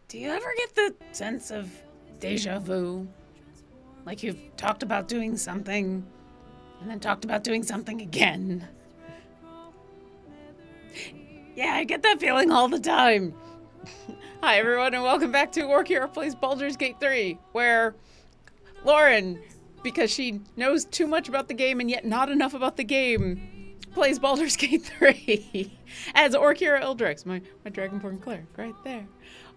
Do you ever get the sense of deja vu? Like you've talked about doing something, and then talked about doing something again? Yeah, I get that feeling all the time. Hi, everyone, and welcome back to Orkira Plays Baldur's Gate 3, where Lauren, because she knows too much about the game and yet not enough about the game, plays Baldur's Gate 3 as Orkira Illdrex, my dragonborn cleric, right there.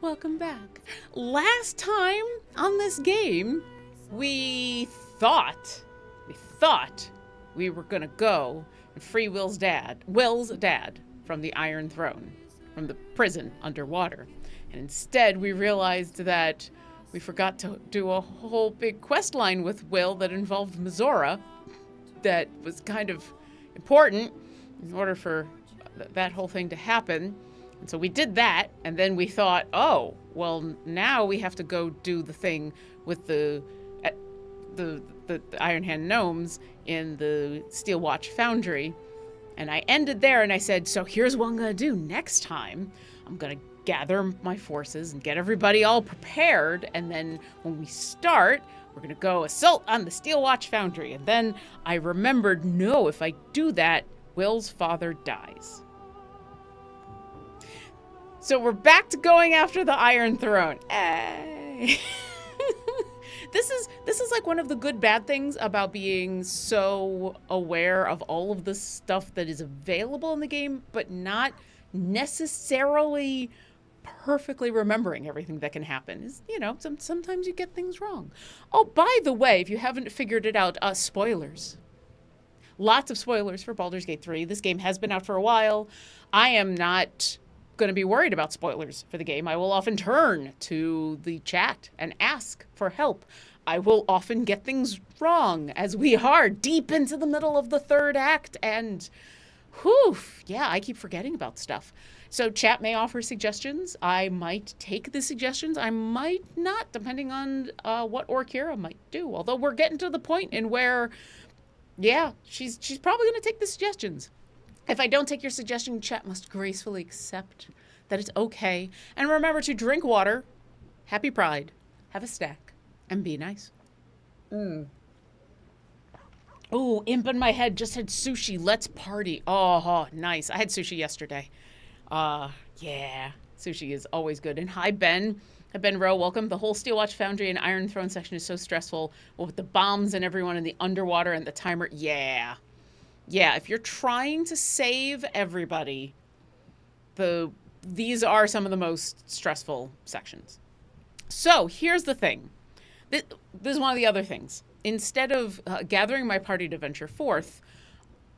Welcome back. Last time on this game, we thought we were gonna go and free Will's dad from the Iron Throne, from the prison underwater. And instead, we realized that we forgot to do a whole big quest line with Will that involved Mizora that was kind of important in order for that whole thing to happen. And so we did that, and then we thought, oh, well, now we have to go do the thing with the Iron Hand gnomes in the Steel Watch Foundry. And I ended there, and I said, so here's what I'm going to do next time. I'm going to gather my forces and get everybody all prepared, and then when we start, we're going to go assault on the Steel Watch Foundry. And then I remembered, no, if I do that, Will's father dies. So we're back to going after the Iron Throne. Hey. This is like one of the good bad things about being so aware of all of the stuff that is available in the game, but not necessarily perfectly remembering everything that can happen. Is, you know, sometimes you get things wrong. Oh, by the way, if you haven't figured it out, spoilers. Lots of spoilers for Baldur's Gate 3. This game has been out for a while. I am not going to be worried about spoilers for the game. I will often turn to the chat and ask for help. I will often get things wrong, as we are deep into the middle of the third act, and whew, yeah, I keep forgetting about stuff. So chat may offer suggestions. I might take the suggestions. I might not, depending on what Orkira might do. Although we're getting to the point in where, yeah, she's probably going to take the suggestions. If I don't take your suggestion, chat must gracefully accept that it's okay. And remember to drink water, happy pride, have a stack, and be nice. Ooh, imp in my head just had sushi. Let's party. Oh, nice. I had sushi yesterday. Yeah, sushi is always good. And hi, Ben. Hi, Ben Rowe. Welcome. The whole Steel Watch Foundry and Iron Throne section is so stressful. Well, with the bombs and everyone in the underwater and the timer. Yeah. Yeah, if you're trying to save everybody, these are some of the most stressful sections. So here's the thing. This is one of the other things. Instead of gathering my party to venture forth,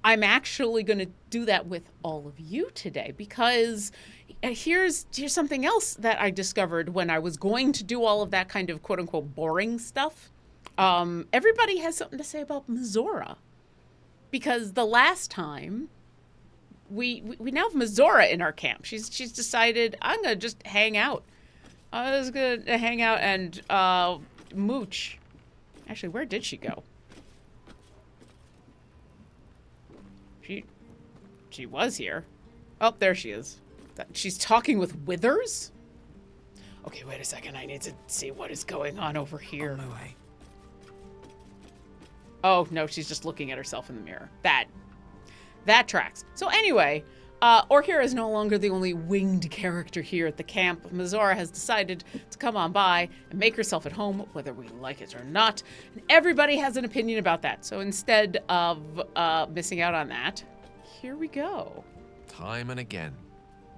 I'm actually going to do that with all of you today, because here's something else that I discovered when I was going to do all of that kind of quote-unquote boring stuff. Everybody has something to say about Mizora. Because the last time, we now have Mizora in our camp. She's decided, I'm going to just hang out. I was going to hang out and mooch. Actually, where did she go? She was here. Oh, there she is. She's talking with withers? Okay, wait a second. I need to see what is going on over here. On my way. Oh, no, she's just looking at herself in the mirror. That tracks. So anyway, Orkira is no longer the only winged character here at the camp. Mizora has decided to come on by and make herself at home, whether we like it or not. And everybody has an opinion about that. So instead of missing out on that, here we go. Time and again,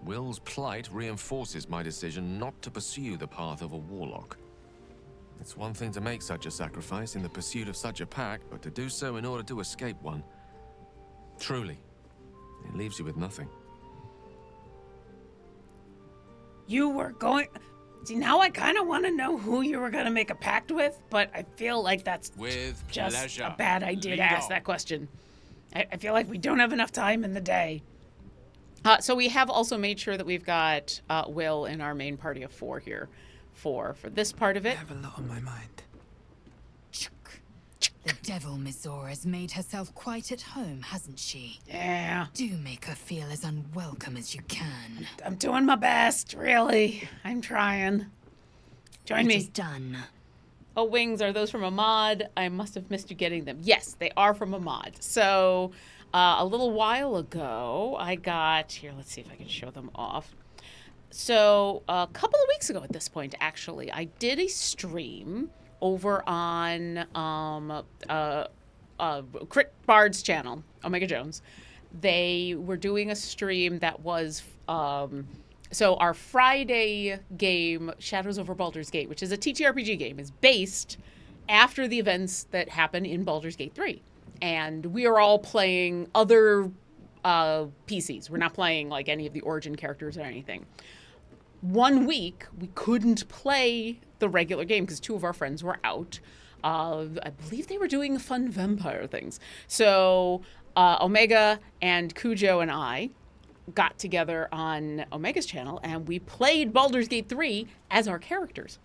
Will's plight reinforces my decision not to pursue the path of a warlock. It's one thing to make such a sacrifice in the pursuit of such a pack, but to do so in order to escape one, truly, it leaves you with nothing. You were going... See, now I kind of want to know who you were going to make a pact with, but I feel like that's just pleasure. a bad idea to ask that question. I feel like we don't have enough time in the day. So we have also made sure that we've got Will in our main party of 4 here. For this part of I it. have a lot on my mind. The devil Mizora's made herself quite at home, hasn't she? Yeah. Do make her feel as unwelcome as you can. I'm doing my best, really. I'm trying. Join It me. is done. Oh, wings, are those from a mod? I must have missed you getting them. Yes, they are from a mod. So a little while ago, I got, here, let's see if I can show them off. So a couple of weeks ago at this point, actually, I did a stream over on Crit Bard's channel, Omega Jones. They were doing a stream that was so our Friday game, Shadows over Baldur's Gate, which is a TTRPG game, is based after the events that happen in Baldur's Gate 3. And we are all playing other PCs. We're not playing like any of the origin characters or anything. 1 week, we couldn't play the regular game because 2 of our friends were out. I believe they were doing fun vampire things. So Omega and Cujo and I got together on Omega's channel and we played Baldur's Gate 3 as our characters.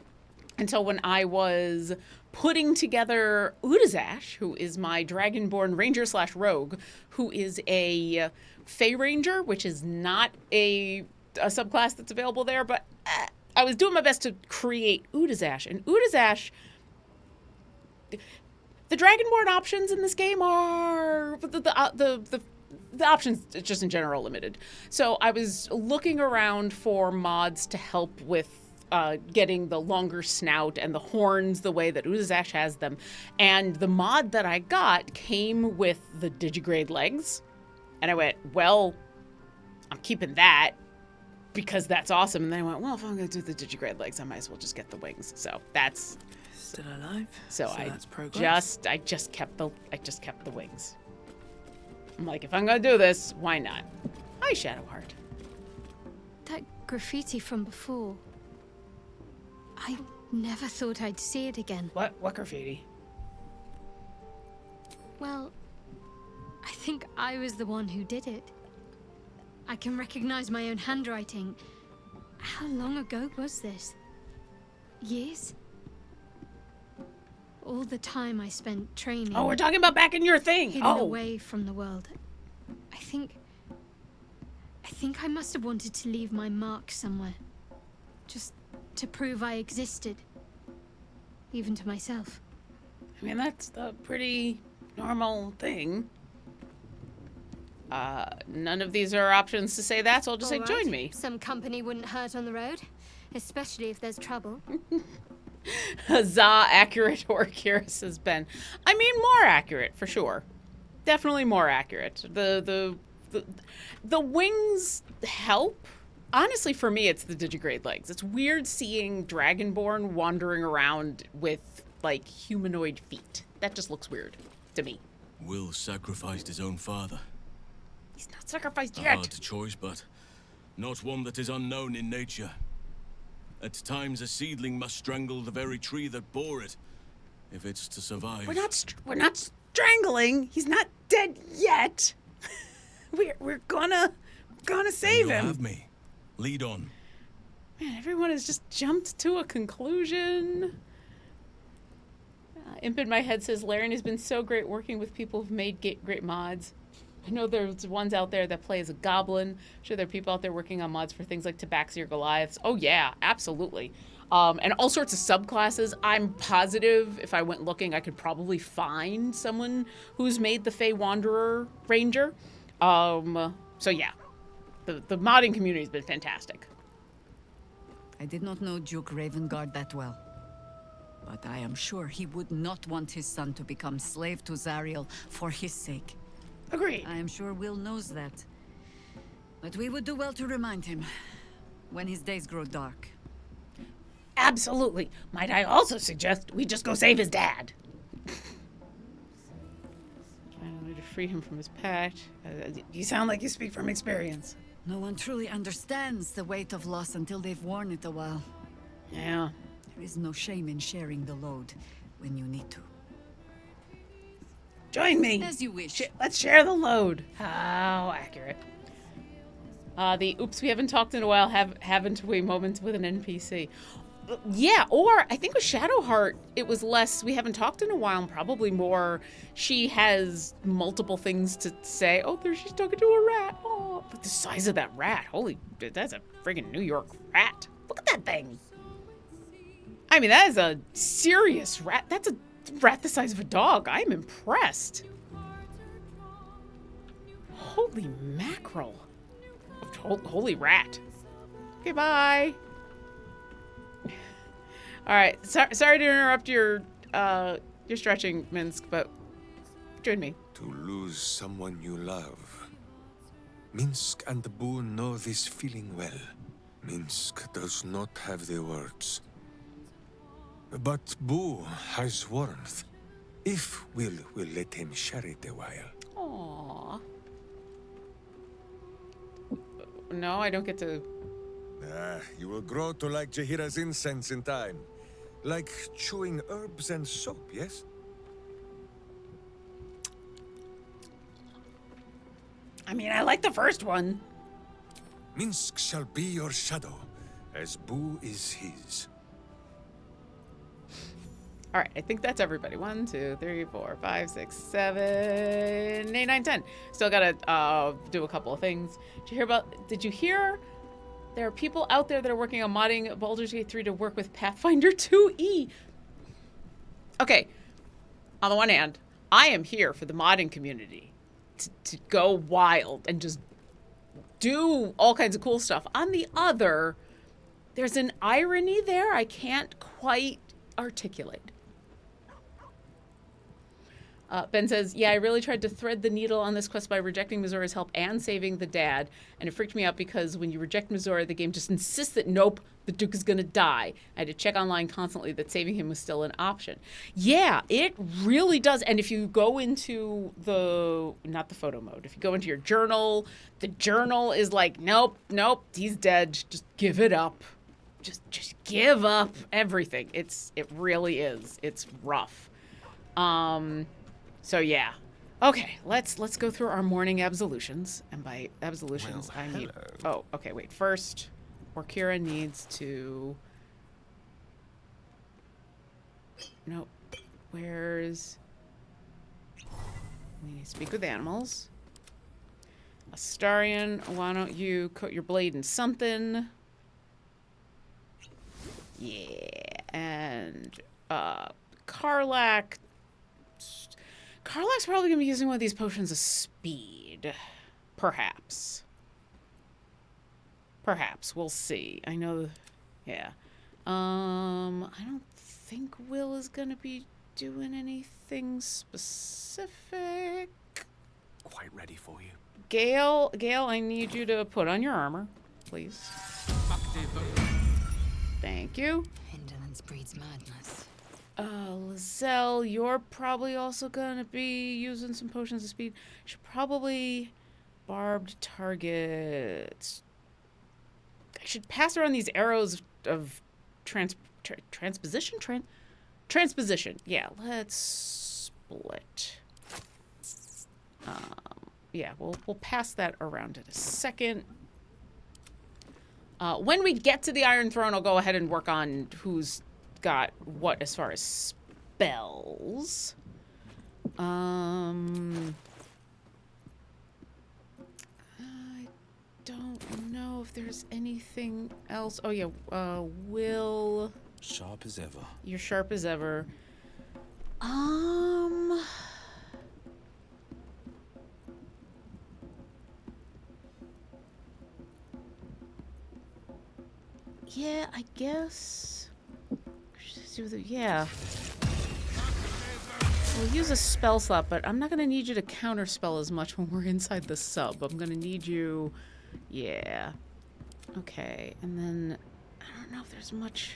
Until when I was putting together Udazash, who is my dragonborn ranger / rogue, who is a Fey Ranger, which is not a subclass that's available there, but I was doing my best to create Udazash. And Udazash, the dragonborn options in this game are the options just in general limited. So I was looking around for mods to help with getting the longer snout and the horns the way that Udazash has them. And the mod that I got came with the digigrade legs. And I went, well, I'm keeping that because that's awesome. And then I went, well, if I'm going to do the digigrade legs, I might as well just get the wings. So that's Still alive. so that's progress. I just kept the wings. I'm like, if I'm going to do this, why not? Hi, Shadowheart. That graffiti from before. I never thought I'd see it again. What graffiti? Well, I think I was the one who did it. I can recognize my own handwriting. How long ago was this? Years? All the time I spent training. Oh, we're talking about back in your thing. Hidden away from the world. I think I must have wanted to leave my mark somewhere. Just to prove I existed. Even to myself. I mean, that's a pretty normal thing. None of these are options to say that, so I'll just say, All right. join me. Some company wouldn't hurt on the road. Especially if there's trouble. Huzzah, accurate, Orkira says Ben. I mean, more accurate, for sure. Definitely more accurate. The wings help. Honestly, for me, it's the digigrade legs. It's weird seeing Dragonborn wandering around with, like, humanoid feet. That just looks weird to me. Will sacrificed his own father. He's not sacrificed A yet. hard choice, but not one that is unknown in nature. At times, a seedling must strangle the very tree that bore it, if it's to survive. We're not strangling. He's not dead yet. we're gonna save You'll him. have me. Lead on. Man, everyone has just jumped to a conclusion. Imp in my head says, Laren has been so great working with people who've made great mods. I know there's ones out there that play as a goblin. I'm sure there are people out there working on mods for things like Tabaxi or Goliaths. Oh yeah, absolutely. And all sorts of subclasses. I'm positive if I went looking, I could probably find someone who's made the Fey Wanderer Ranger. So yeah, the modding community has been fantastic. I did not know Duke Ravengard that well. But I am sure he would not want his son to become slave to Zariel for his sake. Agreed. I am sure Will knows that. But we would do well to remind him when his days grow dark. Absolutely. Might I also suggest we just go save his dad? Finally to free him from his pact. You sound like you speak from experience. No one truly understands the weight of loss until they've worn it a while. Yeah. There is no shame in sharing the load when you need to. Join me. As you wish. Let's share the load. How accurate. The oops, we haven't talked in a while, haven't we moments with an NPC. Yeah, or I think with Shadowheart, it was less, we haven't talked in a while, and probably more, she has multiple things to say. Oh, there she's talking to a rat. Oh, but the size of that rat, holy, that's a friggin' New York rat. Look at that thing. I mean, that is a serious rat. That's a rat the size of a dog. I'm impressed. Holy mackerel. Holy rat. Okay, bye. All right. Sorry to interrupt your stretching, Minsk, but join me. To lose someone you love. Minsk and Boo know this feeling well. Minsk does not have the words. But Boo has warmth. If Will let him share it a while. Aww. No, I don't get to... You will grow to like Jahira's incense in time. Like chewing herbs and soap, yes? I mean, I like the first one. Minsk shall be your shadow, as Boo is his. All right, I think that's everybody. 1, 2, 3, 4, 5, 6, 7, 8, 9, 10. Still gotta do a couple of things. Did you hear? There are people out there that are working on modding Baldur's Gate 3 to work with Pathfinder 2E. Okay, on the one hand, I am here for the modding community to go wild and just do all kinds of cool stuff. On the other, there's an irony there I can't quite articulate. Ben says, yeah, I really tried to thread the needle on this quest by rejecting Mizora's help and saving the dad. And it freaked me out because when you reject Mizora, the game just insists that, nope, the Duke is going to die. I had to check online constantly that saving him was still an option. Yeah, it really does. And if you go into not the photo mode, if you go into your journal, the journal is like, nope, he's dead. Just give it up. Just give up everything. It really is. It's rough. So yeah. Okay, let's go through our morning absolutions. And by absolutions, Well, I mean... hello. Oh, okay, wait. First, Orkira needs to... Nope. Where's... We need to speak with animals. Astarion, why don't you coat your blade in something? Yeah. And, Karlak... Karlak's probably going to be using one of these potions of speed. Perhaps. We'll see. I know... Yeah. I don't think Will is going to be doing anything specific. Quite ready for you. Gale, I need you to put on your armor, please. Thank you. Indolence breeds madness. Lizelle, you're probably also gonna be using some potions of speed. Should probably barbed targets. I should pass around these arrows of transposition. Yeah, let's split. Yeah, we'll pass that around in a second. When we get to the Iron Throne, I'll go ahead and work on who's got what as far as spells. I don't know if there's anything else. Oh yeah, Will. Sharp as ever. You're sharp as ever. Yeah, I guess. Yeah. We'll use a spell slot, but I'm not going to need you to counterspell as much when we're inside the sub. I'm going to need you... Yeah. Okay, and then... I don't know if there's much...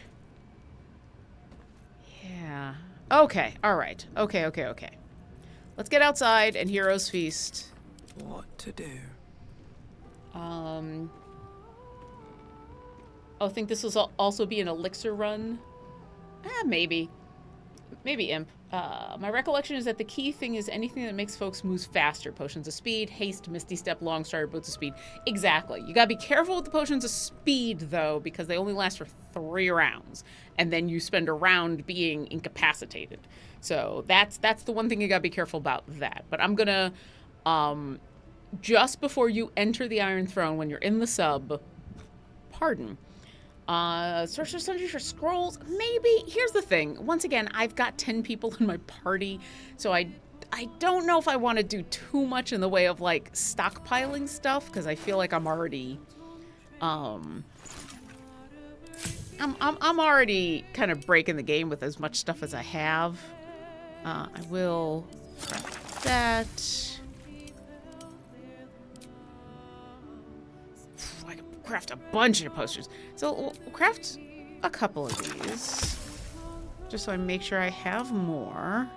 Yeah. Okay, alright. Okay. Let's get outside and Heroes Feast. What to do? I think this will also be an elixir run. Maybe. Maybe Imp. My recollection is that the key thing is anything that makes folks move faster. Potions of speed, haste, misty step, long stride, boots of speed. Exactly. You gotta be careful with the potions of speed, though, because they only last for 3 rounds. And then you spend a round being incapacitated. So that's the one thing you gotta be careful about that. But I'm gonna, just before you enter the Iron Throne, when you're in the sub, Sorcerer Sundry for scrolls. Maybe. Here's the thing. Once again, I've got 10 people in my party, so I don't know if I want to do too much in the way of like stockpiling stuff, because I feel like I'm already I'm already kind of breaking the game with as much stuff as I have. I will craft that. I can craft a bunch of posters. So we'll craft a couple of these, just so I make sure I have more.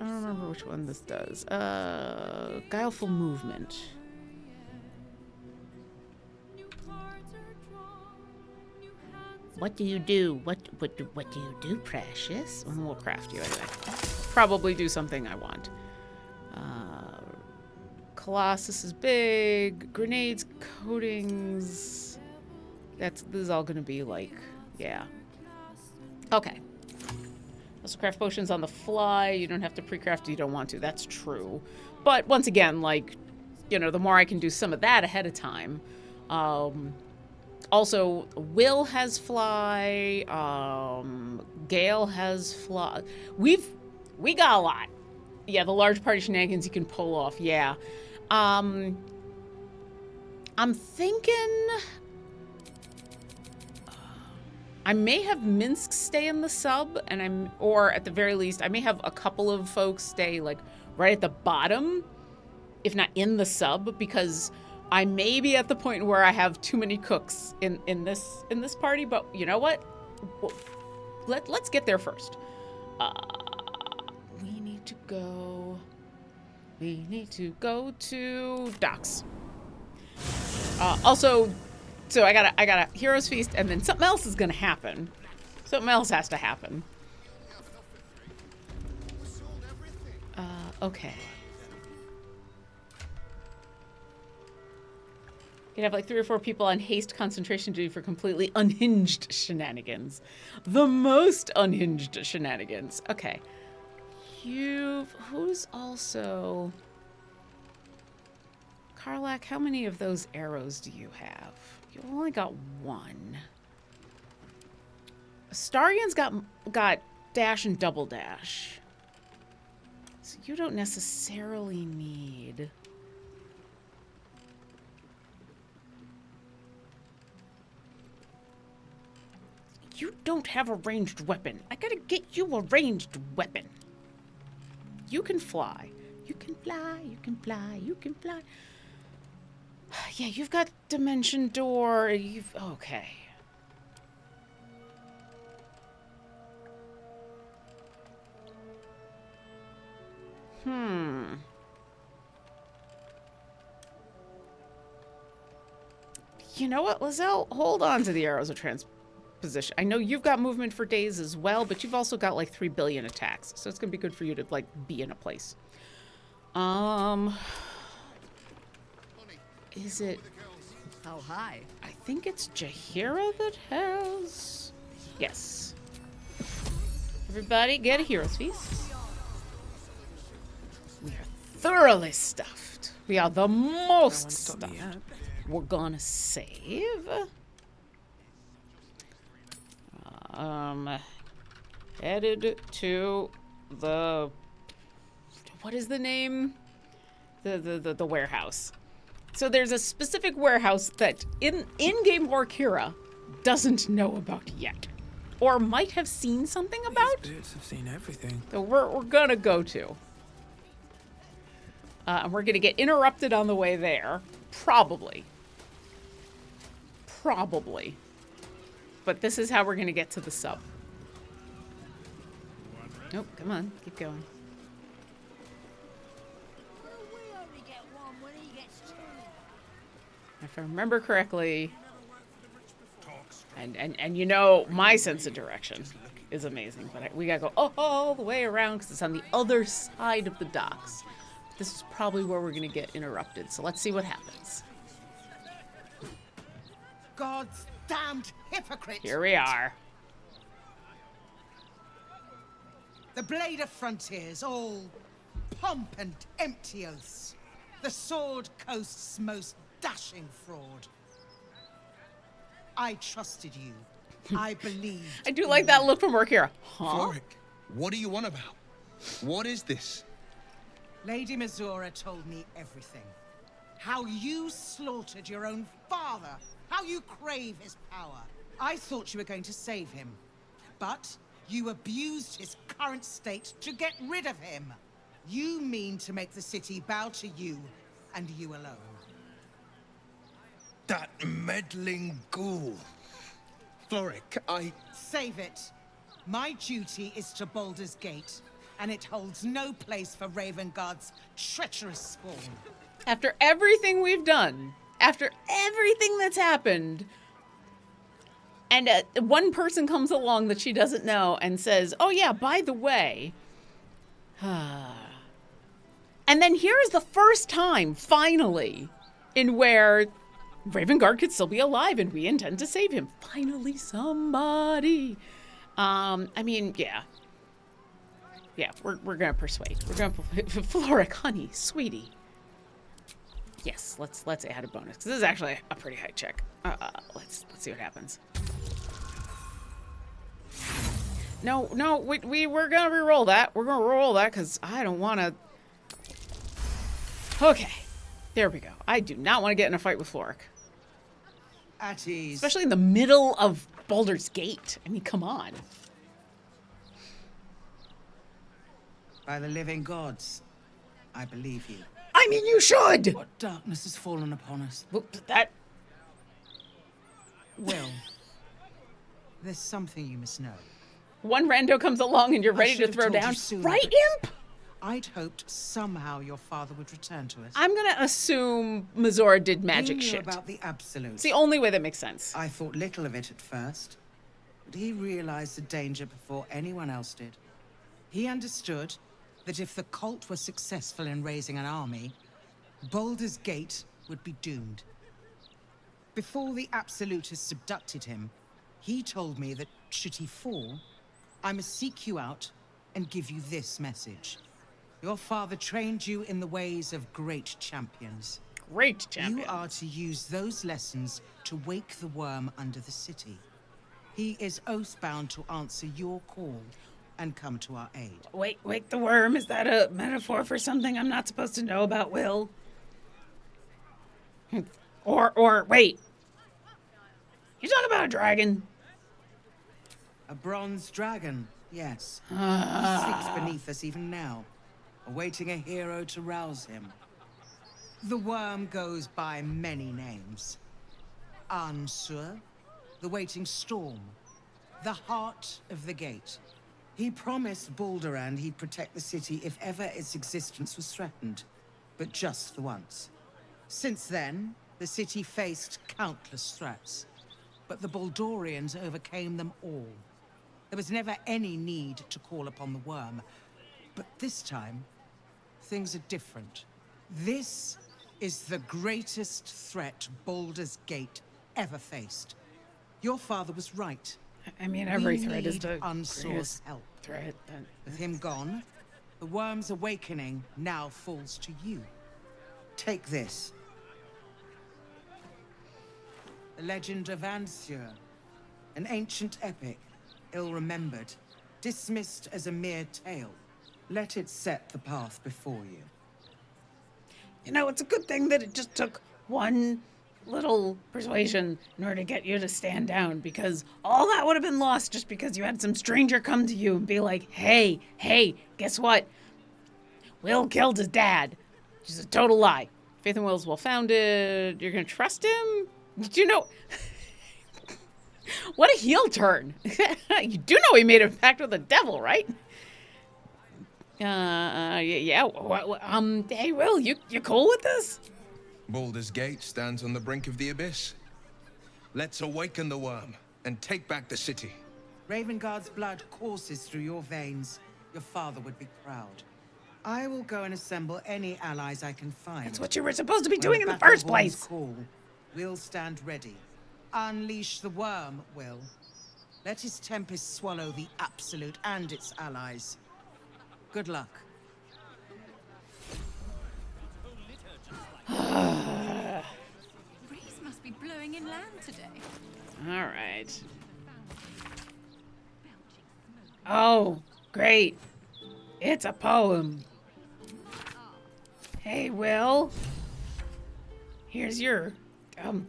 I don't remember which one this does. Guileful movement. What do you do? What do you do, precious? Well, we'll craft you anyway. Probably do something I want. Colossus is big. Grenades, coatings. This is all gonna be like, yeah. Okay. Also craft potions on the fly. You don't have to pre-craft if you don't want to. That's true. But once again, like, you know, the more I can do some of that ahead of time. Also, Will has fly. Gale has fly. We got a lot. Yeah, the large party shenanigans you can pull off. Yeah. I'm thinking I may have Minsk stay in the sub, and or at the very least, I may have a couple of folks stay like right at the bottom, if not in the sub, because I may be at the point where I have too many cooks in this party. But you know what? Let's get there first. We need to go. We need to go to docks. Also, so I gotta Heroes Feast, and then something else is gonna happen. Something else has to happen. Okay. You'd have like 3 or 4 people on haste concentration duty for completely unhinged shenanigans. The most unhinged shenanigans. Okay. Who's also... Karlak, how many of those arrows do you have? You've only got 1. Astarian's got dash and double dash. So you don't necessarily need... You don't have a ranged weapon. I gotta get you a ranged weapon. You can fly. You can fly. You can fly. You can fly. Yeah, you've got Dimension Door. Okay. You know what, Lizelle? Hold on to the arrows of transposition. I know you've got movement for days as well, but you've also got like 3 billion attacks, so it's gonna be good for you to like be in a place. Is it? How high? I think it's Jaheira that has. Yes. Everybody, get a Heroes Feast. We are thoroughly stuffed. We are the most stuffed. We're gonna save. Headed to the... What is the name? The warehouse. So there's a specific warehouse that in-game Orkira doesn't know about yet. Or might have seen something about. These bits have seen everything. So we're gonna go to. And we're gonna get interrupted on the way there. Probably. But this is how we're gonna get to the sub. Nope, come on, keep going. If I remember correctly, and you know, my sense of direction is amazing, but we gotta go all the way around because it's on the other side of the docks. This is probably where we're gonna get interrupted, so let's see what happens. God's damned hypocrite! Here we are. The blade of frontiers, all pomp and empty oaths. The sword coast's most dashing fraud. I trusted you. I believed. I do like that look from Orkira. Huh? Floric, what are you on about? What is this? Lady Mizora told me everything. How you slaughtered your own father. How you crave his power. I thought you were going to save him. But you abused his current state to get rid of him. You mean to make the city bow to you, and you alone. That meddling ghoul. Floric, Save it. My duty is to Baldur's Gate, and it holds no place for Ravengard's treacherous spawn. After everything we've done, after everything that's happened, and one person comes along that she doesn't know and says, oh yeah, by the way. And then here is the first time, finally, in where Ravengard could still be alive and we intend to save him. Finally, somebody. I mean, yeah. Yeah, we're gonna persuade. We're gonna Floric, honey, sweetie. Yes, let's add a bonus because this is actually a pretty high check. Let's see what happens. No, we're gonna re-roll that. We're gonna roll that because I don't want to. Okay, there we go. I do not want to get in a fight with Floric, At ease. especially in the middle of Baldur's Gate. I mean, come on. By the living gods, I believe you. I mean, you should. What darkness has fallen upon us? Well, that. Will, there's something you must know. One rando comes along and you're I ready should to have throw told you down. sooner, Right, but- Imp? I'd hoped somehow your father would return to us. I'm gonna assume Mizora did magic he knew shit. about the absolute. It's the only way that makes sense. I thought little of it at first, but he realized the danger before anyone else did. He understood that if the cult were successful in raising an army, Baldur's Gate would be doomed. Before the Absolutists abducted him, he told me that should he fall, I must seek you out and give you this message. Your father trained you in the ways of great champions. Great champion. You are to use those lessons to wake the worm under the city. He is oath-bound to answer your call and come to our aid. Wake the worm. Is that a metaphor for something I'm not supposed to know about, Will? Or wait. You talking about a dragon? A bronze dragon, yes. He sleeps beneath us even now, awaiting a hero to rouse him. The worm goes by many names. Ansur, the waiting storm, the heart of the gate. He promised Baldur he'd protect the city if ever its existence was threatened, but just the once. Since then, the city faced countless threats, but the Baldurians overcame them all. There was never any need to call upon the worm, but this time, things are different. This is the greatest threat Baldur's Gate ever faced. Your father was right. I mean, every We threat is need the Unsur's greatest help. threat. With him gone, the worm's awakening now falls to you. Take this. The legend of Ansur, an ancient epic, ill-remembered, dismissed as a mere tale. Let it set the path before you. You know, it's a good thing that it just took one little persuasion in order to get you to stand down, because all that would have been lost just because you had some stranger come to you and be like, hey, guess what? Will killed his dad. Which is a total lie. Faith and Will is well-founded. You're gonna trust him? Did you know? What a heel turn. You do know he made a pact with the devil, right? Yeah. Hey, Will, you cool with this? Baldur's Gate stands on the brink of the abyss. Let's awaken the worm and take back the city. Ravengard's blood courses through your veins. Your father would be proud. I will go and assemble any allies I can find. That's what you were supposed to be When doing in the battle first horns place. Call, we'll stand ready. Unleash the worm, Will. Let his tempest swallow the Absolute and its allies. Good luck. be blowing inland today. All right. Oh, great. It's a poem. Hey, Will. Here's your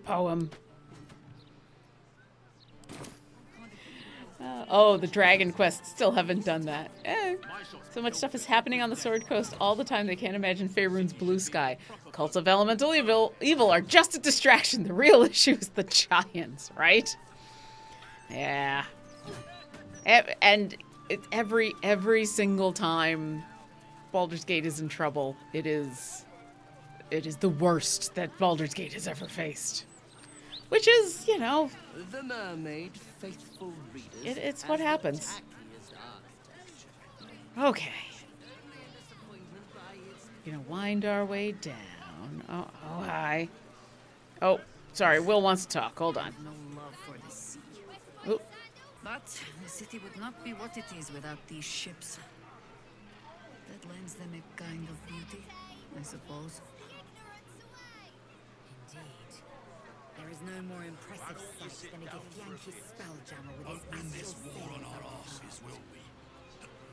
poem. Oh, the Dragon Quest. Still haven't done that. So much stuff is happening on the Sword Coast all the time they can't imagine Faerun's blue sky. Cults of elemental evil are just a distraction. The real issue is the giants, right? Yeah. And it's every single time Baldur's Gate is in trouble, it is the worst that Baldur's Gate has ever faced. Which is, you know, the mermaid, faithful readers, it's what happens. Okay. Gonna wind our way down. Oh, hi. Oh, sorry. Will wants to talk. Hold on. No love for the sea. Oop. But the city would not be what it is without these ships. That lends them a kind of beauty, I suppose. Indeed. There is no more impressive sight than a Githyanki spelljammer with his astral sails.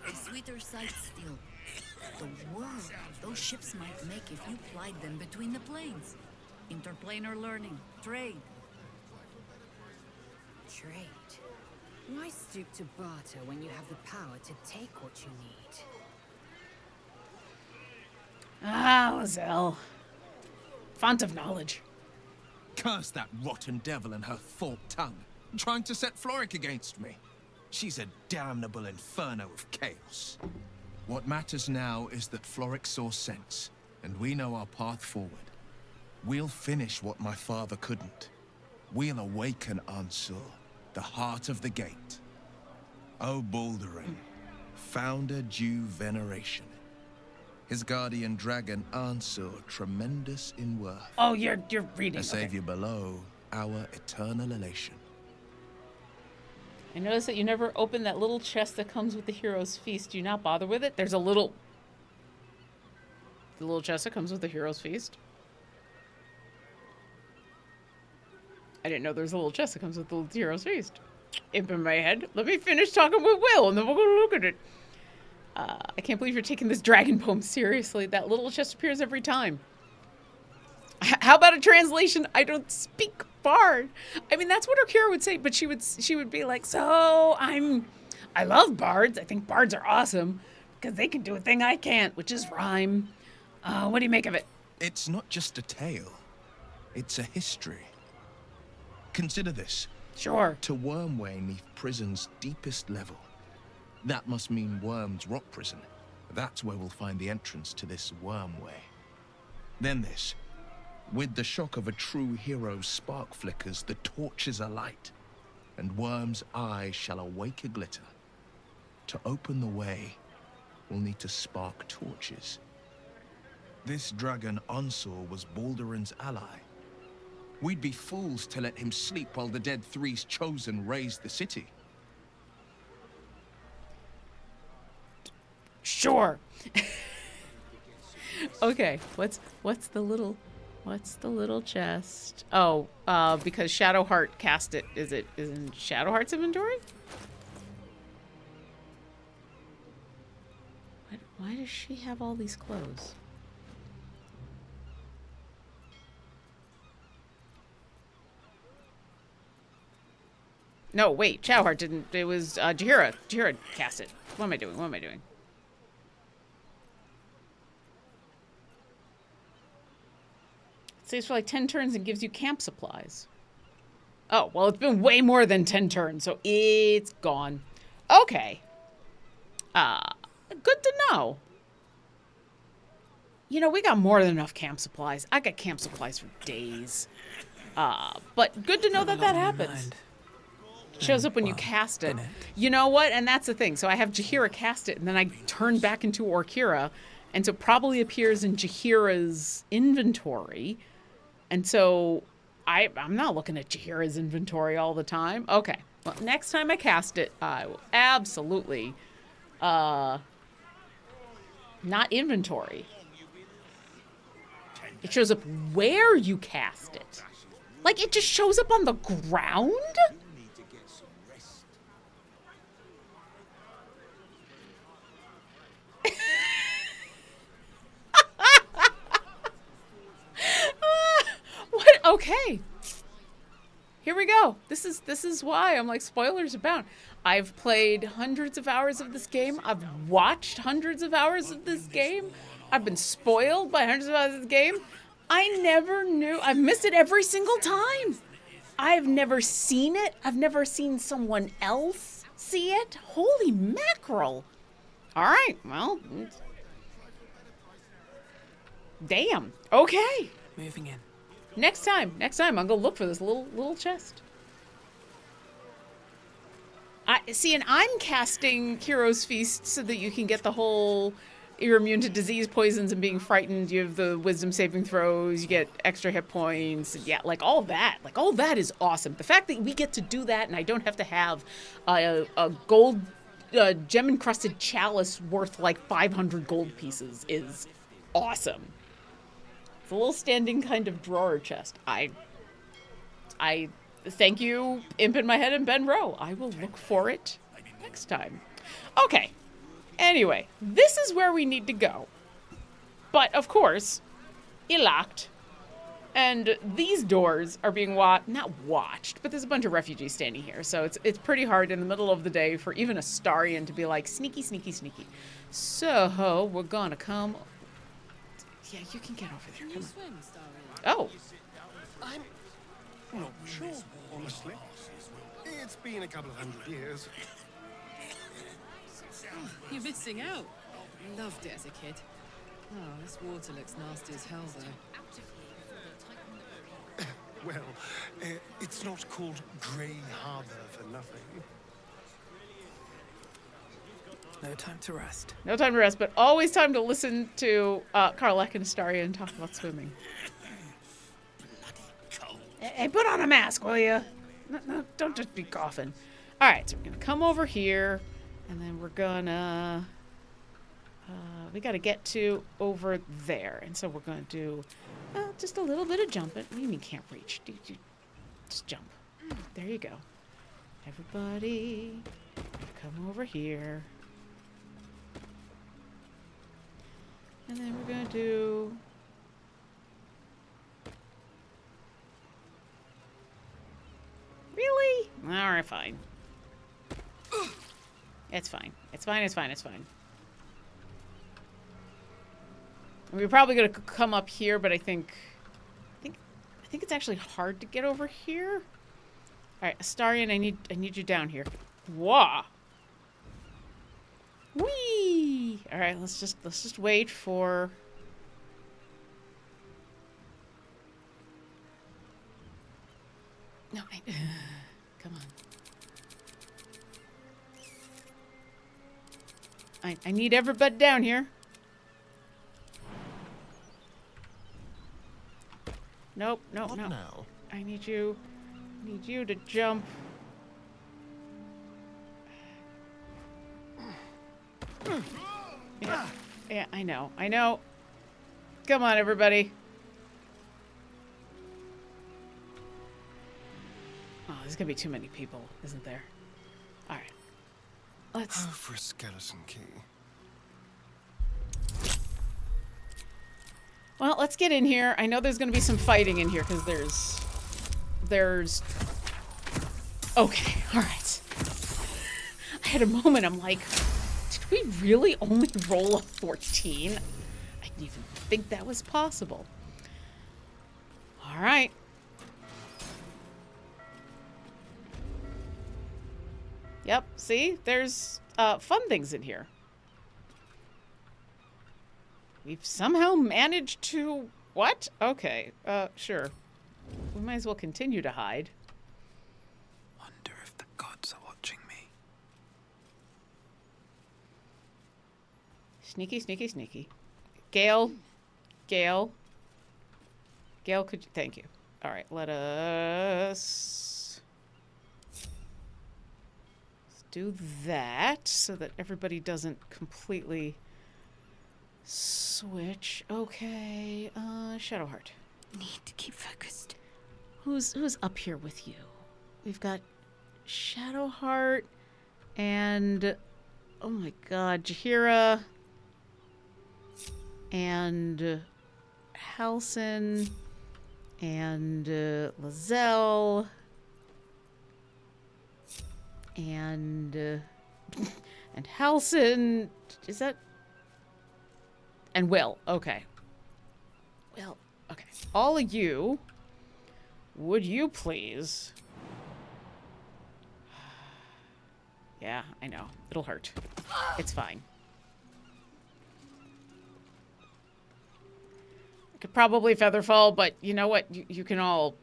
A sweeter sight still. The world those ships might make if you plied them between the planes. Interplanar learning, trade. Trade. Why stoop to barter when you have the power to take what you need? Ah, Lizelle. Font of knowledge. Curse that rotten devil and her forked tongue, trying to set Floric against me. She's a damnable inferno of chaos. What matters now is that Floric saw sense, and we know our path forward. We'll finish what my father couldn't. We'll awaken Ansur, the heart of the gate. O Baldurin, founder due veneration. His guardian dragon Ansur, tremendous in worth. Oh, you're reading. A savior below, our eternal elation. I noticed that you never open that little chest that comes with the hero's feast. Do you not bother with it? There's a little... The little chest that comes with the hero's feast? I didn't know there's a little chest that comes with the hero's feast. Imp in my head. Let me finish talking with Will, and then we'll go look at it. I can't believe you're taking this dragon poem seriously. That little chest appears every time. How about a translation? I don't speak bard. I mean, that's what Orkira would say, but she would be like, so I love bards. I think bards are awesome because they can do a thing I can't, which is rhyme. What do you make of it? It's not just a tale. It's a history. Consider this. Sure. To Wormway 'neath prison's deepest level. That must mean Worm's rock prison. That's where we'll find the entrance to this Wormway. Then this. With the shock of a true hero's spark flickers, the torches alight, and Worm's eyes shall awake a glitter. To open the way, we'll need to spark torches. This dragon Ansur was Baldurin's ally. We'd be fools to let him sleep while the Dead Three's chosen raised the city. Sure. Okay, what's the little chest? Oh, because Shadowheart cast it. Is in Shadowheart's inventory? Why does she have all these clothes? No, wait, Shadowheart didn't. It was Jaheira. Jaheira cast it. What am I doing? Stays for like 10 turns and gives you camp supplies. Oh, well, it's been way more than 10 turns, so it's gone. Okay. Good to know. You know, we got more than enough camp supplies. I got camp supplies for days. But good to know that happens. Shows up when you cast it. You know what? And that's the thing. So I have Jaheira cast it, and then I turn back into Orkira, and so it probably appears in Jaheira's inventory. And so I'm not looking at Jaheira's inventory all the time. Okay. Well, next time I cast it, I will absolutely not inventory. It shows up where you cast it. Like, it just shows up on the ground? What? Okay. Here we go. This is why I'm like, spoilers abound. I've played hundreds of hours of this game. I've watched hundreds of hours of this game. I've been spoiled by hundreds of hours of this game. I never knew. I've missed it every single time. I've never seen it. I've never seen someone else see it. Holy mackerel. All right. Well. Damn. Okay. Moving in. Next time, I'm gonna look for this little chest. And I'm casting Hero's Feast so that you can get the whole, you're immune to disease, poisons, and being frightened. You have the wisdom saving throws. You get extra hit points. Yeah, like all that. Like all that is awesome. The fact that we get to do that and I don't have to have a gold gem encrusted chalice worth like 500 gold pieces is awesome. It's a little standing kind of drawer chest. I thank you, Imp in my head and Ben Rowe. I will look for it next time. Okay. Anyway, this is where we need to go. But of course, locked. And these doors are being not watched, but there's a bunch of refugees standing here. So it's pretty hard in the middle of the day for even a Starian to be like, sneaky, sneaky, sneaky. So we're gonna come. Yeah, you can get over there. Come on. Oh. I'm not sure, honestly. It's been a couple of 100 years. You're missing out. Loved it as a kid. Oh, this water looks nasty as hell, though. Well, it's not called Grey Harbour for nothing. No time to rest. No time to rest, but always time to listen to Karlek and Astarion talk about swimming. Hey, put on a mask, will you? No, don't just be coughing. All right, so we're going to come over here, and then we're going to... we got to get to over there, and so we're going to do just a little bit of jumping. What do you mean can't reach? Just jump. There you go. Everybody, come over here. And then we're going to do... Really? All right, fine. It's fine. It's fine, it's fine, it's fine. We're probably going to come up here, but I think it's actually hard to get over here. All right, Astarion, I need you down here. Whoa. Whee! All right, let's just wait for... No, come on. I need everybody down here. Nope, no. Now? I need you to jump. Yeah, I know. Come on, everybody. Oh, there's gonna be too many people, isn't there? All right. Let's... Oh, for a skeleton key. Well, let's get in here. I know there's gonna be some fighting in here, because there's... Okay, all right. I had a moment, I'm like... Did we really only roll a 14? I didn't even think that was possible. All right. Yep, see? There's fun things in here. We've somehow managed to... What? Okay, sure. We might as well continue to hide. Wonder if the gods are watching me. Sneaky, sneaky, sneaky. Gale, could you... Thank you. All right, let us... Let's do that so that everybody doesn't completely switch. Okay, Shadowheart. Need to keep focused. Who's up here with you? We've got Shadowheart and oh my god, Jaheira and Halsin and Lizelle and and Halsin. Is that? And Will. Okay. Will. Okay. All of you, would you please? Yeah, I know. It'll hurt. It's fine. I could probably Featherfall, but you know what? You can all...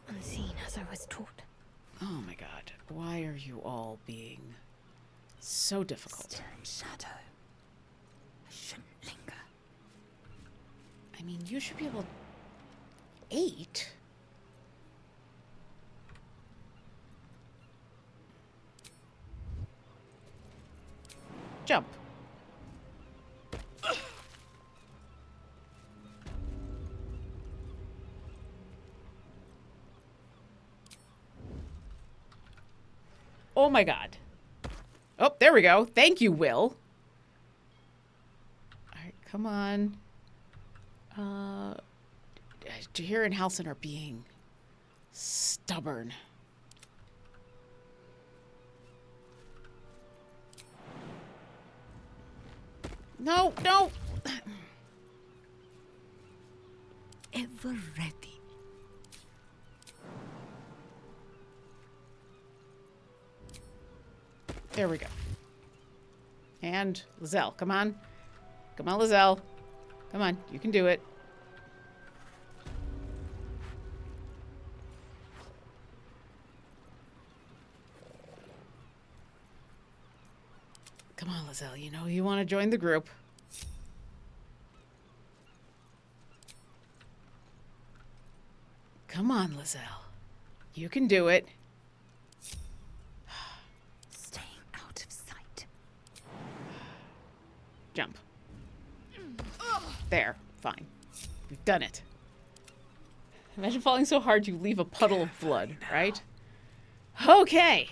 Unseen as I was taught. Oh my god. Why are you all being so difficult? Still in shadow. I shouldn't linger. I mean, you should be able... 8? Jump. Oh my god. Oh, there we go. Thank you, Will. Alright, come on. Jaheira and Halsin are being stubborn. No, no! Ever ready. There we go. And Lizelle, come on. Come on, Lizelle. Come on, you can do it. Come on, Lizelle, you know you want to join the group. Come on, Lizelle. You can do it. Staying out of sight. Jump. There. Fine. We've done it. Imagine falling so hard you leave a puddle of blood, right? Okay.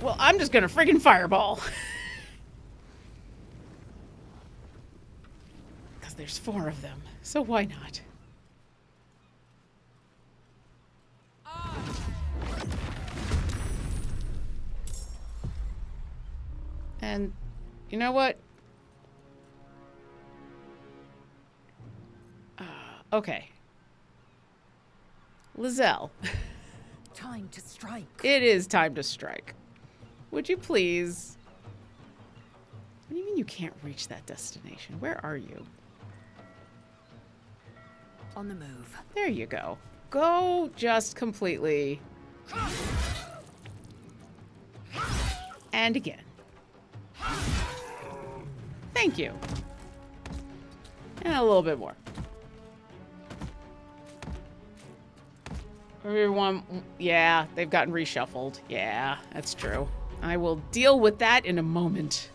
Well, I'm just gonna friggin' fireball. Because there's 4 of them, so why not? And you know what? Okay. Lizelle. Time to strike. It is time to strike. Would you please? What do you mean you can't reach that destination? Where are you? On the move. There you go. Go just completely. And again. Thank you. And a little bit more. Everyone, yeah, they've gotten reshuffled. Yeah, that's true. I will deal with that in a moment.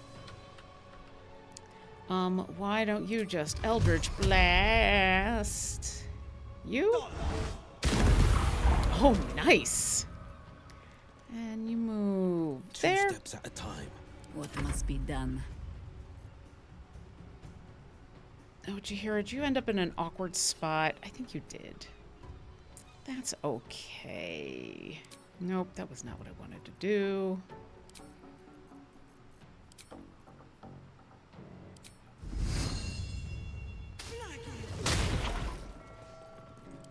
Why don't you just Eldritch Blast? You? Oh, nice. And you move there. 2 steps at a time. What must be done? Oh, Jaheira, did you end up in an awkward spot? I think you did. That's okay. Nope, that was not what I wanted to do.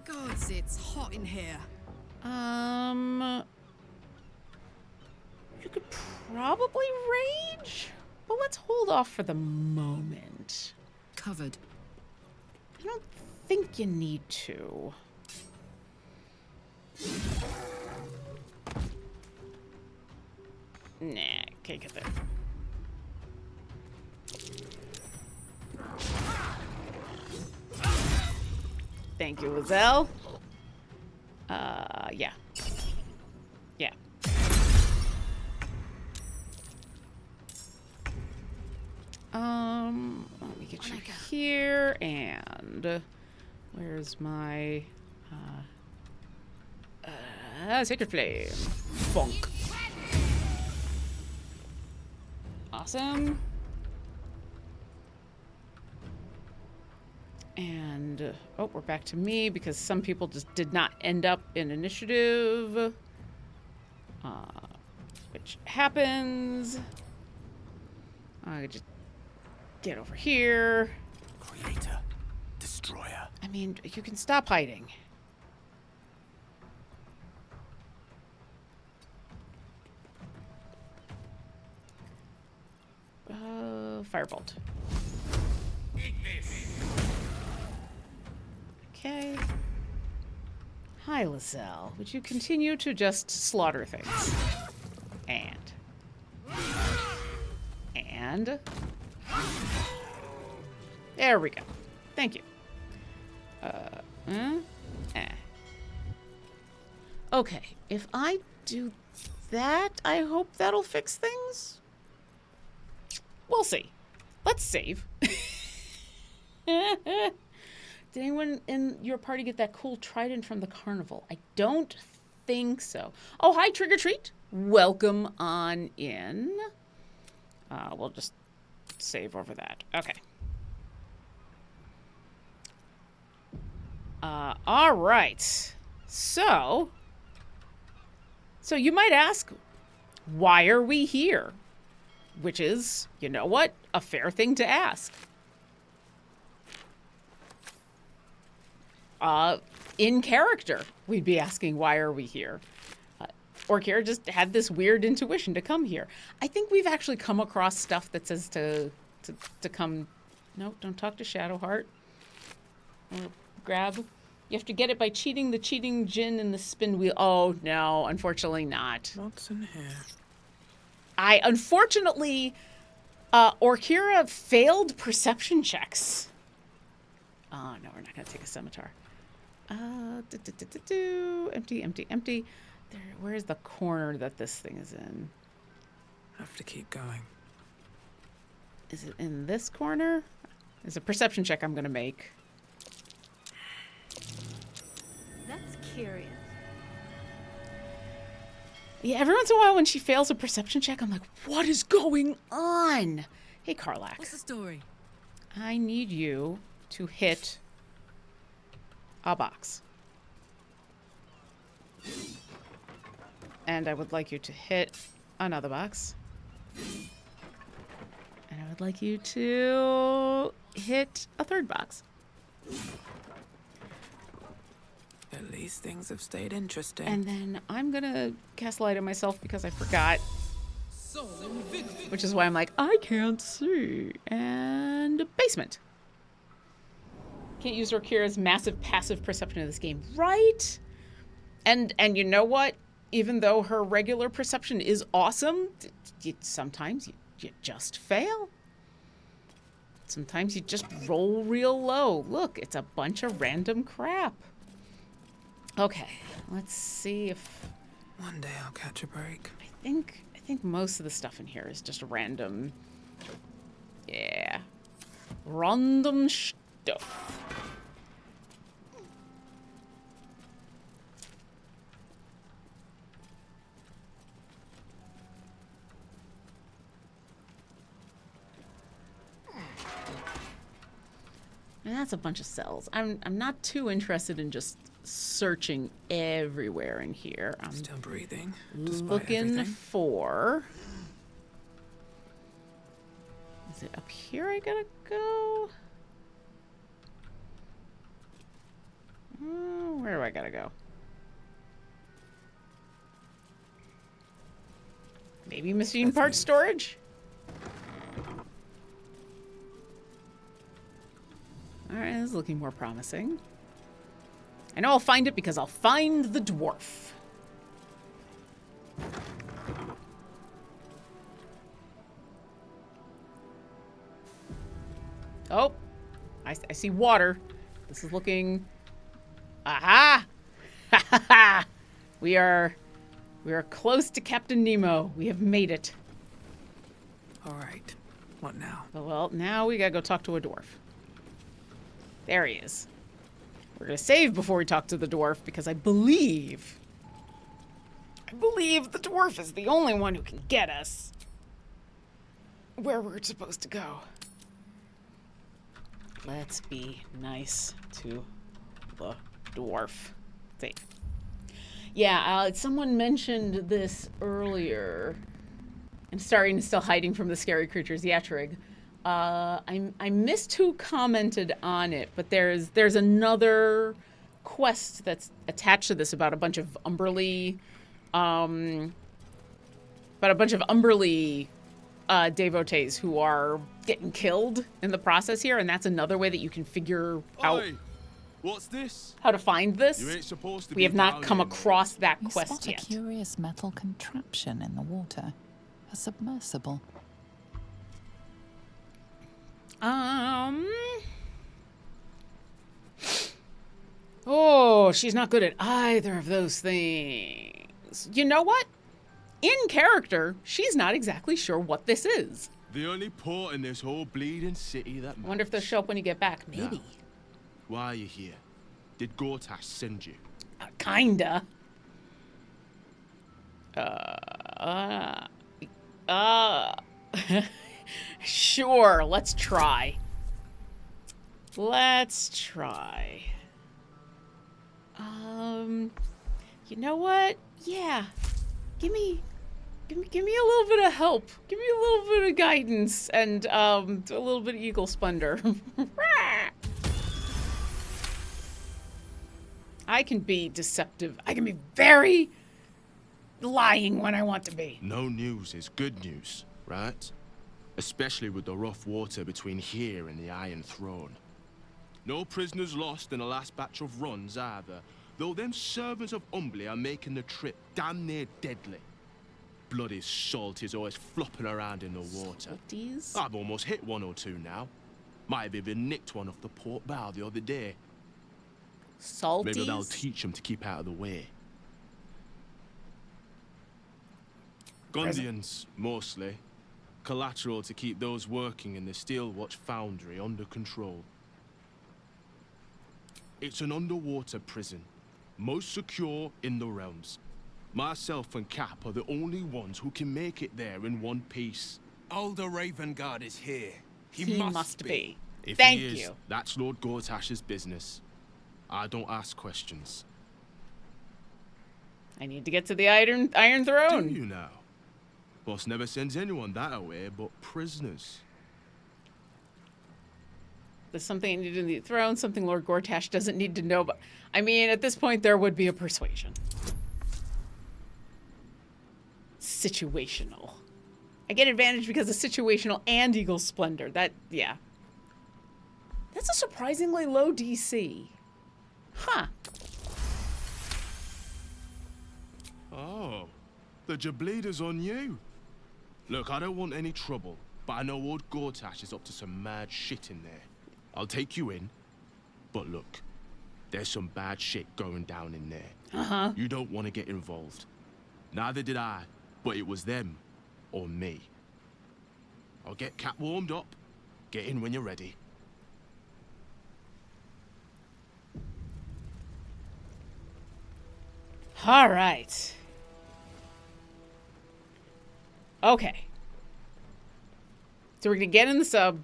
Gods, it's hot in here. You could probably rage, but let's hold off for the moment. Covered. I don't think you need to. Can't get there. Thank you, Lizelle. Yeah. Yeah. Let me get you here, and where's my sacred flame? Bonk. Awesome. And oh, we're back to me because some people just did not end up in initiative, which happens. I just get over here. Creator, destroyer. I mean, you can stop hiding. Firebolt. Okay. Hi, Lizelle. Would you continue to just slaughter things? And... There we go. Thank you. Okay, if I do that, I hope that'll fix things. We'll see. Let's save. Did anyone in your party get that cool trident from the carnival? I don't think so. Oh, hi, Trick or Treat. Welcome on in. We'll just save over that. Okay. All right. So you might ask, why are we here? Which is, you know what? A fair thing to ask. In character, we'd be asking, why are we here? Orkira just had this weird intuition to come here. I think we've actually come across stuff that says to come... No, don't talk to Shadowheart. Grab... You have to get it by cheating the cheating djinn in the spin wheel. Oh, no, unfortunately not. What's in here? Unfortunately, Orkira failed perception checks. Oh, no, we're not going to take a scimitar. Empty, empty, empty. There, where's the corner that this thing is in? Have to keep going. Is it in this corner? There's a perception check I'm going to make. That's curious. Yeah, every once in a while when she fails a perception check, I'm like, what is going on? Hey, Karlach. What's the story? I need you to hit a box. And I would like you to hit another box. And I would like you to hit a third box. At least things have stayed interesting. And then I'm gonna cast light on myself because I forgot. Which is why I'm like, I can't see. And basement. Can't use Orkira's massive passive perception of this game, right? And you know what? Even though her regular perception is awesome, sometimes you just fail. Sometimes you just roll real low. Look, it's a bunch of random crap. Okay, let's see if... One day I'll catch a break. I think most of the stuff in here is just random... Yeah. Random stuff. And that's a bunch of cells. I'm not too interested in just searching everywhere in here. I'm still breathing. Looking for... Is it up here I gotta go? Where do I gotta go? Maybe machine parts storage? Alright, this is looking more promising. I know I'll find it because I'll find the dwarf. Oh, I see water. This is looking... Aha! Ha ha ha! We are close to Captain Nemo. We have made it. All right. What now? Well, now we gotta go talk to a dwarf. There he is. We're gonna save before we talk to the dwarf because I believe the dwarf is the only one who can get us where we're supposed to go. Let's be nice to the dwarf. Save. Yeah, someone mentioned this earlier. I'm starting still hiding from the scary creatures. Yeah, Trig. I missed who commented on it, but there's another quest that's attached to this about a bunch of Umberly, devotees who are getting killed in the process here, and that's another way that you can figure out what's this? how to find this. You ain't supposed to We have not come across that You quest spot yet. a curious metal contraption in the water. A submersible. Oh, she's not good at either of those things. You know what? In character, she's not exactly sure what this is. The only port in this whole bleeding city that I wonder if they'll show up when you get back. Maybe. Now, why are you here? Did Gortash send you? Kinda. Sure, let's try. Let's try. You know what? Yeah. Give me a little bit of help. Give me a little bit of guidance and a little bit of eagle splendor. I can be deceptive. I can be very lying when I want to be. No news is good news, right? Especially with the rough water between here and the Iron Throne. No prisoners lost in the last batch of runs either, though them servants of Umbly are making the trip damn near deadly. Bloody salt is always flopping around in the water. Salties? I've almost hit one or two now. Might have even nicked one off the port bow the other day. Salties? Maybe that'll teach them to keep out of the way. Gundians, mostly. Collateral to keep those working in the Steelwatch foundry under control. It's an underwater prison, most secure in the realms. Myself and Cap are the only ones who can make it there in one piece. Older Ravengard is here. He must be. If Thank he is, you. that's Lord Gortash's business. I don't ask questions. I need to get to the Iron Throne. Do you now? Boss never sends anyone that away but prisoners. There's something I need to do to the throne, something Lord Gortash doesn't need to know. But I mean, at this point, there would be a persuasion. Situational. I get advantage because of situational and Eagle Splendor. Yeah. That's a surprisingly low DC. Huh. Oh, the Jableeder's on you. Look, I don't want any trouble, but I know old Gortash is up to some mad shit in there. I'll take you in, but look, there's some bad shit going down in there. Uh-huh. You don't want to get involved. Neither did I, but it was them or me. I'll get Cap warmed up. Get in when you're ready. All right. Okay. So we're going to get in the sub.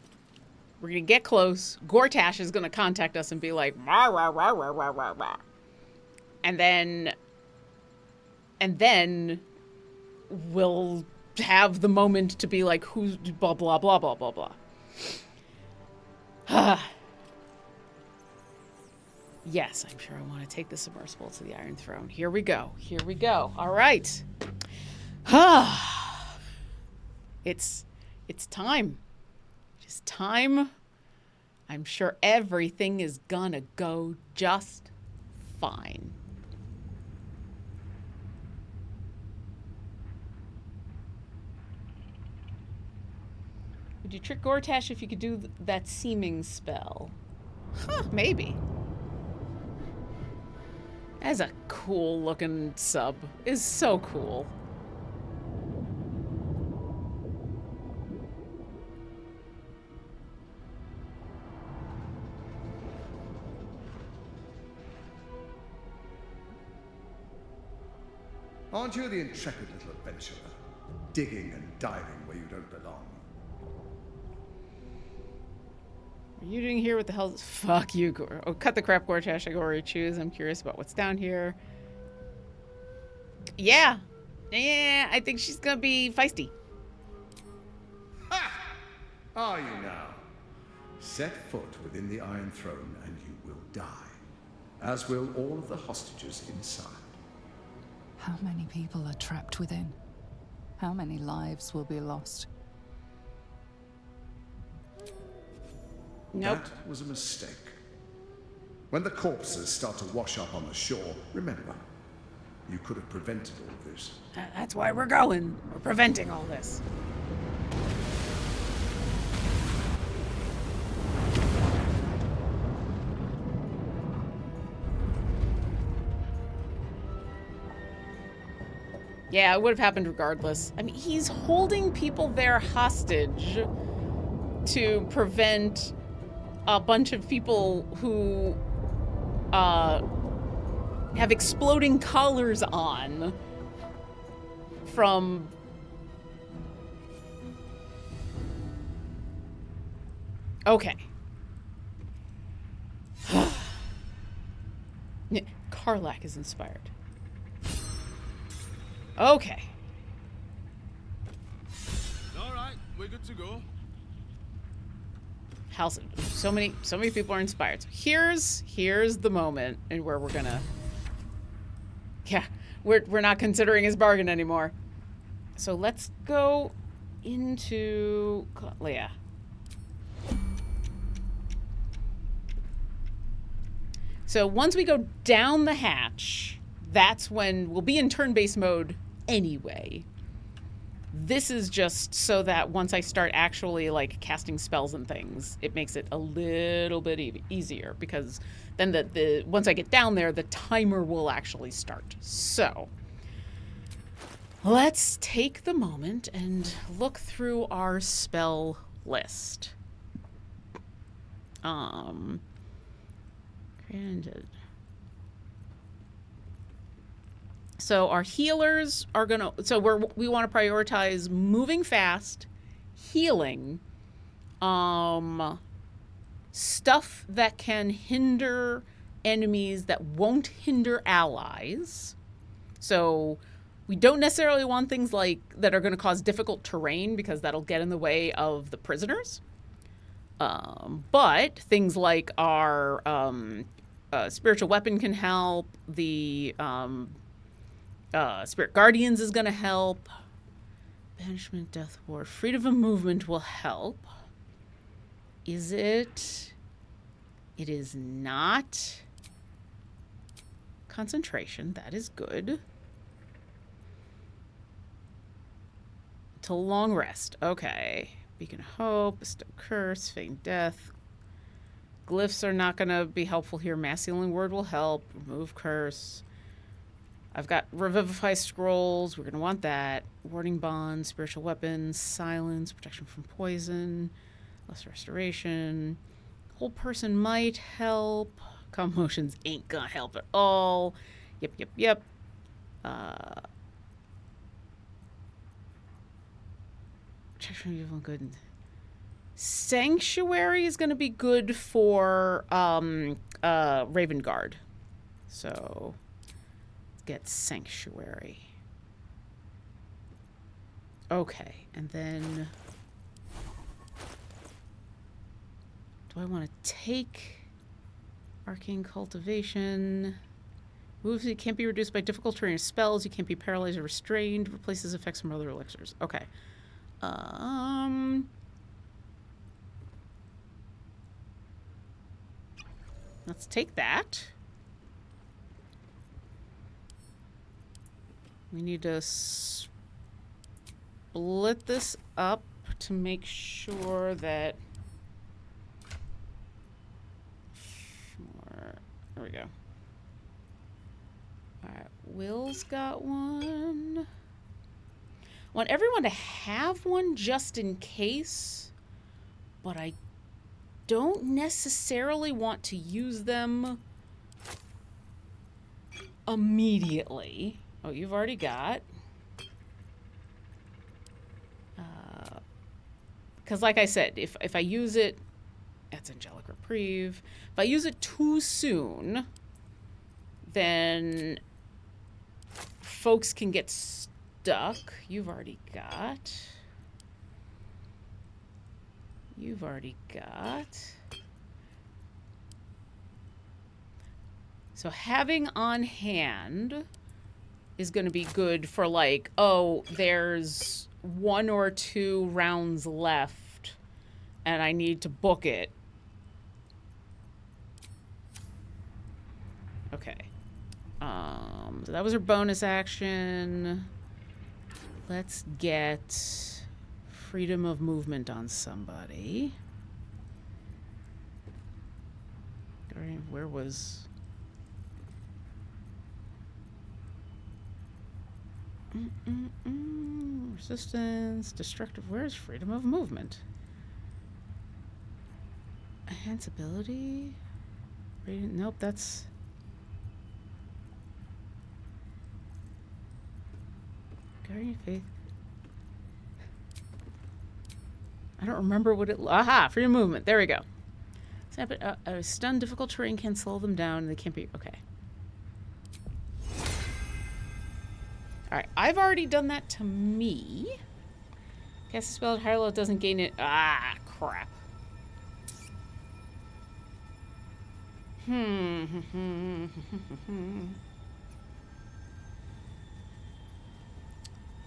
We're going to get close. Gortash is going to contact us and be like, rah, rah, rah, rah, rah, rah, rah. And then we'll have the moment to be like, who's blah, blah, blah, blah, blah, blah. Yes, I'm sure I want to take the submersible to the Iron Throne. Here we go. Here we go. All right. It's time. It's time. I'm sure everything is gonna go just fine. Would you trick Gortash if you could do that seeming spell? Huh, maybe. That's a cool looking sub. Is so cool. Aren't you the intrepid little adventurer? Digging and diving where you don't belong. Are you doing here? What the hell? Fuck you, Gore. Oh, cut the crap, Gortash. I already choose. I'm curious about what's down here. Yeah. Yeah, I think she's gonna be feisty. Ha! Are you now? Set foot within the Iron Throne and you will die. As will all of the hostages inside. How many people are trapped within? How many lives will be lost? Nope. That was a mistake. When the corpses start to wash up on the shore, remember, you could have prevented all of this. That's why we're going. We're preventing all this. Yeah, it would have happened regardless. I mean, he's holding people there hostage to prevent a bunch of people who have exploding collars on from... Okay. Karlach is inspired. Okay. All right, we're good to go. House. So many people are inspired. So here's the moment and where we're gonna. Yeah, we're not considering his bargain anymore. So let's go into Leia. So once we go down the hatch, that's when we'll be in turn-based mode anyway. This is just so that once I start actually like casting spells and things, it makes it a little bit easier because then the once I get down there, the timer will actually start. So let's take the moment and look through our spell list. Granted. So our healers are gonna. So we want to prioritize moving fast, healing, stuff that can hinder enemies that won't hinder allies. So we don't necessarily want things like that are going to cause difficult terrain because that'll get in the way of the prisoners. But things like our spiritual weapon can help. The Spirit Guardians is going to help. Banishment, Death Ward. Freedom of movement will help. Is it? It is not. Concentration. That is good. Till long rest. Okay. Beacon of Hope. Bestow Curse. Feign Death. Glyphs are not going to be helpful here. Mass Healing Word will help. Remove Curse. I've got Revivify Scrolls. We're going to want that. Warding Bond, Spiritual Weapons, Silence, Protection from Poison, Less Restoration. Whole Person might help. Calm Motions ain't going to help at all. Yep. Protection from Evil Good. Sanctuary is going to be good for Raven Guard. So... get Sanctuary. Okay, and then do I want to take Arcane Cultivation? Moves that can't be reduced by difficult terrain or spells. You can't be paralyzed or restrained. Replaces effects from other elixirs. Okay. Let's take that. We need to split this up to make sure that... There we go. Alright, Will's got one. I want everyone to have one just in case, but I don't necessarily want to use them immediately. Oh, you've already got. Because like I said, if I use it, that's Angelic Reprieve. If I use it too soon, then folks can get stuck. You've already got. You've already got. So having on hand is going to be good for like, oh, there's 1 or 2 rounds left and I need to book it. Okay. So that was her bonus action. Let's get freedom of movement on somebody. Where was... Resistance, destructive. Where's freedom of movement? Enhance ability? Nope, that's... Guardian Faith. I don't remember what it... Aha! Freedom of movement. There we go. Snap it. Stun difficult terrain can slow them down and they can't be... Okay. Alright, I've already done that to me. Cast a spell at higher level doesn't gain it. Ah, crap. You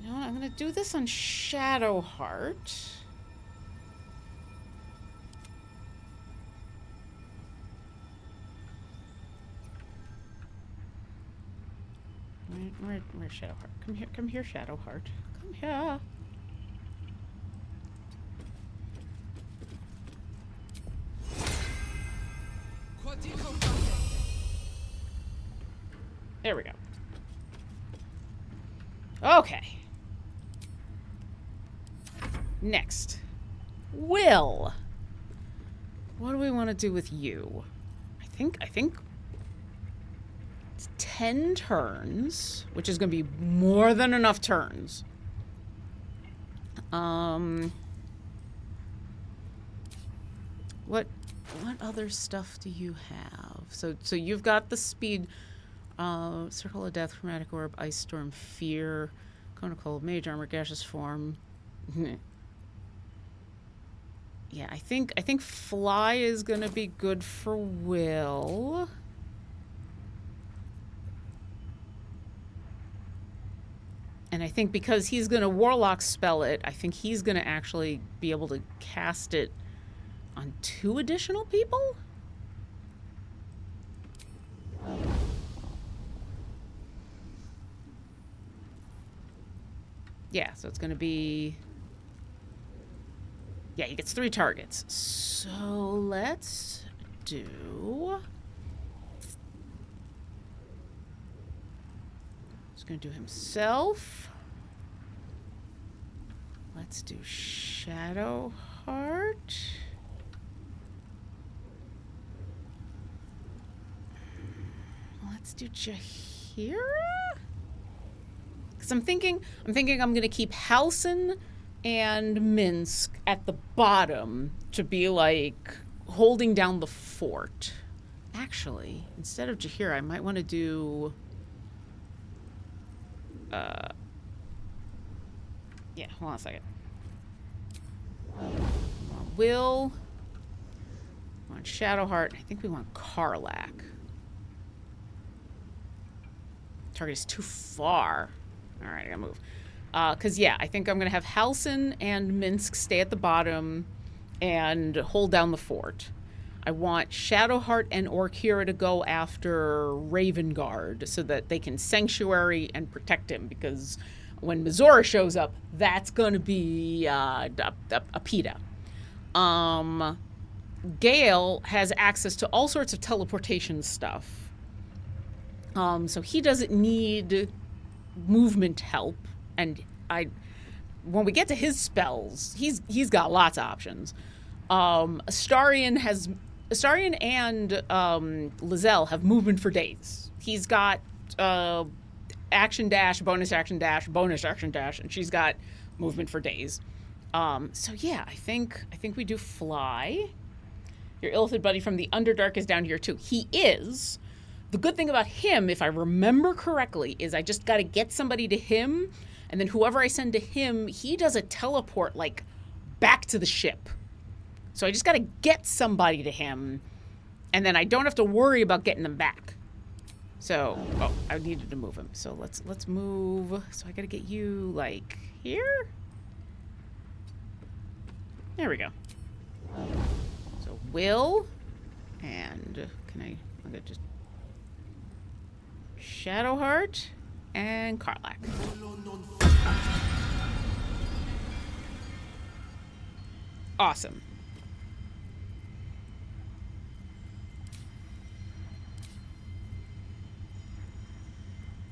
know what? I'm gonna do this on Shadowheart. Where's Shadowheart? Come here, Shadowheart. Come here. There we go. Okay. Next. Will. What do we want to do with you? I think it's 10 turns, which is going to be more than enough turns. What other stuff do you have? So you've got the speed, Circle of Death, Chromatic Orb, Ice Storm, Fear, Cone of Cold, Mage Armor, Gaseous Form. Yeah, I think Fly is gonna be good for Will. And I think because he's gonna Warlock spell it, I think he's gonna actually be able to cast it on 2 additional people? Yeah, so it's gonna be... Yeah, he gets 3 targets. So let's do... He's gonna do himself. Let's do Shadowheart. Let's do Jaheira? Because I'm thinking I'm gonna keep Halsin and Minsk at the bottom to be like holding down the fort. Actually, instead of Jaheira, I might want to do yeah, hold on a second. Will. We want Shadowheart. I think we want Karlach. Target is too far. All right, I gotta move. Because, yeah, I think I'm going to have Halsin and Minsk stay at the bottom and hold down the fort. I want Shadowheart and Orkira to go after Ravengard so that they can sanctuary and protect him, because when Mizora shows up, that's going to be a PETA. Gale has access to all sorts of teleportation stuff. So he doesn't need movement help. And when we get to his spells, he's got lots of options. Astarion and Lizelle have movement for days. He's got action dash, bonus action dash, bonus action dash, and she's got movement for days. So yeah, I think we do fly. Your Illithid buddy from the Underdark is down here too. He is. The good thing about him, if I remember correctly, is I just got to get somebody to him, and then whoever I send to him, he does a teleport like back to the ship. So I just got to get somebody to him, and then I don't have to worry about getting them back. So, oh, I needed to move him. So let's move. So I got to get you like here. There we go. So Will, and I'm gonna just Shadowheart and Karlach. Awesome.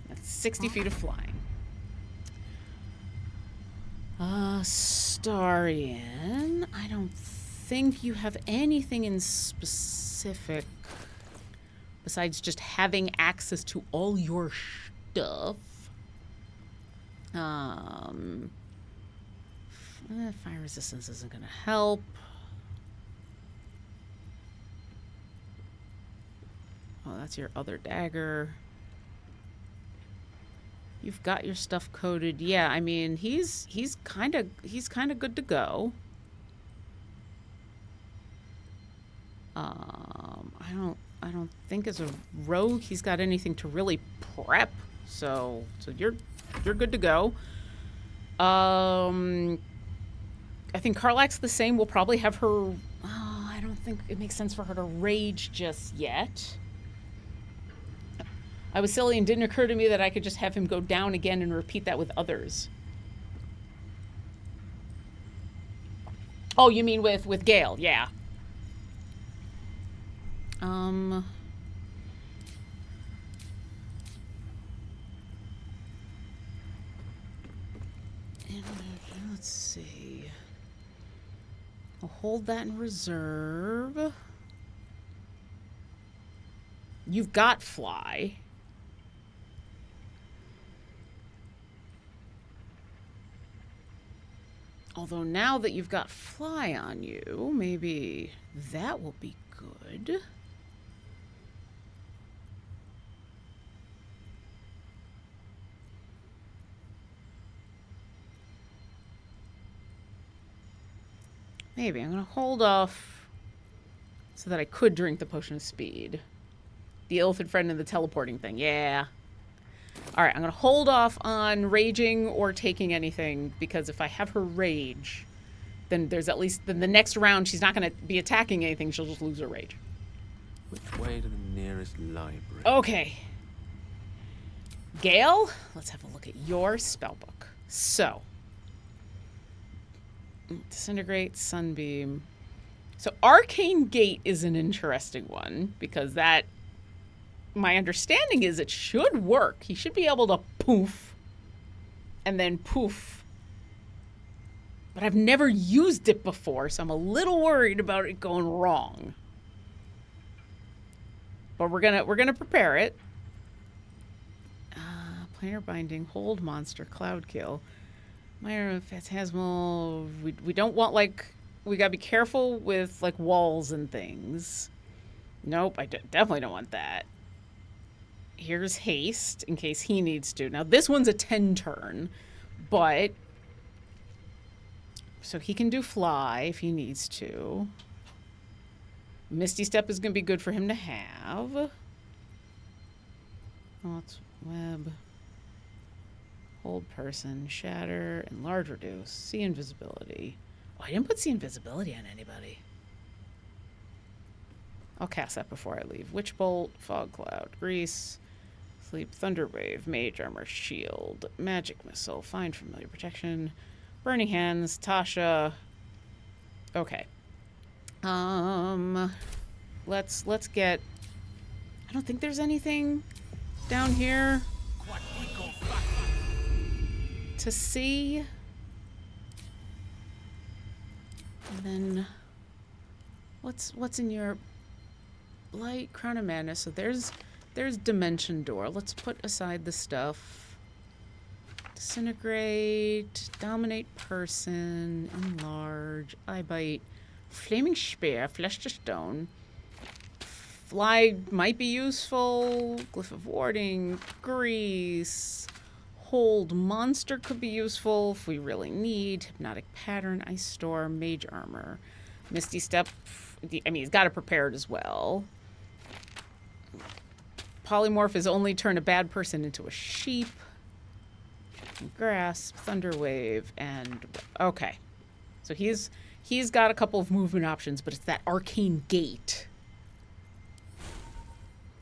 That's 60 feet of flying. Starion, I don't think you have anything in specific besides just having access to all your stuff. Fire resistance isn't gonna help. Oh, that's your other dagger. You've got your stuff coded. Yeah, I mean, he's kind of good to go. I don't think as a rogue he's got anything to really prep. So you're good to go. I think Karlach's the same. We'll probably have her. Oh, I don't think it makes sense for her to rage just yet. I was silly and didn't occur to me that I could just have him go down again and repeat that with others. Oh, you mean with Gale? Yeah. Let's see. I'll hold that in reserve. You've got fly. Although now that you've got fly on you, maybe that will be good. Maybe. I'm going to hold off so that I could drink the potion of speed. The Illithid friend and the teleporting thing. Yeah. All right, I'm going to hold off on raging or taking anything, because if I have her rage, then there's at least... Then the next round, she's not going to be attacking anything. She'll just lose her rage. Which way to the nearest library? Okay. Gale, let's have a look at your spellbook. So... Disintegrate, Sunbeam. So Arcane Gate is an interesting one, because that... My understanding is it should work. He should be able to poof and then poof. But I've never used it before, so I'm a little worried about it going wrong. But we're gonna prepare it. Planar Binding, Hold Monster, Cloud Kill. Minor Phantasmal. We don't want, like... We gotta be careful with, like, walls and things. Nope, I definitely don't want that. Here's haste, in case he needs to. Now, this one's a 10 turn, but... So he can do fly if he needs to. Misty Step is going to be good for him to have. Oh, it's web. Hold person, shatter, enlarge, reduce. See invisibility. Oh, I didn't put see invisibility on anybody. I'll cast that before I leave. Witch Bolt, Fog Cloud, Grease, Sleep, Thunder Wave, Mage Armor, Shield, Magic Missile, Find Familiar Protection, Burning Hands, Tasha. Okay. Let's get... I don't think there's anything down here to see. And then what's in your light? Crown of Madness. So there's Dimension Door. Let's put aside the stuff. Disintegrate, Dominate Person, Enlarge, Eye Bite, Flaming Spear, Flesh to Stone. Fly might be useful. Glyph of Warding, Grease. Hold Monster could be useful if we really need. Hypnotic Pattern, Ice Storm, Mage Armor. Misty Step, I mean, he's got it prepared as well. Polymorph is only turn a bad person into a sheep. Grasp, Thunder Wave, and... Okay. So he's got a couple of movement options, but it's that Arcane Gate.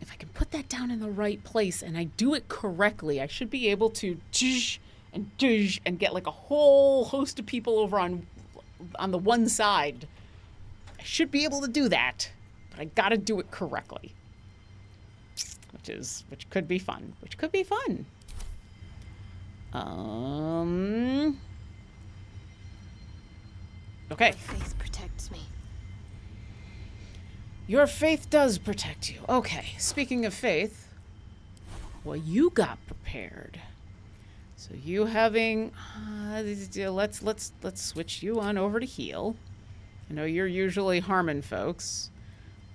If I can put that down in the right place and I do it correctly, I should be able to and get like a whole host of people over on the one side. I should be able to do that, but I gotta do it correctly. Which could be fun. Okay. Faith protects me. Your faith does protect you. Okay, speaking of faith, well, you got prepared. So you having, let's switch you on over to heal. I know you're usually harming folks.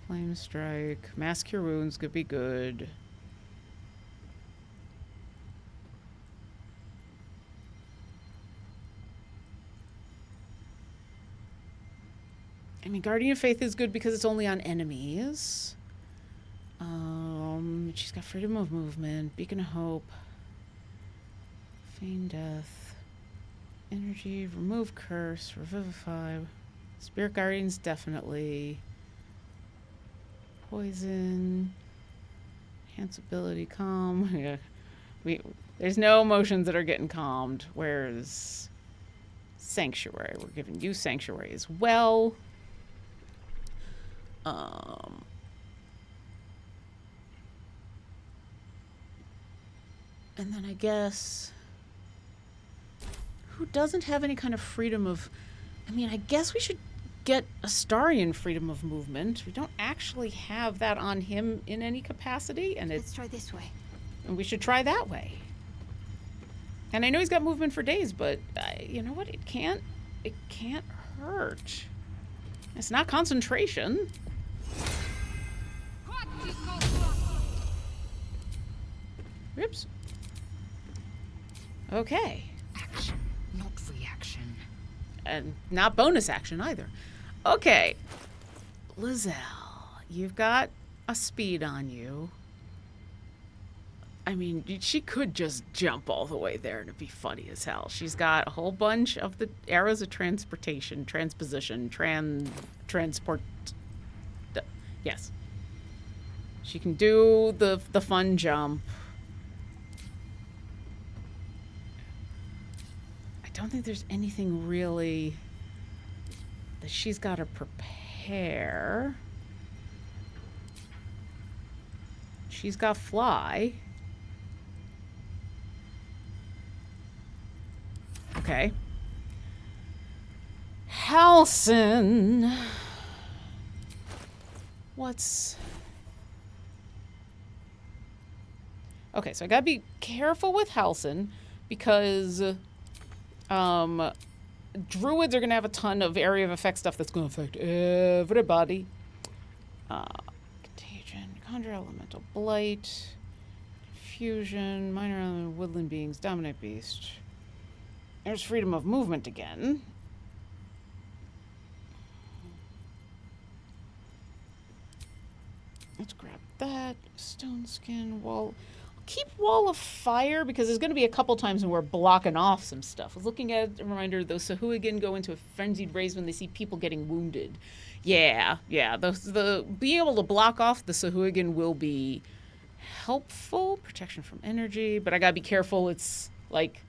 Flame Strike, Mask Your Wounds could be good. I mean, Guardian of Faith is good because it's only on enemies. She's got freedom of movement, Beacon of Hope, Feign Death, Energy, Remove Curse, Revivify, Spirit Guardians definitely, Poison, Enhance Ability, Calm. Yeah, there's no emotions that are getting calmed. Whereas Sanctuary, we're giving you Sanctuary as well. And then I guess, who doesn't have any kind of freedom of, I mean, I guess we should get Astarion freedom of movement. We don't actually have that on him in any capacity, and let's try this way. And we should try that way. And I know he's got movement for days, but you know what? It can't hurt. It's not concentration. Oops. Okay. Action, not reaction. And not bonus action either. Okay. Lizelle, you've got a speed on you. I mean, she could just jump all the way there and it'd be funny as hell. She's got a whole bunch of the arrows of transportation, transposition, transport. Yes. She can do the fun jump. I don't think there's anything really that she's got to prepare. She's got fly. Okay. Halsin. What's... Okay, so I gotta be careful with Halsin because druids are gonna have a ton of area of effect stuff that's gonna affect everybody. Contagion, Conjure Elemental Blight, Fusion, Minor Element, Woodland Beings, Dominate Beast. There's freedom of movement again. Let's grab that. Stone Skin, Wall. Keep Wall of Fire because there's going to be a couple times when we're blocking off some stuff. I was looking at a reminder, those Sahuagin go into a frenzied rage when they see people getting wounded. Yeah. The being able to block off the Sahuagin will be helpful. Protection from energy, but I gotta be careful. It's like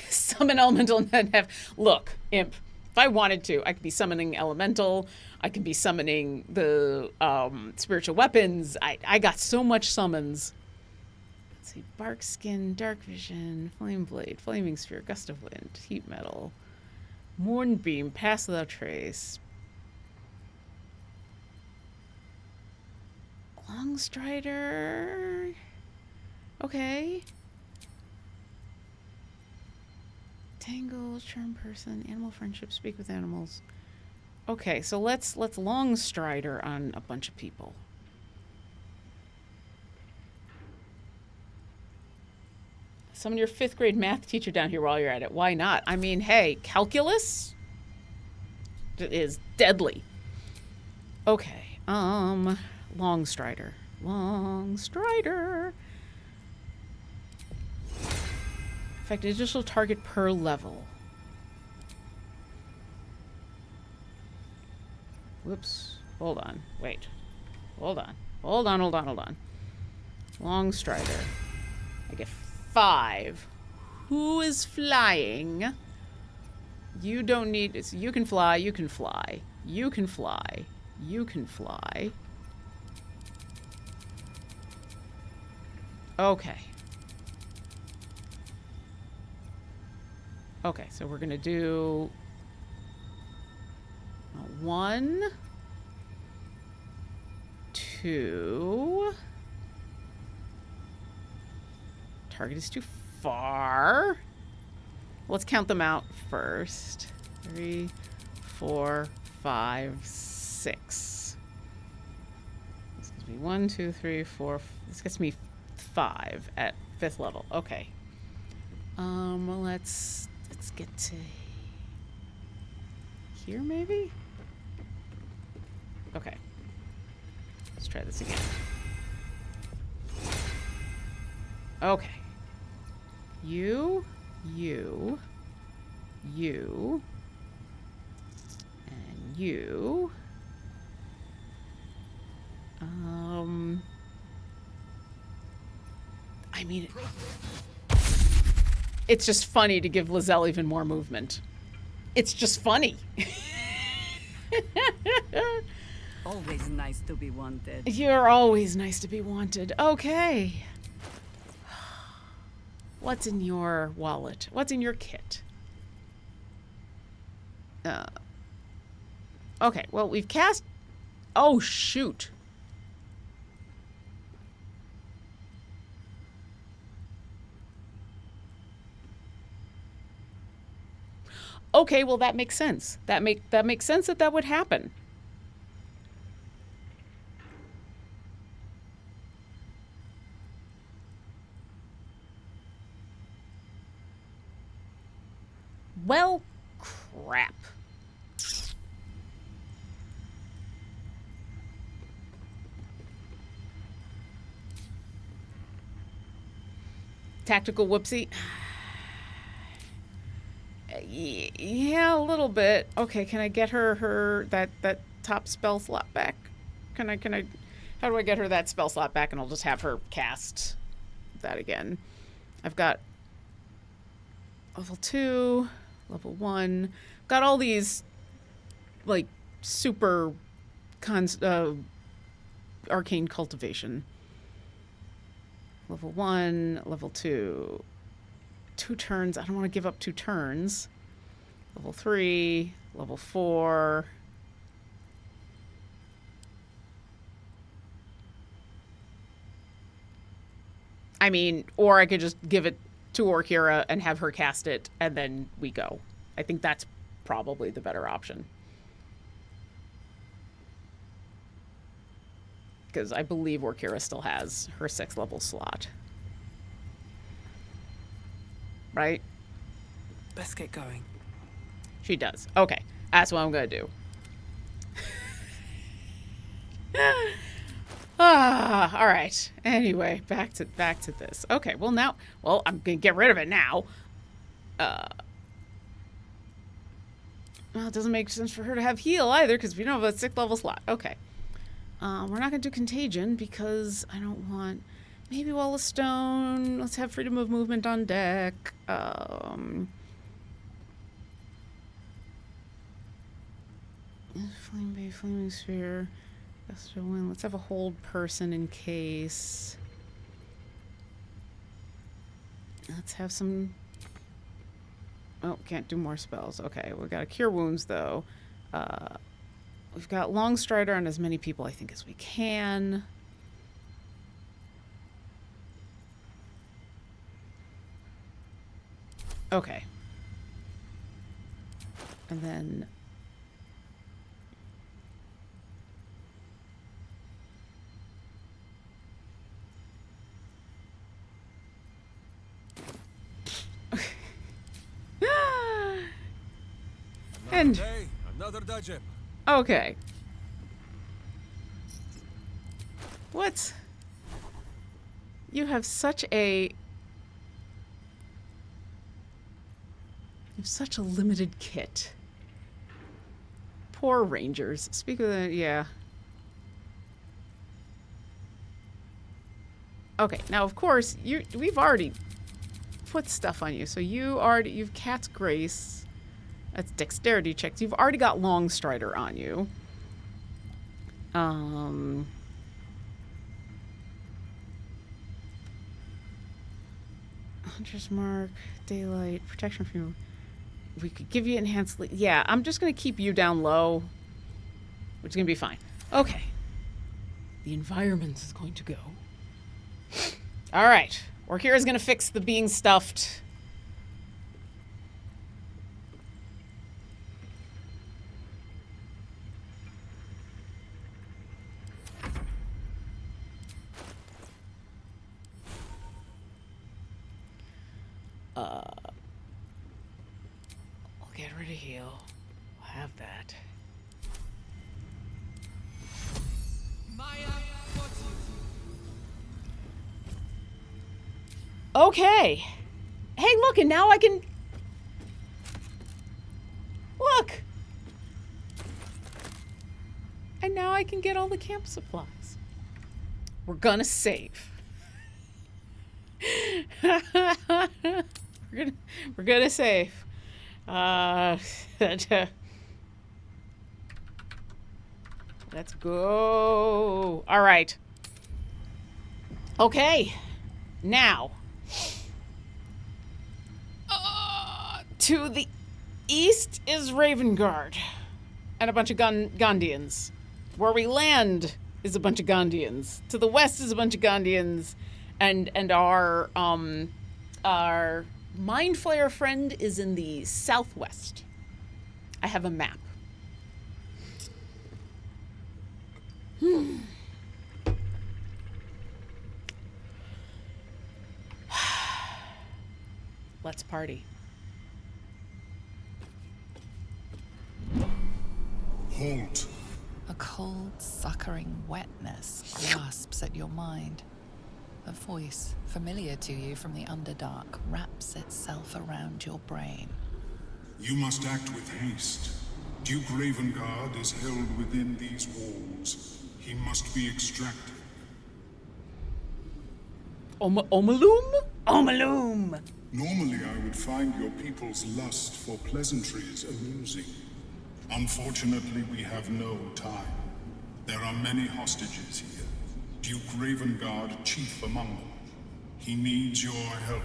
summon elemental and then have... Look, imp. If I wanted to, I could be summoning elemental. I could be summoning the spiritual weapons. I got so much summons. Let's see. Bark skin, dark vision, flame blade, flaming sphere, gust of wind, heat metal, moonbeam, pass without trace, long strider. Okay. Tangle, charm person, animal friendship, speak with animals. Okay, so let's long strider on a bunch of people. Summon your 5th grade math teacher down here while you're at it. Why not? I mean, hey, calculus is deadly. Okay, long strider. Long strider. Affect additional target per level. Whoops. Hold on. Wait. Hold on. Hold on, hold on, hold on. Long strider. I get 5. Who is flying? You don't need... It's, you can fly, you can fly. You can fly. You can fly. Okay. Okay, so we're gonna do 1, 2. Target is too far. Let's count them out first. 3, 4, 5, 6. This gives me 1, 2, 3, 4. This gets me 5 at 5th level. Okay. Let's get to here, maybe? Okay. Let's try this again. Okay. You, and you. I mean, it's just funny to give Lizelle even more movement. It's just funny. Always nice to be wanted. You're always nice to be wanted. Okay. What's in your wallet? What's in your kit? Okay, well, we've cast... Oh, shoot. Okay, well, that makes sense. That makes sense that would happen. Well, crap. Tactical whoopsie. Yeah, a little bit. Okay, can I get her that top spell slot back? Can I how do I get her that spell slot back, and I'll just have her cast that again. I've got level 2, level 1. Got all these like super arcane cultivation. Level 1, level 2. 2 turns. I don't want to give up 2 turns. Level 3, level 4. I mean, or I could just give it to Orkira and have her cast it, and then we go. I think that's probably the better option. Because I believe Orkira still has her 6th level slot. Right? Best get going. She does. Okay. That's what I'm going to do. All right. Anyway, back to this. Okay, well now, I'm going to get rid of it now. Well, it doesn't make sense for her to have heal either, because we don't have a 6th level slot. Okay. We're not going to do Contagion because I don't want... Maybe Wall of Stone. Let's have freedom of movement on deck. Flame Bay, Flaming Sphere. Gust of Wind. Let's have a hold person in case. Let's have some... Oh, can't do more spells. Okay, we've got to Cure Wounds, though. We've got Long Strider on as many people, I think, as we can. Okay. And then... and... Day, another dungeon. Okay. What? You have such a... You have such a limited kit. Poor Rangers. Speak of the... Yeah. Okay, now of course, we've already put stuff on you. So you've Cat's Grace. That's dexterity checks. You've already got Long Strider on you. Hunter's Mark, Daylight, Protection from you. We could give you Enhanced... Yeah, I'm just going to keep you down low, which is going to be fine. Okay. The environment is going to go. All right. Orkira's going to fix the being stuffed... We'll get rid of heal. We'll have that. Okay. Hey, look, and now I can... Look! And now I can get all the camp supplies. We're gonna save. We're gonna save. Let's go. All right. Okay. Now. To the east is Ravengard and a bunch of Gondians. Where we land is a bunch of Gondians. To the west is a bunch of Gondians, and our Mind Flayer friend is in the southwest. I have a map. Let's party. Halt. A cold, suckering wetness grasps at your mind. A voice, familiar to you from the Underdark, wraps itself around your brain. You must act with haste. Duke Ravengard is held within these walls. He must be extracted. Omaloom? Omaloom! Normally I would find your people's lust for pleasantries amusing. Unfortunately, we have no time. There are many hostages here. Duke Ravengard, chief among them. He needs your help.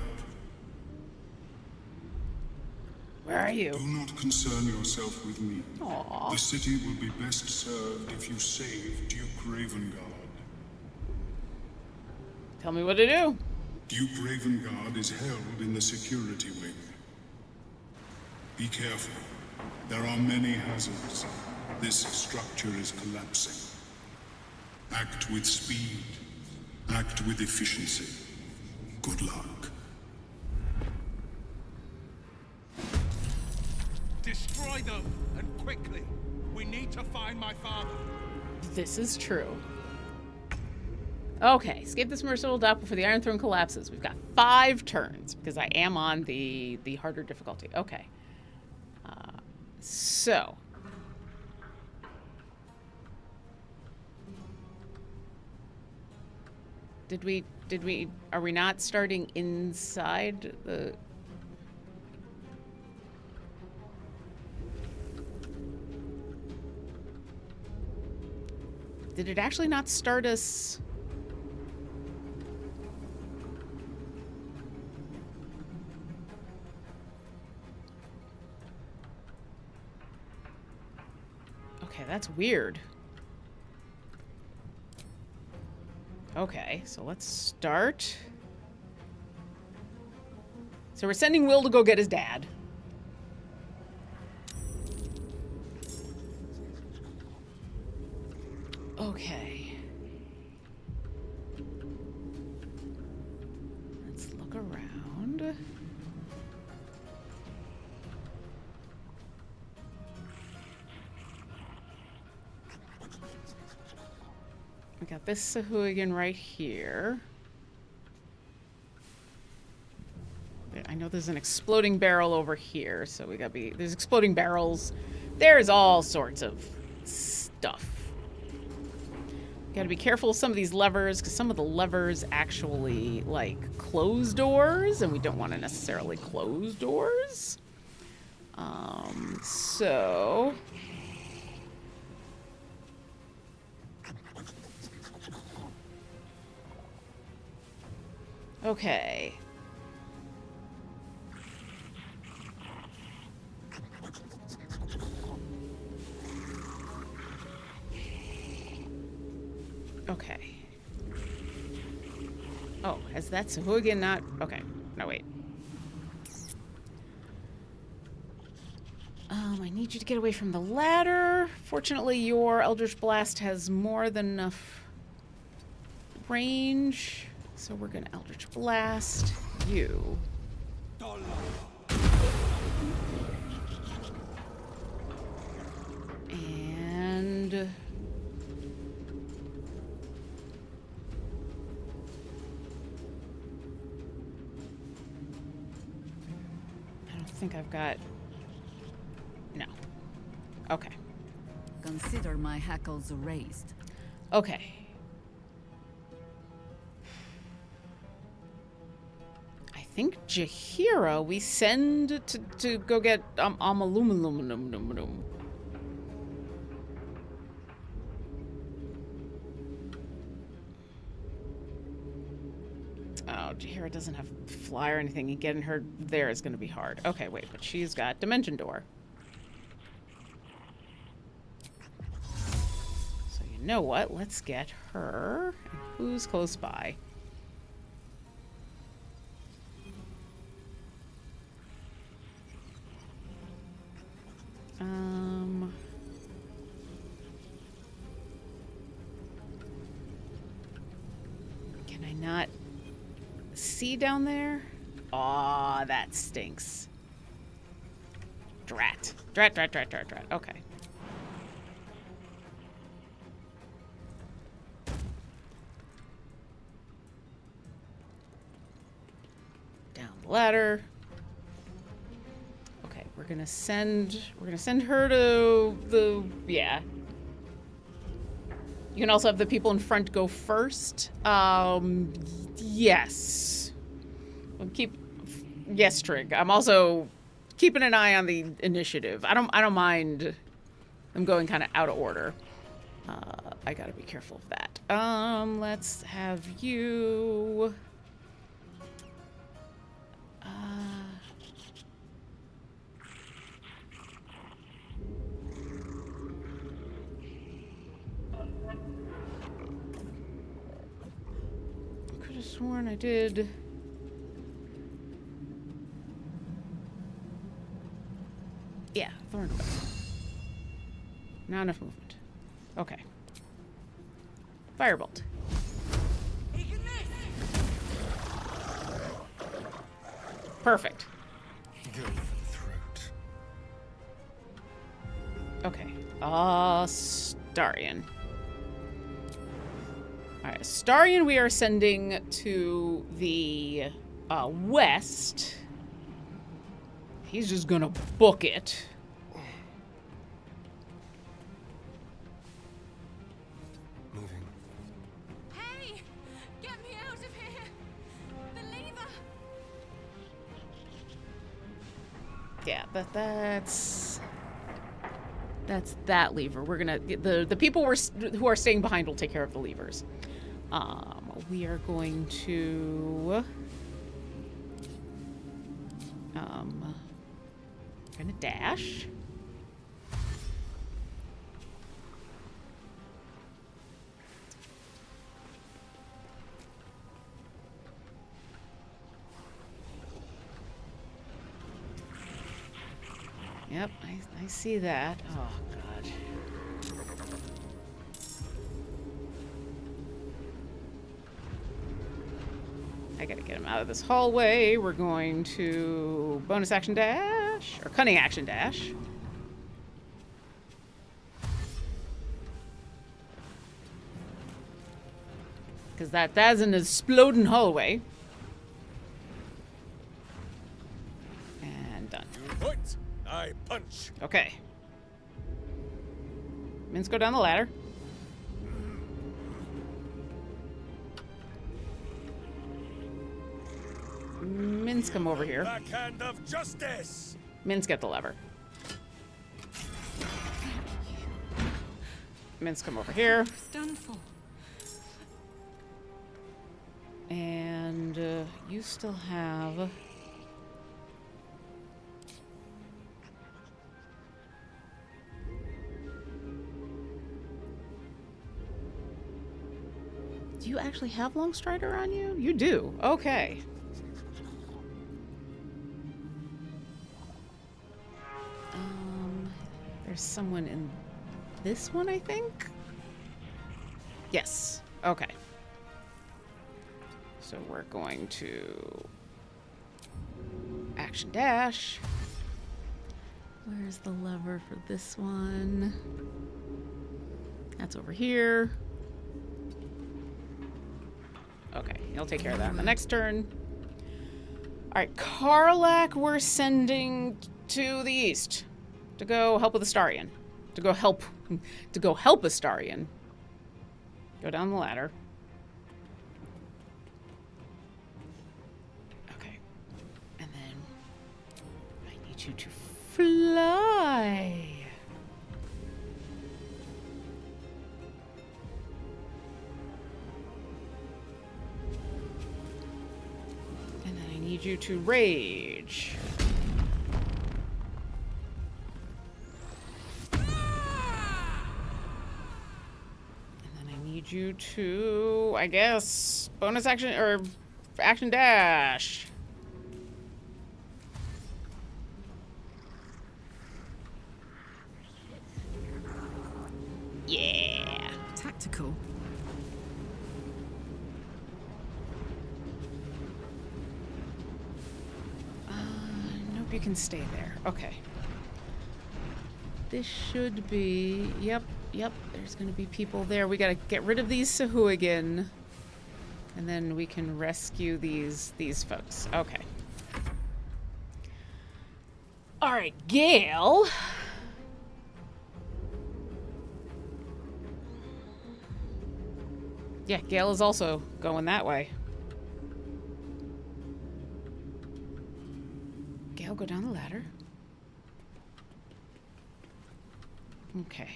Where are you? Do not concern yourself with me. Aww. The city will be best served if you save Duke Ravengard. Tell me what to do. Duke Ravengard is held in the security wing. Be careful. There are many hazards. This structure is collapsing. Act with speed. Act with efficiency. Good luck. Destroy them, and quickly. We need to find my father. This is true. Okay, escape this merciful dock before the Iron Throne collapses. We've got 5 turns because I am on the harder difficulty. Okay. So. Are we not starting inside the... Did it actually not start us? Okay, that's weird. Okay, so let's start. So we're sending Will to go get his dad. Okay. Let's look around. We got this Sahuagin right here. I know there's an exploding barrel over here, so we gotta be... There's exploding barrels. There's all sorts of stuff. Gotta be careful with some of these levers, because some of the levers actually, like, close doors, and we don't want to necessarily close doors. So... Okay. Okay. Oh, has that Sahuagin not... Okay. No, wait. I need you to get away from the ladder. Fortunately, your Eldritch Blast has more than enough range. So we're gonna Eldritch Blast you. And... I don't think I've got... No. Okay. Consider my hackles raised. Okay. I think Jaheira we send to go get Amalumalum. Oh, Jaheira doesn't have fly or anything, and getting her there is going to be hard. Okay, wait, but she's got Dimension Door. So you know what? Let's get her. Who's close by? Can I not see down there? Aw, that stinks. Drat. Drat. Okay. Down the ladder. Okay, we're gonna send her to the, yeah. You can also have the people in front go first. Yes. Yes, Trig. I'm also keeping an eye on the initiative. I don't mind them going kind of out of order. I gotta be careful of that. Let's have you. Could have sworn I did. Yeah, Thorn. Not enough movement. Okay. Firebolt. Perfect. Go for the throat. Okay. Astarion. Alright, Astarion we are sending to the west. He's just gonna book it. Moving. Hey! Get me Yeah, that's that lever. We're gonna the people who are staying behind will take care of the levers. We are going to gonna dash. Yep, I see that. Oh, God. I gotta get him out of this hallway. We're going to bonus action dash, or cunning action dash. Because that's an exploding hallway. And done. Point, I punch. Okay. Mints go down the ladder. Mints come over here. Backhand of justice. Mints get the lever. Mints come over here. Done for. And you still have... Do you actually have Longstrider on you? You do. Okay. There's someone in this one, I think? Yes. Okay. So we're going to action dash. Where's the lever for this one? That's over here. Okay, he'll take care of that on the next turn. All right, Karlak we're sending to the east to go help with Astarion. To go help Astarion. Go down the ladder. Okay. And then I need you to fly. And then I need you to rage. Need you to, I guess, bonus action or action dash. Yeah. Tactical. Nope, you can stay there. Okay. This should be, yep, there's gonna be people there. We gotta get rid of these Sahuagin. And then we can rescue these folks. Okay. Alright, Gale. Yeah, Gale is also going that way. Gale, go down the ladder. Okay.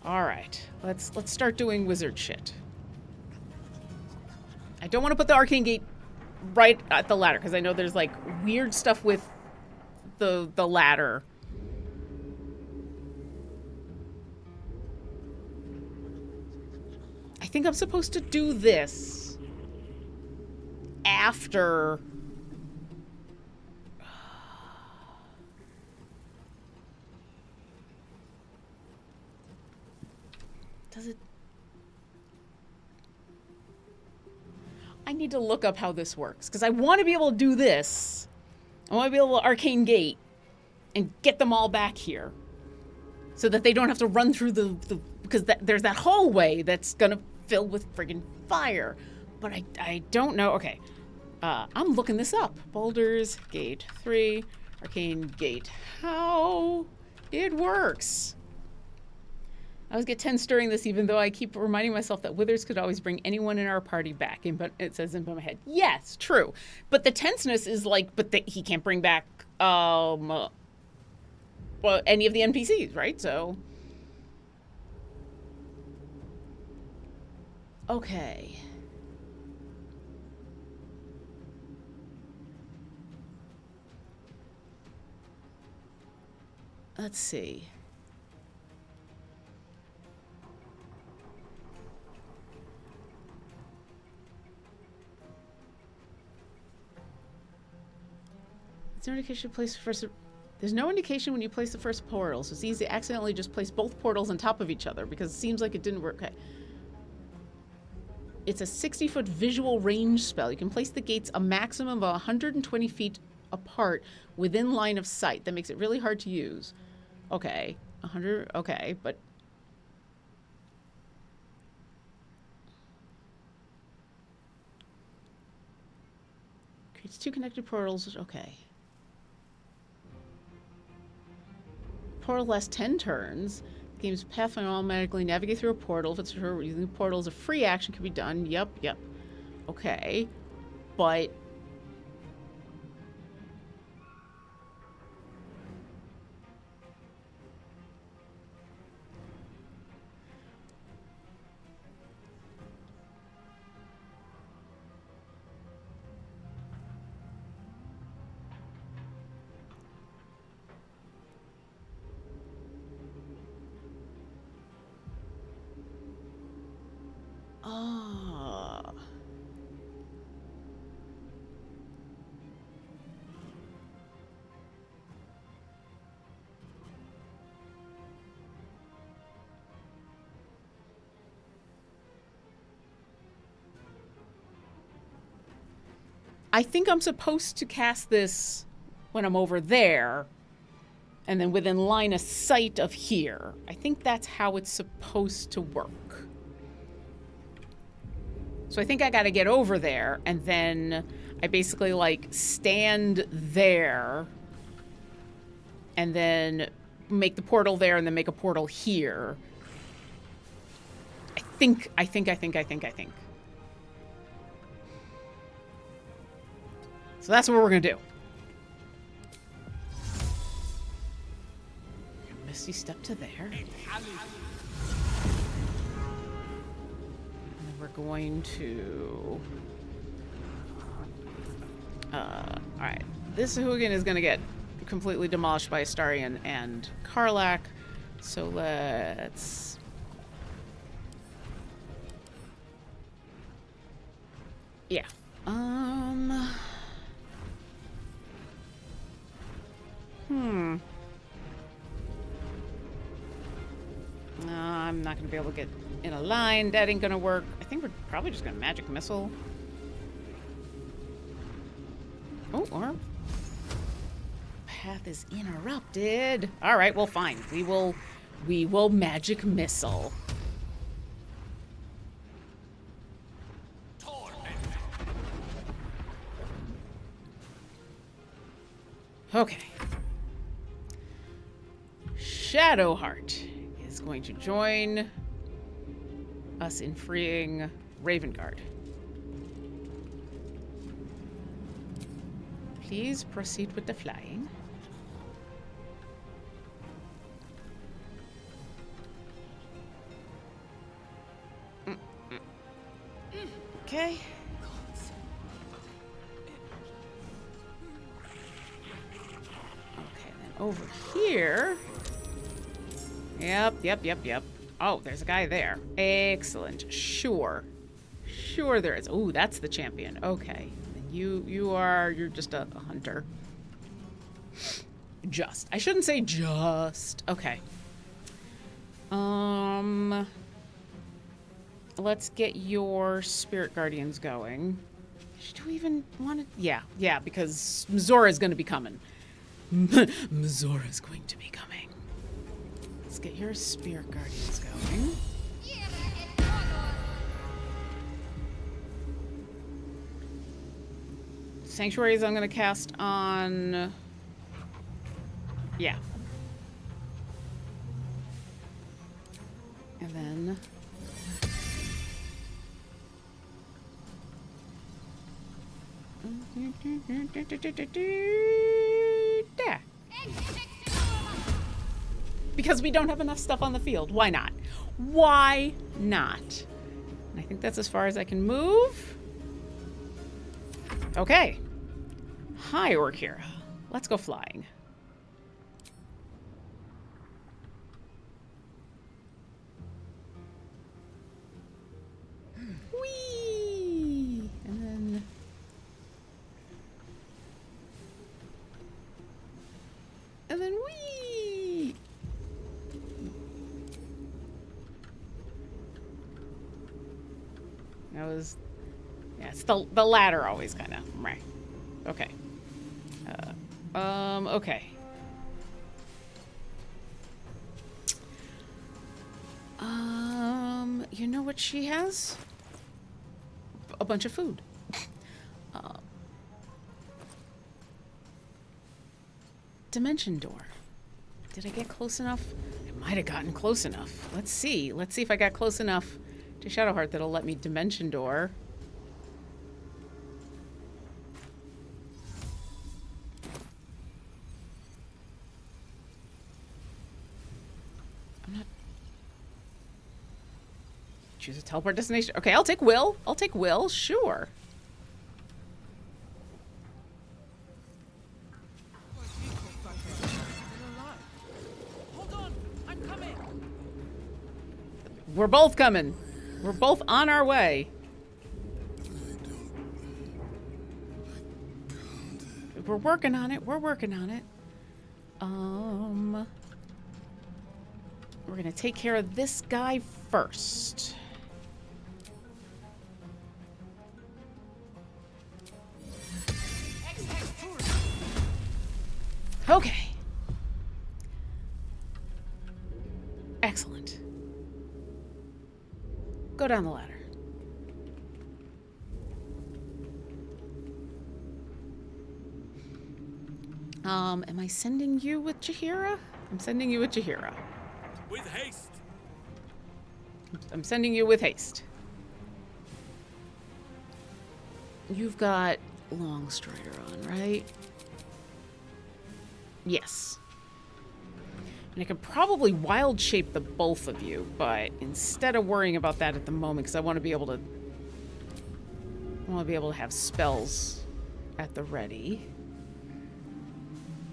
All right. Let's start doing wizard shit. I don't want to put the arcane gate right at the ladder because I know there's like weird stuff with the ladder. I think I'm supposed to do this after Does it? I need to look up how this works because I want to be able to do this. I want to be able to arcane gate and get them all back here so that they don't have to run through the because there's that hallway that's gonna fill with friggin' fire. But I don't know. Okay, I'm looking this up. Baldur's Gate 3 arcane gate. How it works. I always get tense during this, even though I keep reminding myself that Withers could always bring anyone in our party back. But it says in my head, yes, true. But the tenseness is like, he can't bring back well, any of the NPCs, right? So, okay. Let's see. There's no indication to place the first. There's no indication when you place the first portal, so it's easy to accidentally just place both portals on top of each other because it seems like it didn't work. Okay. It's a 60-foot visual range spell. You can place the gates a maximum of 120 feet apart within line of sight. That makes it really hard to use. Okay. 100. Okay, but. Creates 2 connected portals. Okay. Portal lasts 10 turns. The game's pathfinder will automatically navigate through a portal. If it's using the portal as a free action, can be done. Yep. Okay. But I think I'm supposed to cast this when I'm over there and then within line of sight of here. I think that's how it's supposed to work. So I think I got to get over there and then I basically like stand there and then make the portal there and then make a portal here. I think. So that's what we're going to do. Misty step to there. And then we're going to... Alright. This Hooligan is going to get completely demolished by Astarion and Karlach. So let's... Yeah. I'm not going to be able to get in a line. That ain't going to work. I think we're probably just going to magic missile. Oh, or... Path is interrupted. All right, well, fine. We will magic missile. Okay. Shadowheart is going to join us in freeing Ravengard. Please proceed with the flying. Okay. Over here. Yep. Oh, there's a guy there. Excellent. Sure there is. Oh, that's the champion. Okay. You're just a hunter. Just. I shouldn't say just. Okay. Let's get your spirit guardians going. Do we even want to? Yeah, because Mizora is going to be coming. Mizora's going to be coming. Let's get your spirit guardians going. Sanctuaries I'm going to cast on... Yeah. And then... There. Because we don't have enough stuff on the field. Why not? Why not? And I think that's as far as I can move. Okay. Hi, Orkira. Let's go flying. Whee! And then... And then whee! That was... Yeah, it's the ladder always kind of... Right. Okay. Okay. You know what she has? A bunch of food. Dimension door. Did I get close enough? I might have gotten close enough. Let's see. Let's see if I got close enough to Shadowheart that'll let me dimension door. I'm not... Choose a teleport destination. Okay, I'll take Will. I'll take Will. Sure. We're both coming. We're both on our way. We're working on it. We're working on it. We're gonna take care of this guy first. Okay. Excellent. Go down the ladder. Am I sending you with Jaheira? I'm sending you with Jaheira. With haste. I'm sending you with haste. You've got Longstrider on, right? Yes. And I could probably wild shape the both of you, but instead of worrying about that at the moment, because I want to be able to have spells at the ready.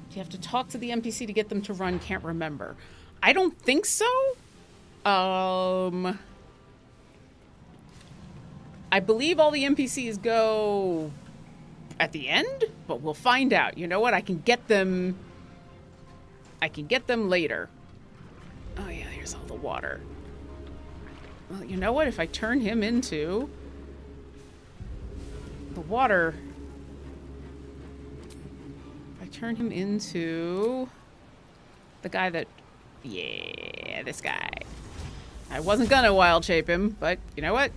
Do you have to talk to the NPC to get them to run? Can't remember. I don't think so. I believe all the NPCs go at the end, but we'll find out. You know what? I can get them later. Oh yeah, here's all the water. Well, you know what? If I turn him into the water, if I turn him into the guy that, yeah, this guy. I wasn't gonna wild shape him, but you know what?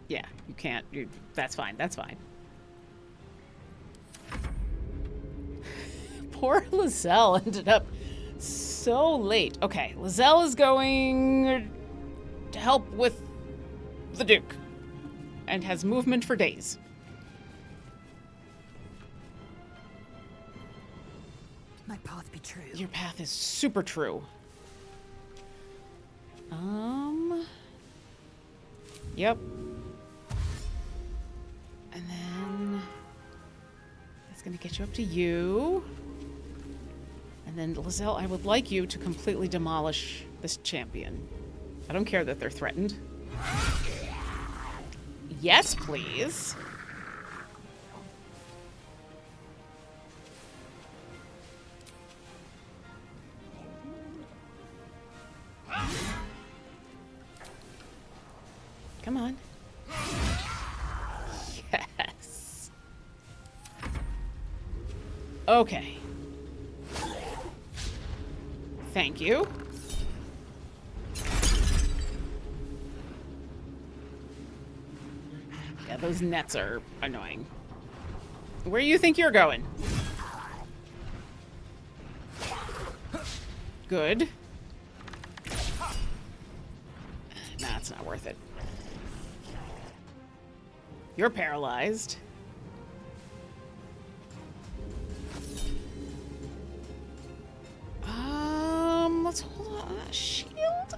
Yeah, you can't. That's fine. That's fine. Poor Lizelle ended up so late. Okay, Lizelle is going to help with the Duke and has movement for days. My path be true. Your path is super true. Yep. And then that's gonna get you up to you. And then Lizelle, I would like you to completely demolish this champion. I don't care that they're threatened. Yes, please. Come on. Yes. Okay. Thank you. Yeah, those nets are annoying. Where do you think you're going? Good. Nah, it's not worth it. You're paralyzed. Let's hold on. Shield?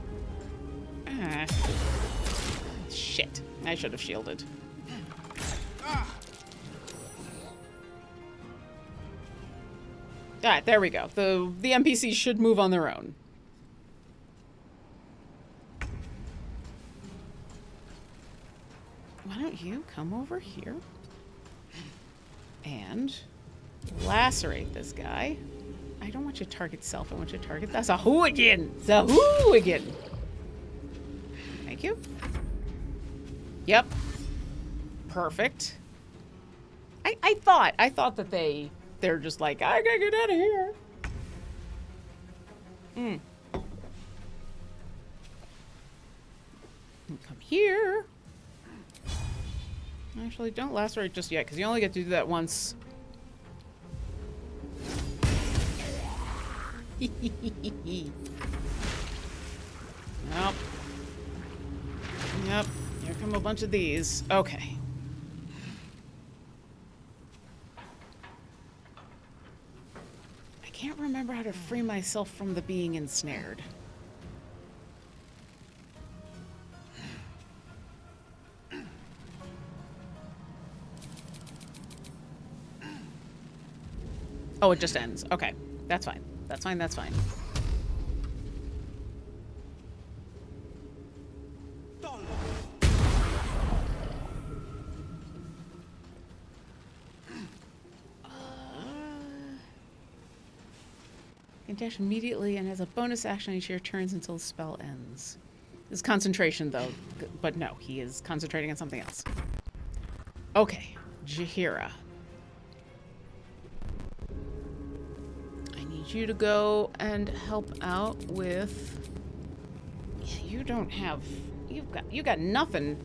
Shit. I should have shielded. Alright, there we go. The NPCs should move on their own. Why don't you come over here and lacerate this guy? I don't want you to target self. I want you to target... That's a hooligan! It's a hooligan! Thank you. Yep. Perfect. I thought that they're just like, I gotta get out of here. Come here. Actually, don't lacerate just yet, because you only get to do that once. Nope. Yep. Here come a bunch of these. Okay. I can't remember how to free myself from the being ensnared. Oh, it just ends. Okay. That's fine. That's fine, that's fine. Can dash immediately and has a bonus action each year turns until the spell ends. This is concentration, though. But no, he is concentrating on something else. Okay. Jaheira. You to go and help out with... Yeah, you don't have... You got nothing.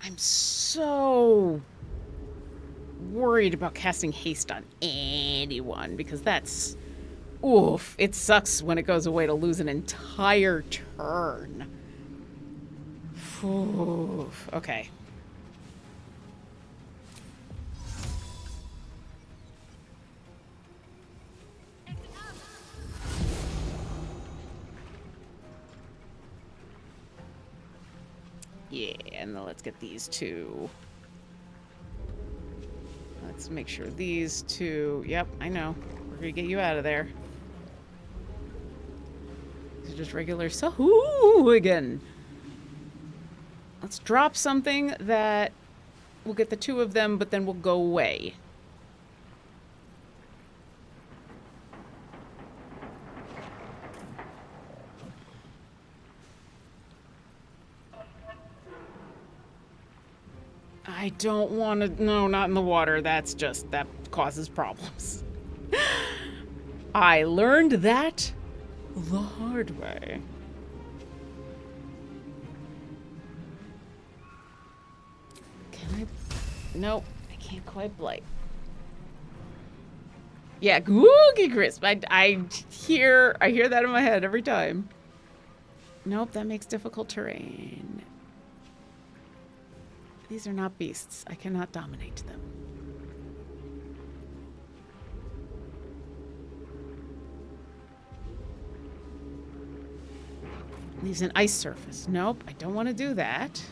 I'm so worried about casting haste on anyone, because that's... Oof. It sucks when it goes away to lose an entire turn. Oof. Okay. Yeah, and then let's get these two. Let's make sure these two... Yep, I know. We're gonna get you out of there. These are just regular again. Let's drop something that will get the two of them, but then we'll go away. I don't want to... No, not in the water. That's just... That causes problems. I learned that the hard way. Can I... Nope. I can't quite blight. Yeah, Googie Crisp. I hear that in my head every time. Nope, that makes difficult terrain. These are not beasts. I cannot dominate them. Leaves an ice surface. Nope, I don't want to do that.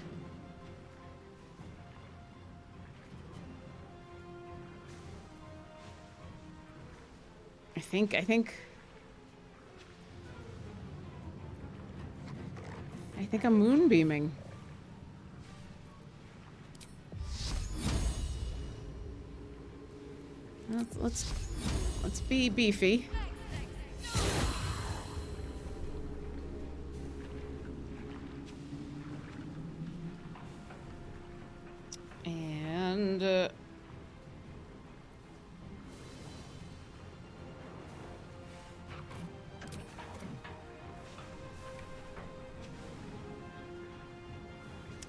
I think I'm moonbeaming. Let's be beefy. And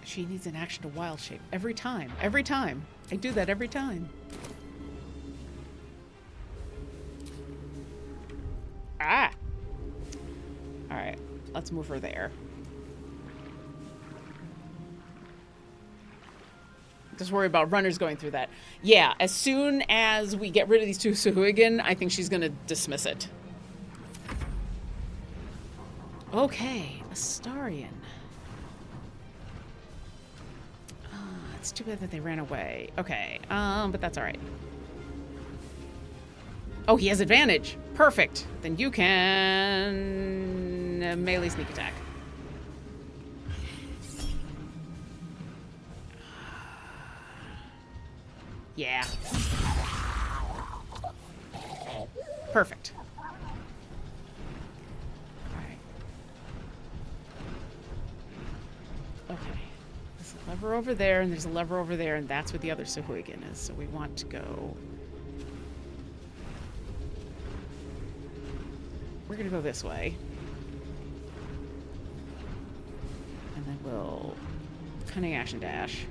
She needs an action to wild shape. Every time. Every time. I do that every time. Ah! Alright. Let's move her there. Just worry about runners going through that. Yeah, as soon as we get rid of these two Sahuagin, I think she's gonna dismiss it. Okay, Astarion. It's too bad that they ran away. Okay, but that's alright. Oh, he has advantage. Perfect. Then you can melee sneak attack. Yeah. Perfect. Alright. Okay. There's a lever over there, and there's a lever over there, and that's where the other Sahuagin is. So we want to go... We're gonna go this way. And then we'll... Cunning action dash.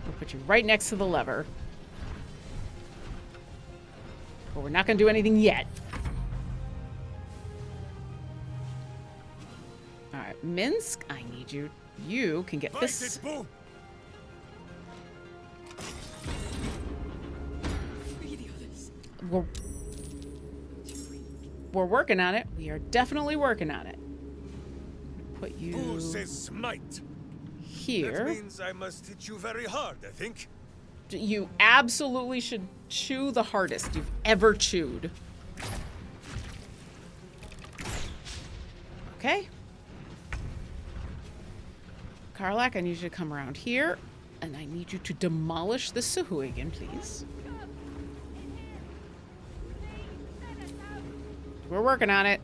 We'll put you right next to the lever. But we're not going to do anything yet. Alright, Minsk, I need you. You can get this. We're working on it. We are definitely working on it. Put you... Who says smite? Here. That means I must hit you very hard, I think. You absolutely should chew the hardest you've ever chewed. Okay. Karlak, I need you to come around here. And I need you to demolish the Sahuagin, please. We're working on it.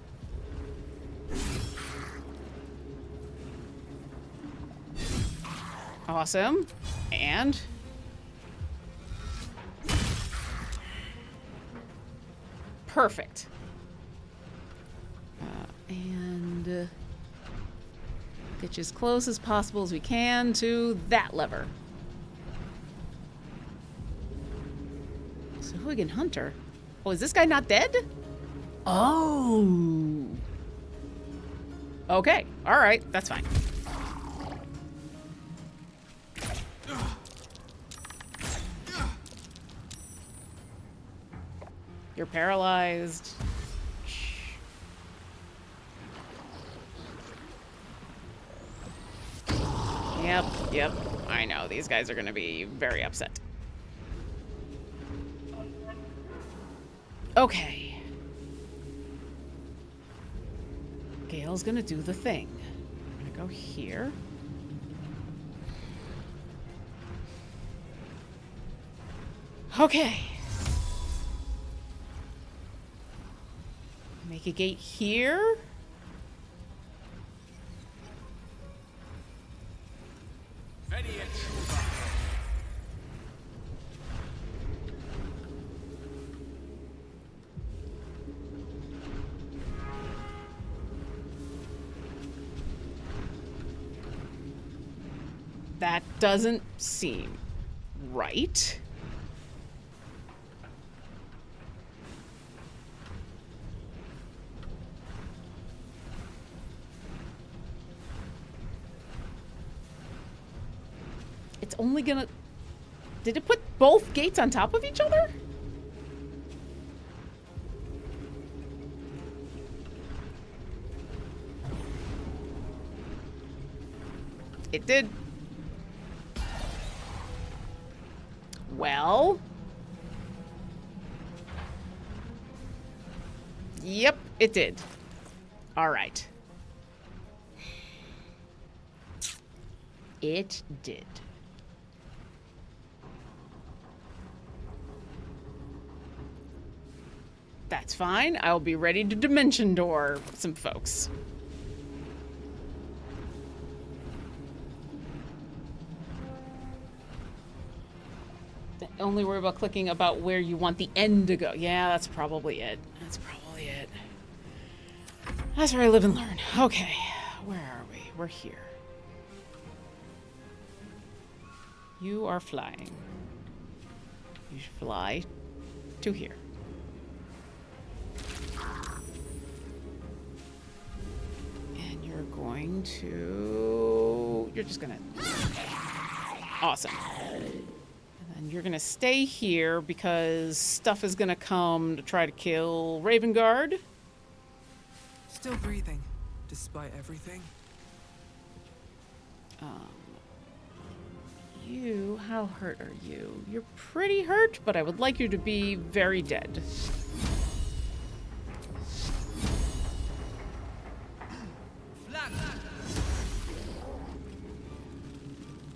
Awesome. And... Perfect. And... get you as close as possible as we can to that lever. Sahuagin Hunter? Oh, is this guy not dead? Oh. Okay. All right. That's fine. You're paralyzed. Yep. I know. These guys are going to be very upset. Okay. Gale's going to do the thing. I'm going to go here. Okay. Make a gate here. That doesn't seem right. It's only gonna... Did it put both gates on top of each other? It did. Well... Yep, it did. All right. It did. That's fine. I'll be ready to dimension door some folks. Only worry about clicking about where you want the end to go. Yeah, that's probably it. That's probably it. That's where I live and learn. Okay, where are we? We're here. You are flying. You should fly to here. And you're going to... You're just gonna... Awesome. And then you're gonna stay here because stuff is gonna come to try to kill Ravengard. Still breathing, despite everything. You, how hurt are you? You're pretty hurt, but I would like you to be very dead.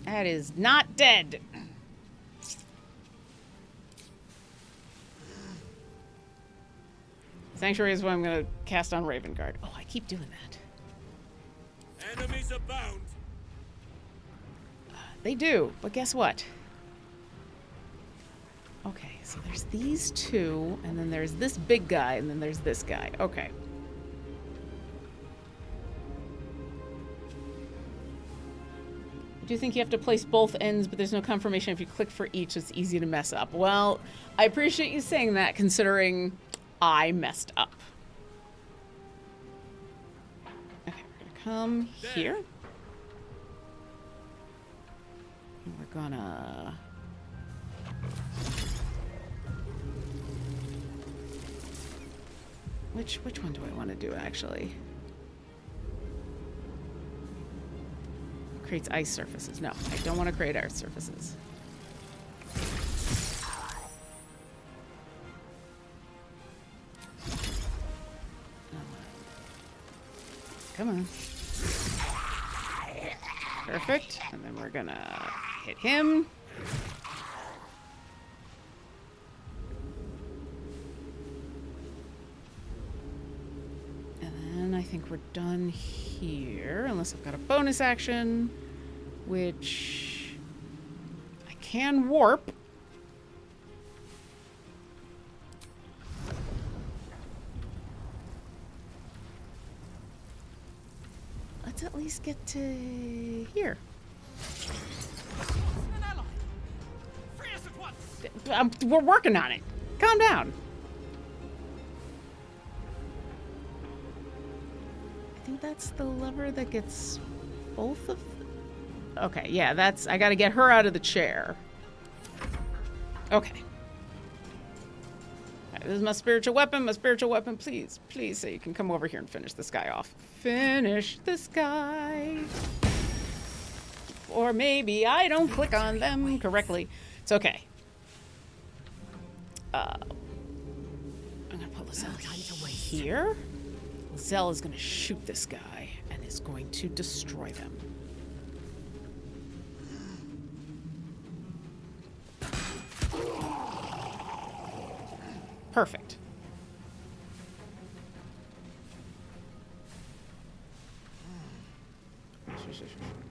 That is not dead. Sanctuary is what I'm going to cast on Ravengard. Oh, I keep doing that. Enemies abound. They do, but guess what? Okay, so there's these two, and then there's this big guy, and then there's this guy. Okay. I do think you have to place both ends, but there's no confirmation if you click for each. It's easy to mess up. Well, I appreciate you saying that, considering I messed up. Okay, we're gonna come here. And we're gonna... Which one do I want to do, actually? Creates ice surfaces. No, I don't want to create ice surfaces. Come on. Perfect. And then we're gonna hit him. And then I think we're done here, unless I've got a bonus action, which I can warp. Let's at least get to here. We're working on it. Calm down. I think that's the lever that gets both of them. Okay, yeah, that's... I gotta get her out of the chair. Okay. Right, this is my spiritual weapon. My spiritual weapon, please. Please say you can come over here and finish this guy off. Finish this guy. Or maybe I don't click on them correctly. It's okay. I'm gonna put Lizelle here. Lizelle is gonna shoot this guy and is going to destroy them. Perfect.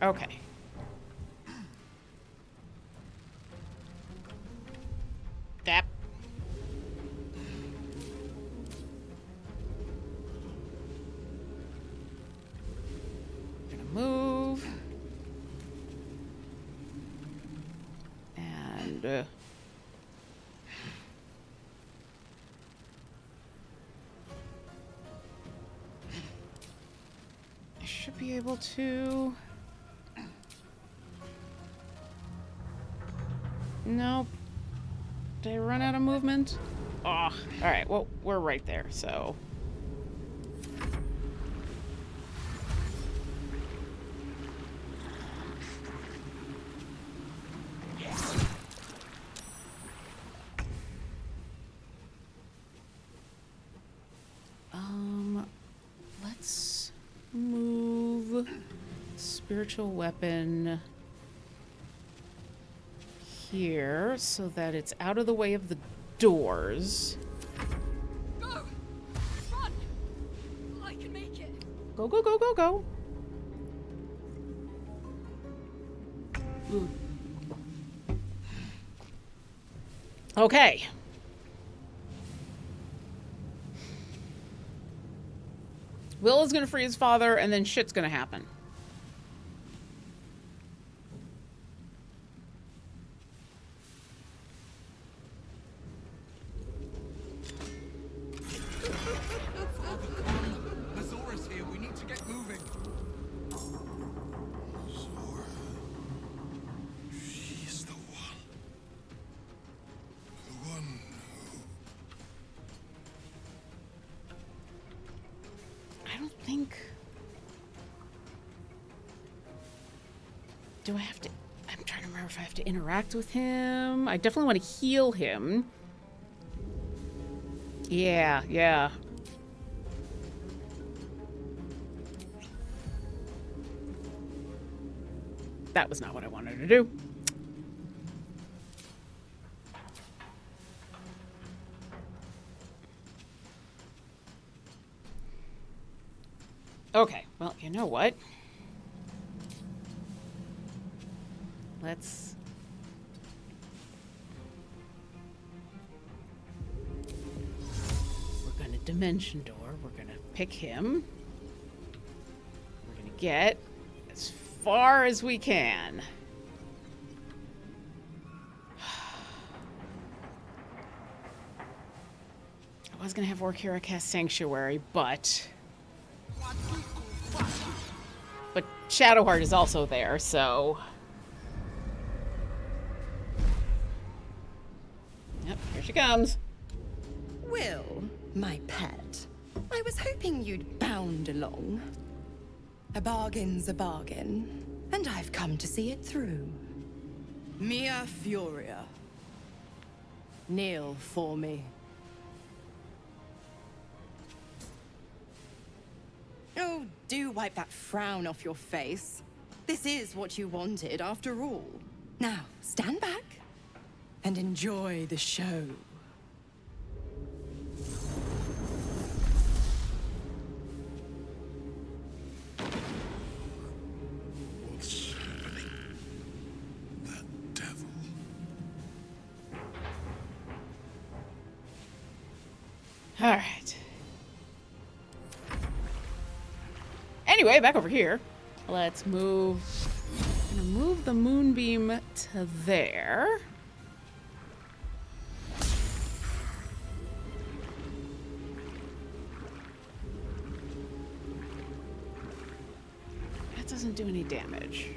Okay. That. Gonna move. And I should be able to... Nope. Did I run out of movement? Oh, all right. Well, we're right there, so... Let's move spiritual weapon here so that it's out of the way of the doors. Go! Run! I can make it. Go, go, go, go, go. Okay. Will is gonna free his father, and then shit's gonna happen. Do I have to... I'm trying to remember if I have to interact with him. I definitely want to heal him. Yeah, yeah. That was not what I wanted to do. Okay, well, you know what? Let's... We're gonna Dimension Door. We're gonna pick him. We're gonna get as far as we can. I was gonna have Orkira cast Sanctuary, but Shadowheart is also there, so... Yep, here she comes. Will, my pet, I was hoping you'd bound along. A bargain's a bargain, and I've come to see it through. Mia Furia. Kneel for me. Oh, do wipe that frown off your face. This is what you wanted, after all. Now, stand back and enjoy the show. What's happening? That devil. All right. Anyway, back over here. Let's move. I'm gonna move the moonbeam to there. That doesn't do any damage.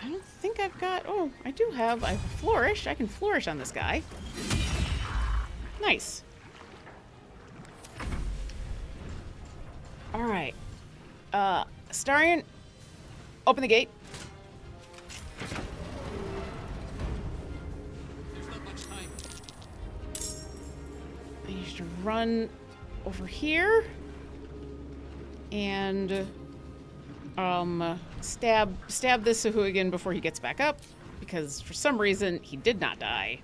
I don't think I've got... Oh, I do have... I have Flourish. I can Flourish on this guy. Nice. Alright. Astarion, open the gate. There's not much time. I need to run over here and stab this Sahuagin before he gets back up, because for some reason he did not die.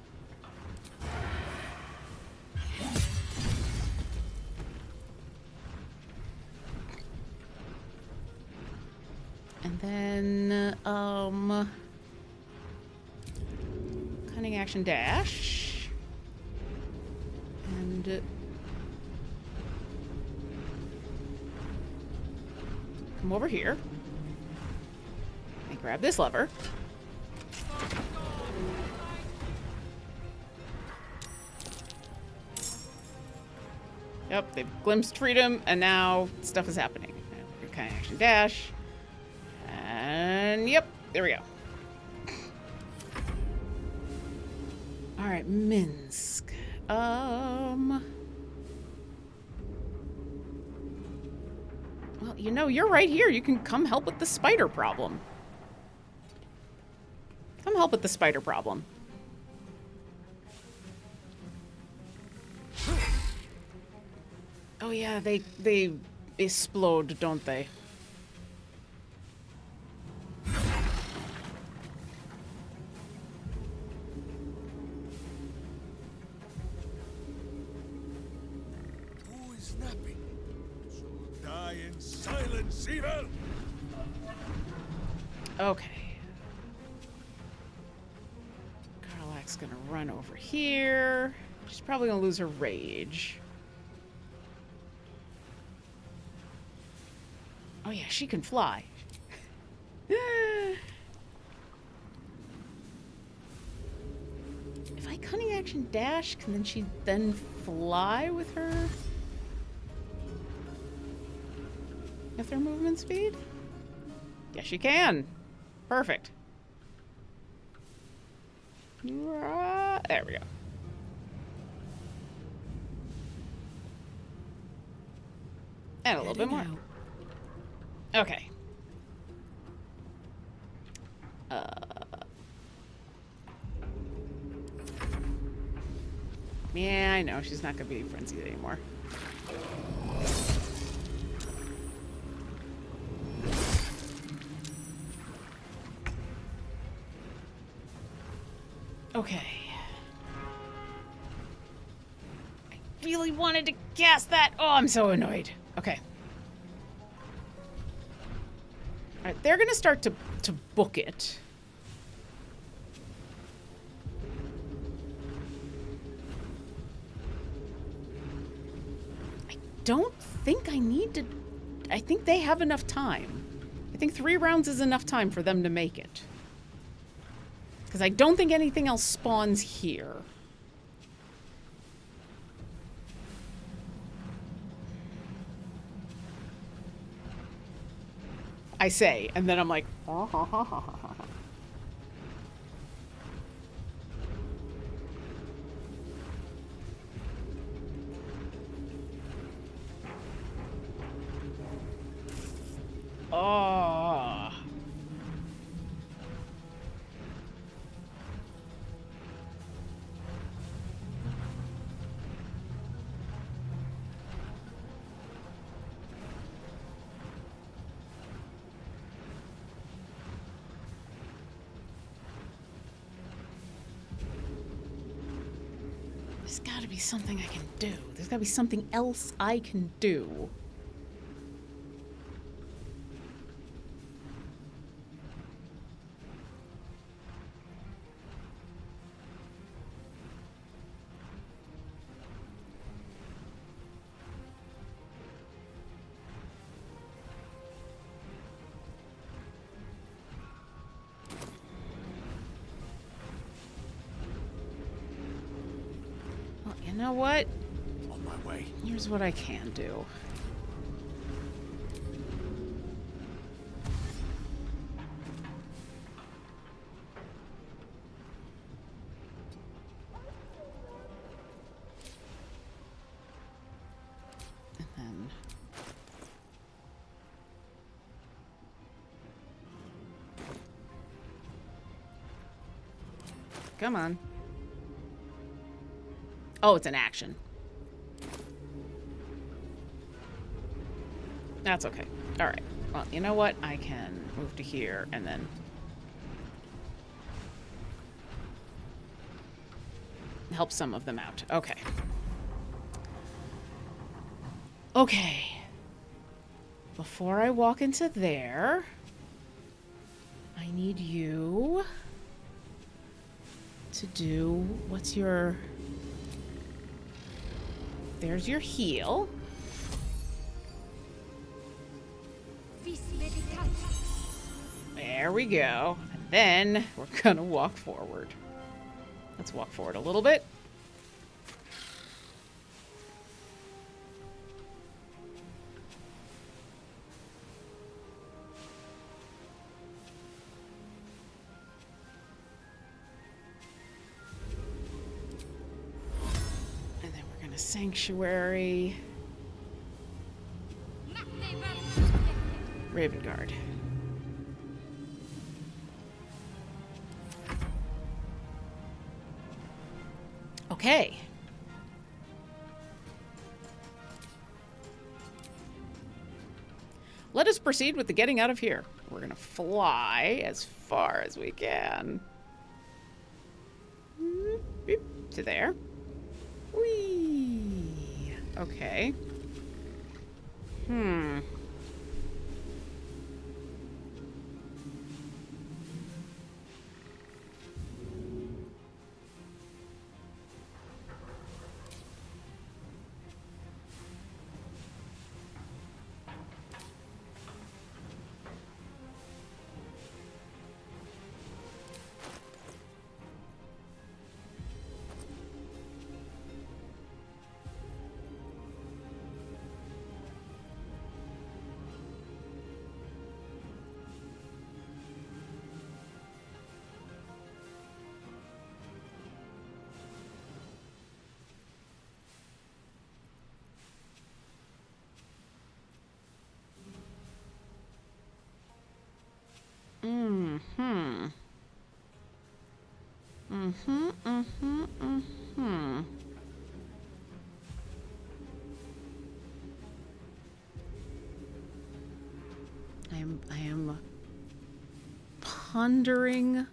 And then cunning action dash and come over here and grab this lever. Yep, they've glimpsed freedom, and now stuff is happening. Kind of action dash, and yep, there we go. All right, Minsk. Well, you know, you're right here. You can come help with the spider problem. Come help with the spider problem. Oh yeah, they explode, don't they? Who is napping? Shall die in silence, evil! Okay. Karlak's gonna run over here. She's probably gonna lose her rage. Oh yeah, she can fly. If I cunning action dash, can then she then fly with her? With her movement speed? Yes, she can. Perfect. There we go. And a little bit more. Okay. Yeah, I know. She's not going to be frenzied anymore. Okay. I really wanted to cast that. Oh, I'm so annoyed. Okay. All right, they're going to start to book it. I don't think I need to... I think they have enough time. I think 3 rounds is enough time for them to make it. Because I don't think anything else spawns here. I say, and then I'm like, ha ha ha ha ha ha. Oh. There's gotta be something I can do. There's gotta be something else I can do. You know what? On my way. Here's what I can do. And then... Come on. Oh, it's an action. That's okay. All right. Well, you know what? I can move to here and then... help some of them out. Okay. Okay. Before I walk into there, I need you to do... What's your... There's your heal. There we go. And then we're gonna walk forward. Let's walk forward a little bit. Sanctuary. Raven Guard. Okay. Let us proceed with the getting out of here. We're gonna fly as far as we can. Beep, to there. Whee! Okay. I am pondering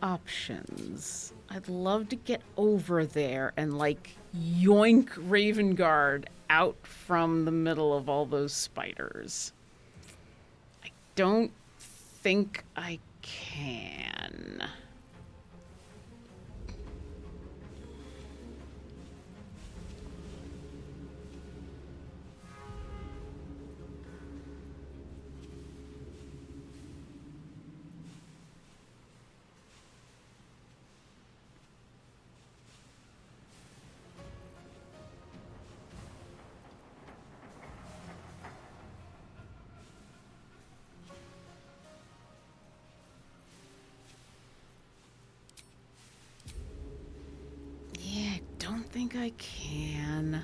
options. I'd love to get over there and like yoink Ravengard out from the middle of all those spiders. I don't think I can. Think I can.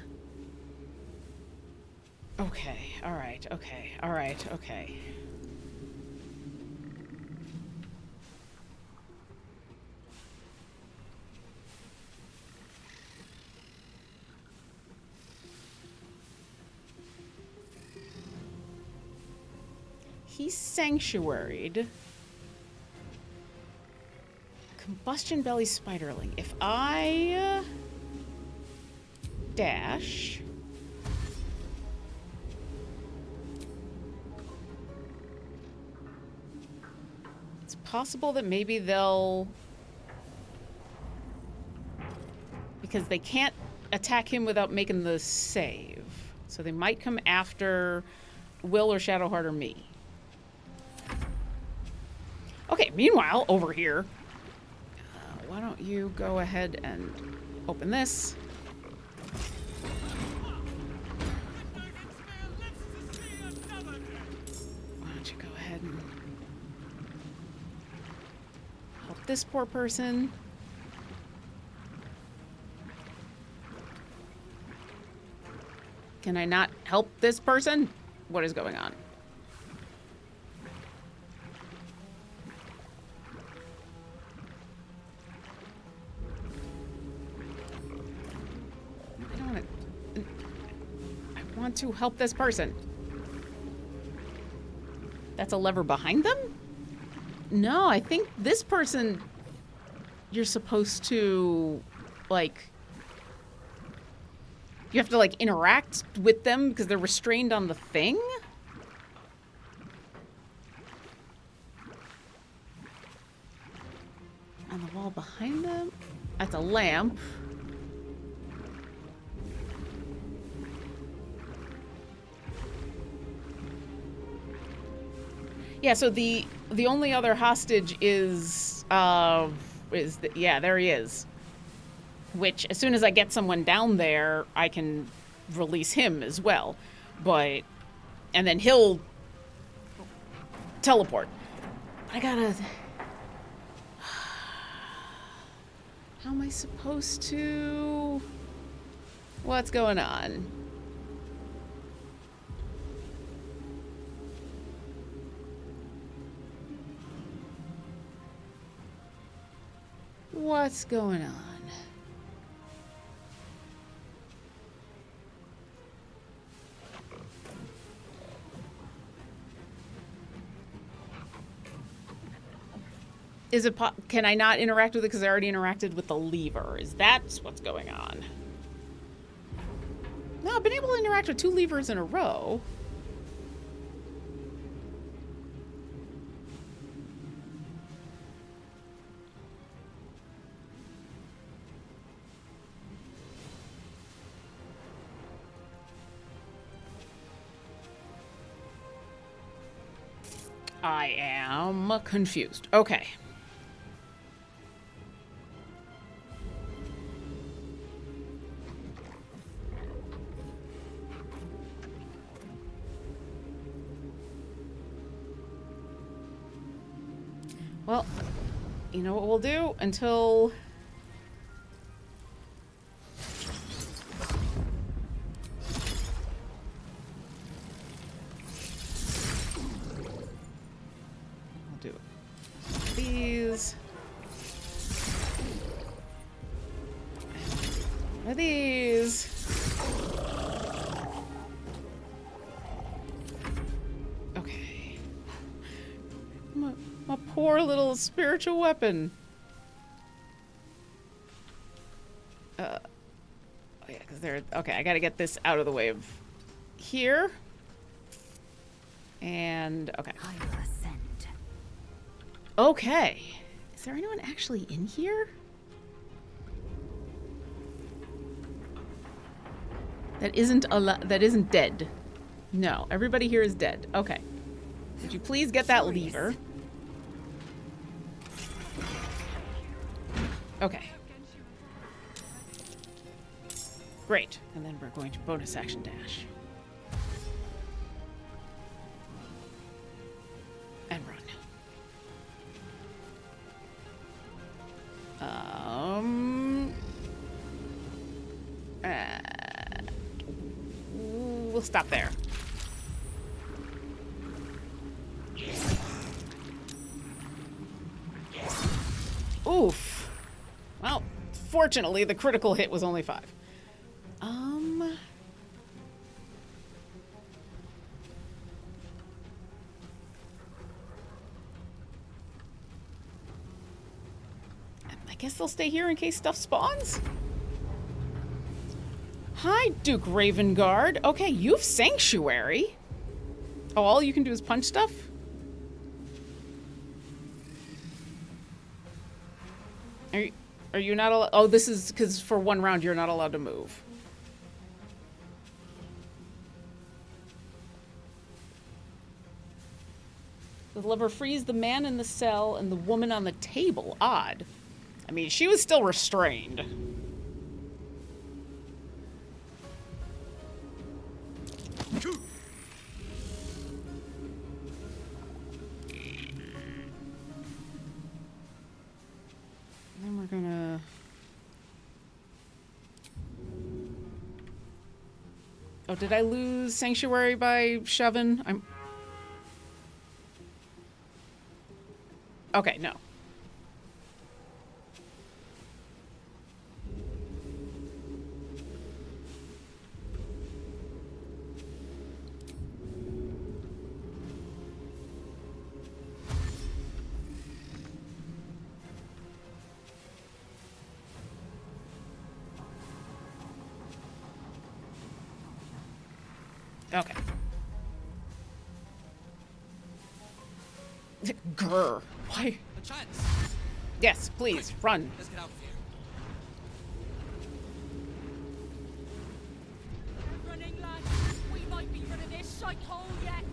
Okay, all right, okay. He's sanctuaried. Combustion belly spiderling. If I dash. It's possible that maybe they'll... Because they can't attack him without making the save. So they might come after Will or Shadowheart or me. Okay, meanwhile, over here, why don't you go ahead and open this. This poor person. Can I not help this person? What is going on? I want to help this person. That's a lever behind them? No, I think this person, you're supposed to, like, you have to, like, interact with them because they're restrained on the thing? On the wall behind them? That's a lamp. Yeah, so the only other hostage is yeah, there he is. Which, as soon as I get someone down there, I can release him as well. But, and then he'll teleport. I gotta... How am I supposed to... What's going on? What's going on? Is it can I not interact with it because I already interacted with the lever? Is that what's going on? No, I've been able to interact with 2 levers in a row. I am confused. Okay. Well, you know what we'll do until... I'll do these. poor little spiritual weapon. Oh yeah, because they're... Okay, I gotta get this out of the way of here. And... Okay. Okay. Is there anyone actually in here? That isn't dead. No, everybody here is dead. Okay. Would you please get that lever? Okay. Great. And then we're going to bonus action dash. And run. We'll stop there. Oof. Well, fortunately, the critical hit was only 5. I guess they'll stay here in case stuff spawns? Hi, Duke Ravengard. Okay, you've Sanctuary. Oh, all you can do is punch stuff? Are you not allowed? Oh, this is because for 1 round you're not allowed to move. The lever frees the man in the cell and the woman on the table. Odd. I mean, she was still restrained. Then we're gonna... Oh, did I lose Sanctuary by shoving? Okay, no. Okay. Grr. Why? A chance. Yes, please, run. Let's get out of here. Running, lads. We might be rid of this shite hole yet.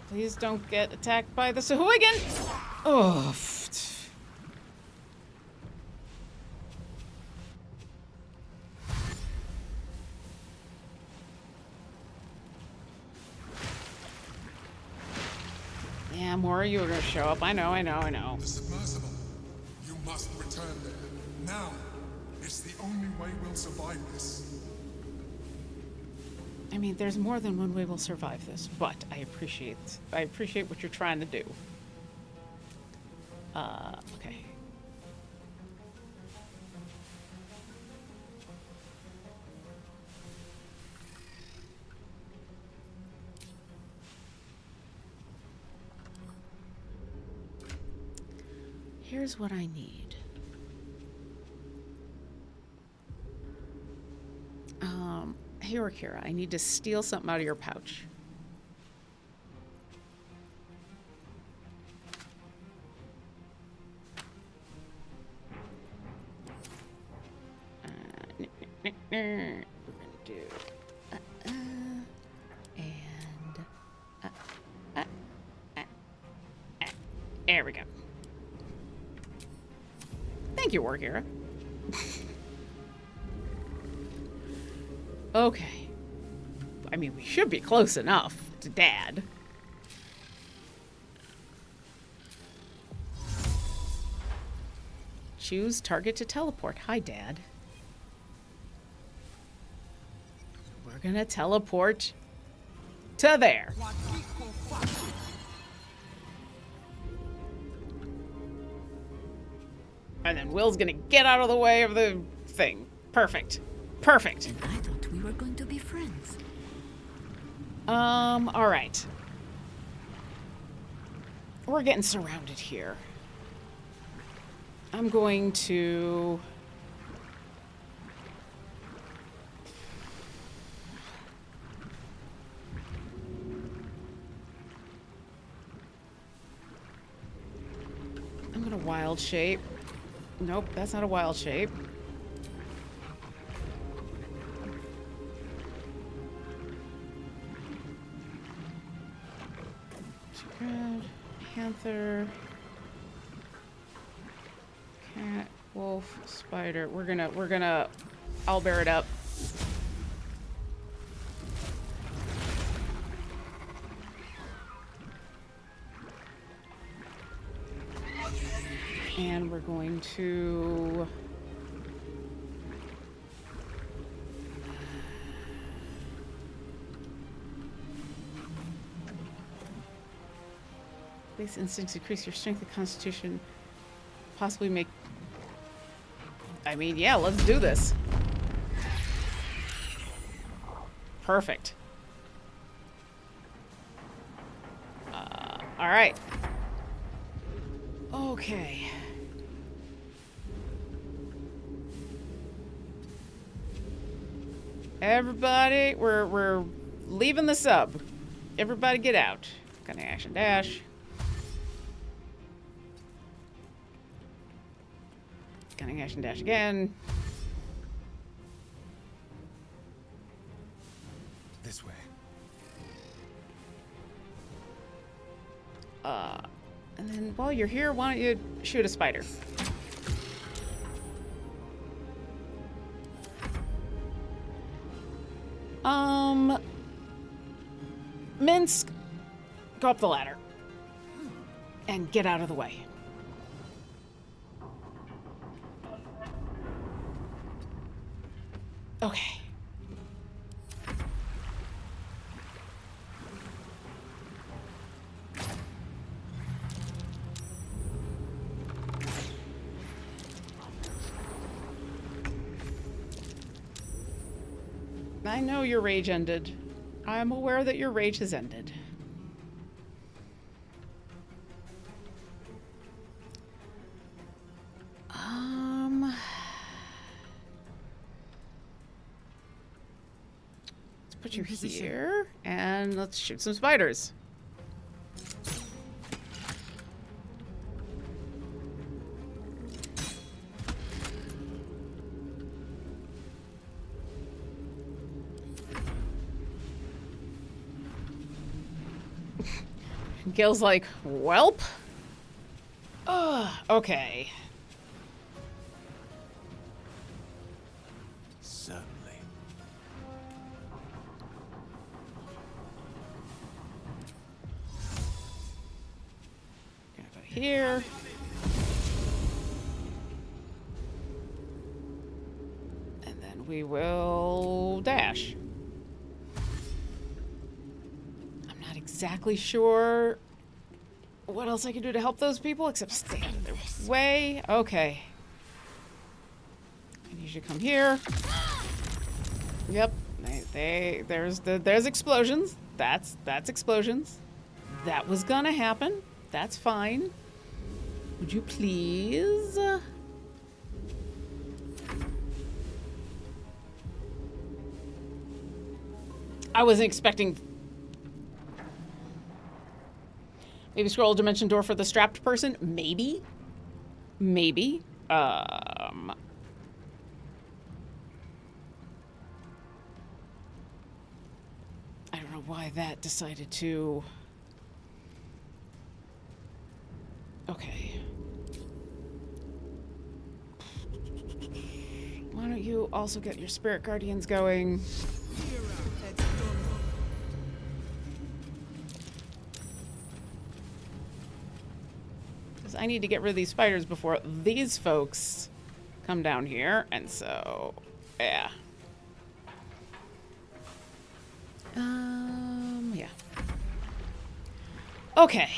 Please don't get attacked by the Sahuagin. Oh. Yeah, more you are gonna show up. I know. The submersible. You must return there. Now. It's the only way we'll survive this. I mean, there's more than one way we'll survive this, but I appreciate what you're trying to do. Okay. Here's what I need. Hey, Orkira, I need to steal something out of your pouch. We're gonna do there we go. Thank you, Orkira. Okay. I mean, we should be close enough to Dad. Choose target to teleport. Hi, Dad. We're gonna teleport to there. And then Will's gonna get out of the way of the thing. Perfect. Perfect. And I thought we were going to be friends. All right. We're getting surrounded here. I'm going to... I'm gonna wild shape. Nope, that's not a wild shape. Red, panther, cat, wolf, spider. We're gonna I'll bear it up. And we're going to base instincts increase your strength and constitution, possibly make... I mean, yeah, let's do this. Perfect. All right. Okay. Everybody, we're leaving the sub. Everybody get out. Cutting action dash. Cutting action dash again. This way. And then while you're here, why don't you shoot a spider? Minsk, go up the ladder and get out of the way. Okay. I know your rage ended. I'm aware that your rage has ended. Let's put you here, and let's shoot some spiders. Gil's like, welp. Okay. Certainly. Gonna go here. And then we will dash. Exactly sure what else I can do to help those people except stay out of their way. Okay. I need you to come here. Yep. There's explosions. That's explosions. That was gonna happen. That's fine. Would you please? I wasn't expecting. Maybe scroll dimension door for the strapped person? Maybe. Maybe. I don't know why that decided to... Okay. Why don't you also get your spirit guardians going? I need to get rid of these spiders before these folks come down here, and so, yeah. Yeah. Okay.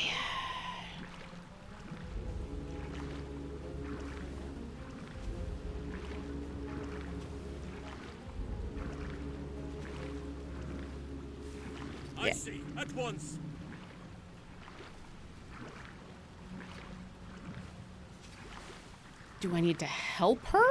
I see. At once. Do I need to help her?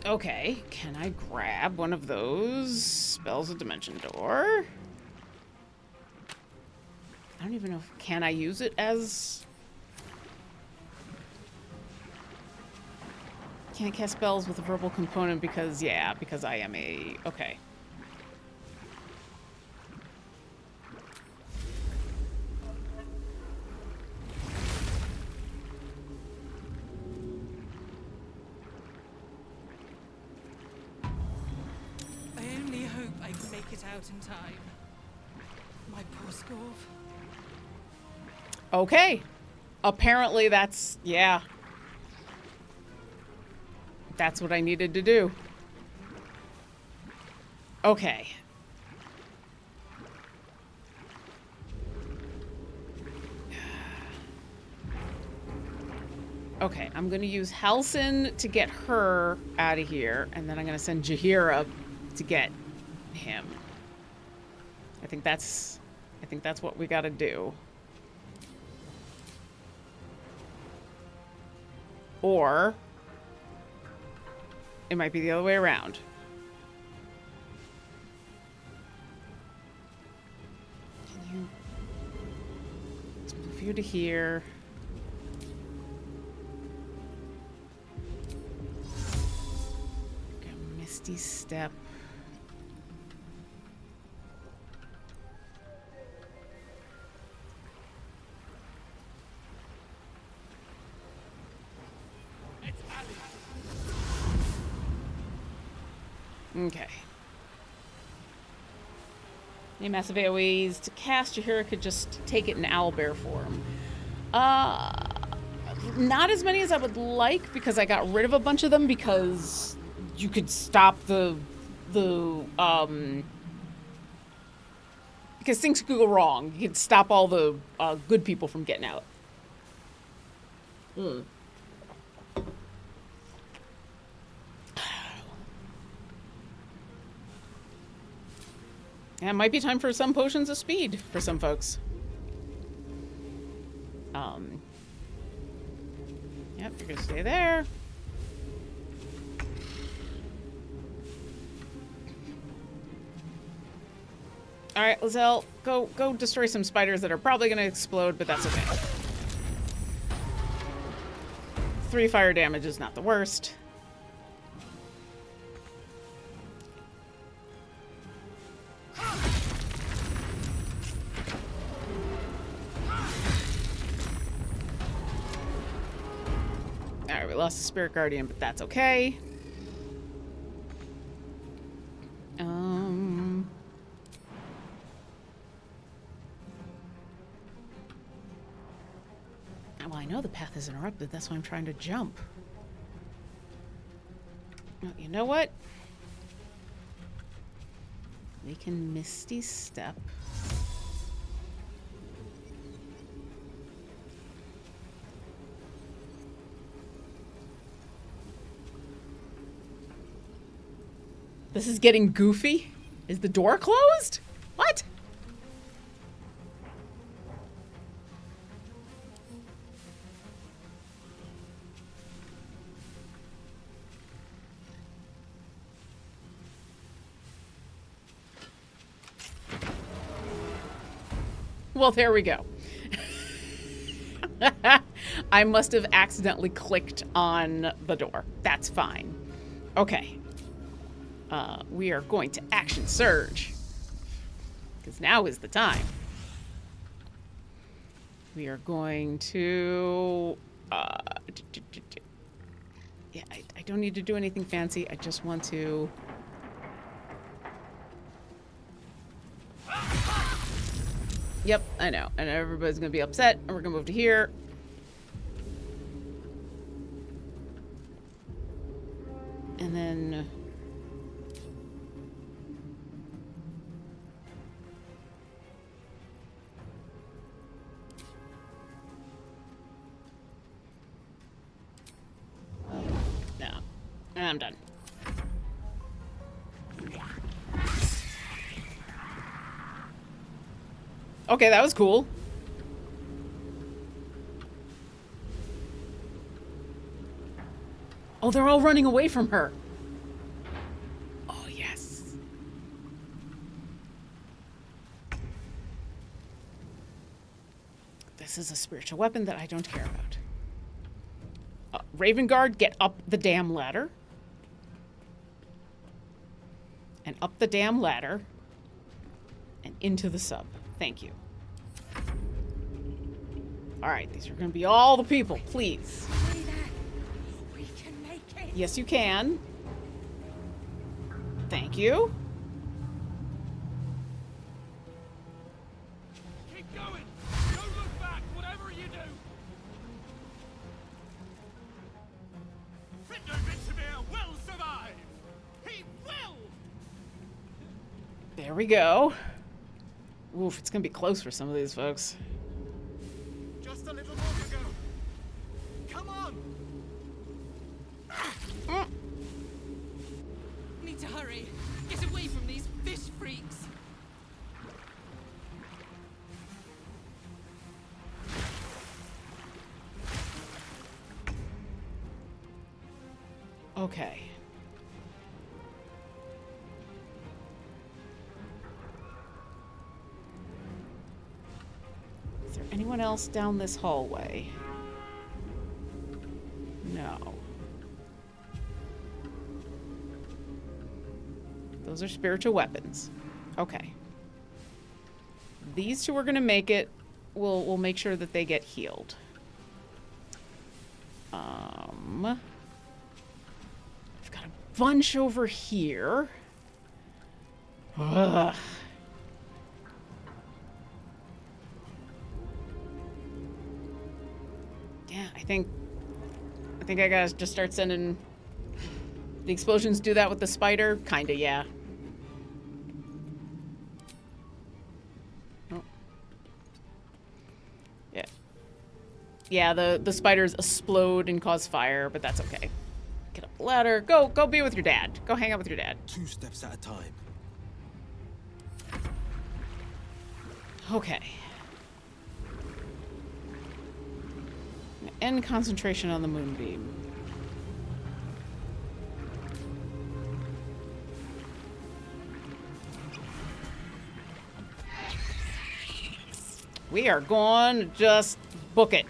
Okay, can I grab one of those spells of dimension door? I don't even know if, can I use it as... Can't cast spells with a verbal component because, yeah, because I am a... Okay. I only hope I can make it out in time. My poor Scorv. Okay. Apparently that's, yeah. That's what I needed to do. Okay. Okay, I'm gonna use Halsin to get her out of here, and then I'm gonna send Jaheira to get him. I think that's what we gotta do. Or it might be the other way around. Can you... Let's move you to here. Okay, Misty Step. Okay. Any massive AoEs to cast Jaheira could just take it in owlbear form. Not as many as I would like because I got rid of a bunch of them because you could stop because things could go wrong. You could stop all the good people from getting out. Yeah, it might be time for some potions of speed for some folks. Yep, you're gonna stay there. All right, Lizelle, go destroy some spiders that are probably gonna explode, but that's okay. 3 fire damage is not the worst. Alright, we lost the Spirit Guardian, but that's okay. Well, I know the path is interrupted. That's why I'm trying to jump. Oh, you know what? We can Misty Step. This is getting goofy. Is the door closed? What? Well, there we go. I must have accidentally clicked on the door. That's fine. Okay. We are going to action surge. Because now is the time. We are going to... yeah, I don't need to do anything fancy. I just want to... Yep, I know. And everybody's going to be upset. And we're going to move to here. And then... And I'm done. Okay, that was cool. Oh, they're all running away from her. Oh, yes. This is a spiritual weapon that I don't care about. Raven Guard, get up the damn ladder. And up the damn ladder. And into the sub. Thank you. Alright, these are going to be all the people, please. We can make it. Yes, you can. Thank you. Keep going! Don't look back, whatever you do! Findo Vincimir will survive! He will! There we go. Oof, it's going to be close for some of these folks. Just a little more to go. Come on! Need to hurry. Get away from these fish freaks. Okay. Is there anyone else down this hallway? No. Those are spiritual weapons. Okay. These two are gonna make it. We'll make sure that they get healed. I've got a bunch over here. Ugh. Yeah, I think I gotta just start sending the explosions. Do that with the spider? Kinda, yeah. Oh. Yeah. Yeah, the spiders explode and cause fire, but that's okay. Get up the ladder. Go be with your dad. Go hang out with your dad. 2 steps at a time. Okay. End concentration on the moonbeam. We are going to just book it.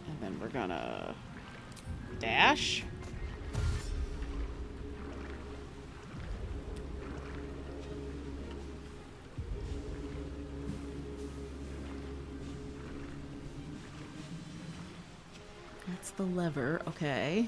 And then we're gonna dash. That's the lever, okay.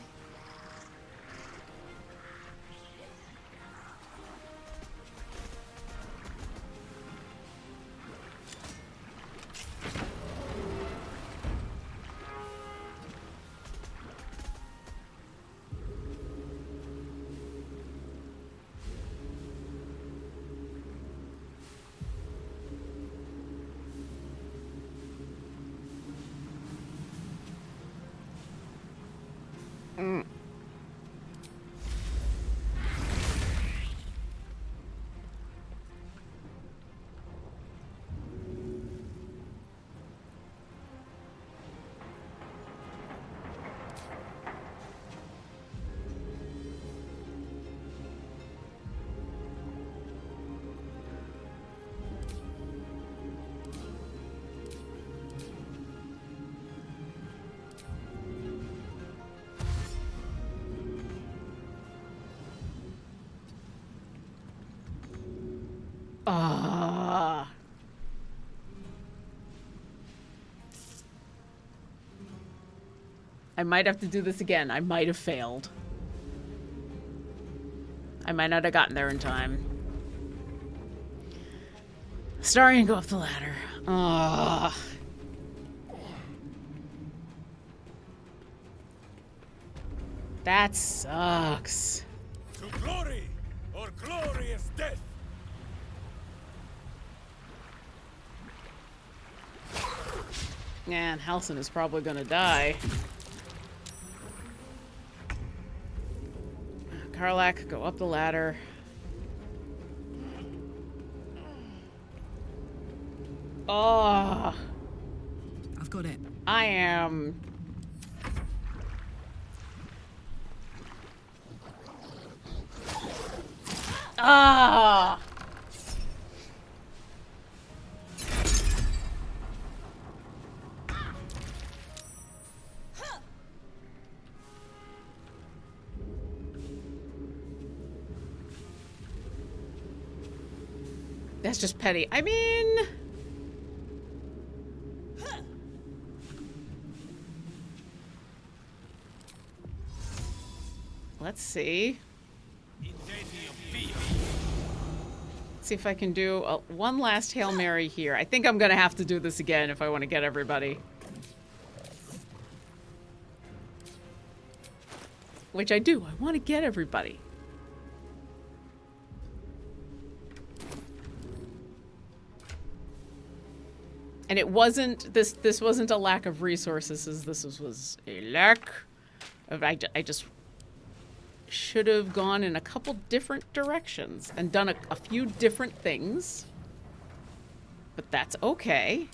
I might have to do this again. I might have failed. I might not have gotten there in time. Starting to go up the ladder. That sucks. To glory or glorious death! And Halcyon is probably gonna die. Karlak, go up the ladder. Oh. I've got it. I am... Ah! That's just petty. I mean... Let's see. Let's see if I can do one last Hail Mary here. I think I'm gonna have to do this again if I want to get everybody. Which I do. I want to get everybody. And it wasn't this wasn't a lack of resources. This was a lack of I just should have gone in a couple different directions and done a few different things. But that's okay.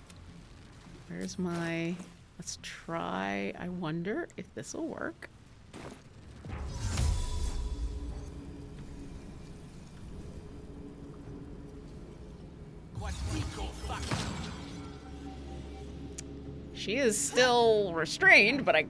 Where's my... Let's try... I wonder if this will work. She is still restrained, but I...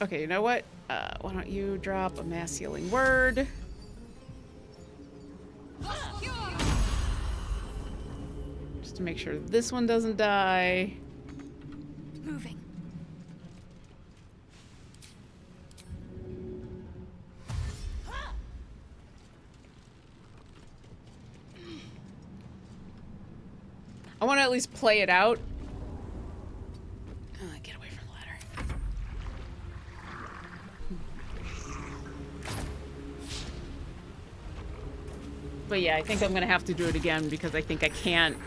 Okay, you know what? Why don't you drop a mass healing word? Just to make sure this one doesn't die. Moving. I want to at least play it out. Get away from the ladder. But yeah, I think I'm gonna have to do it again because I think I can't.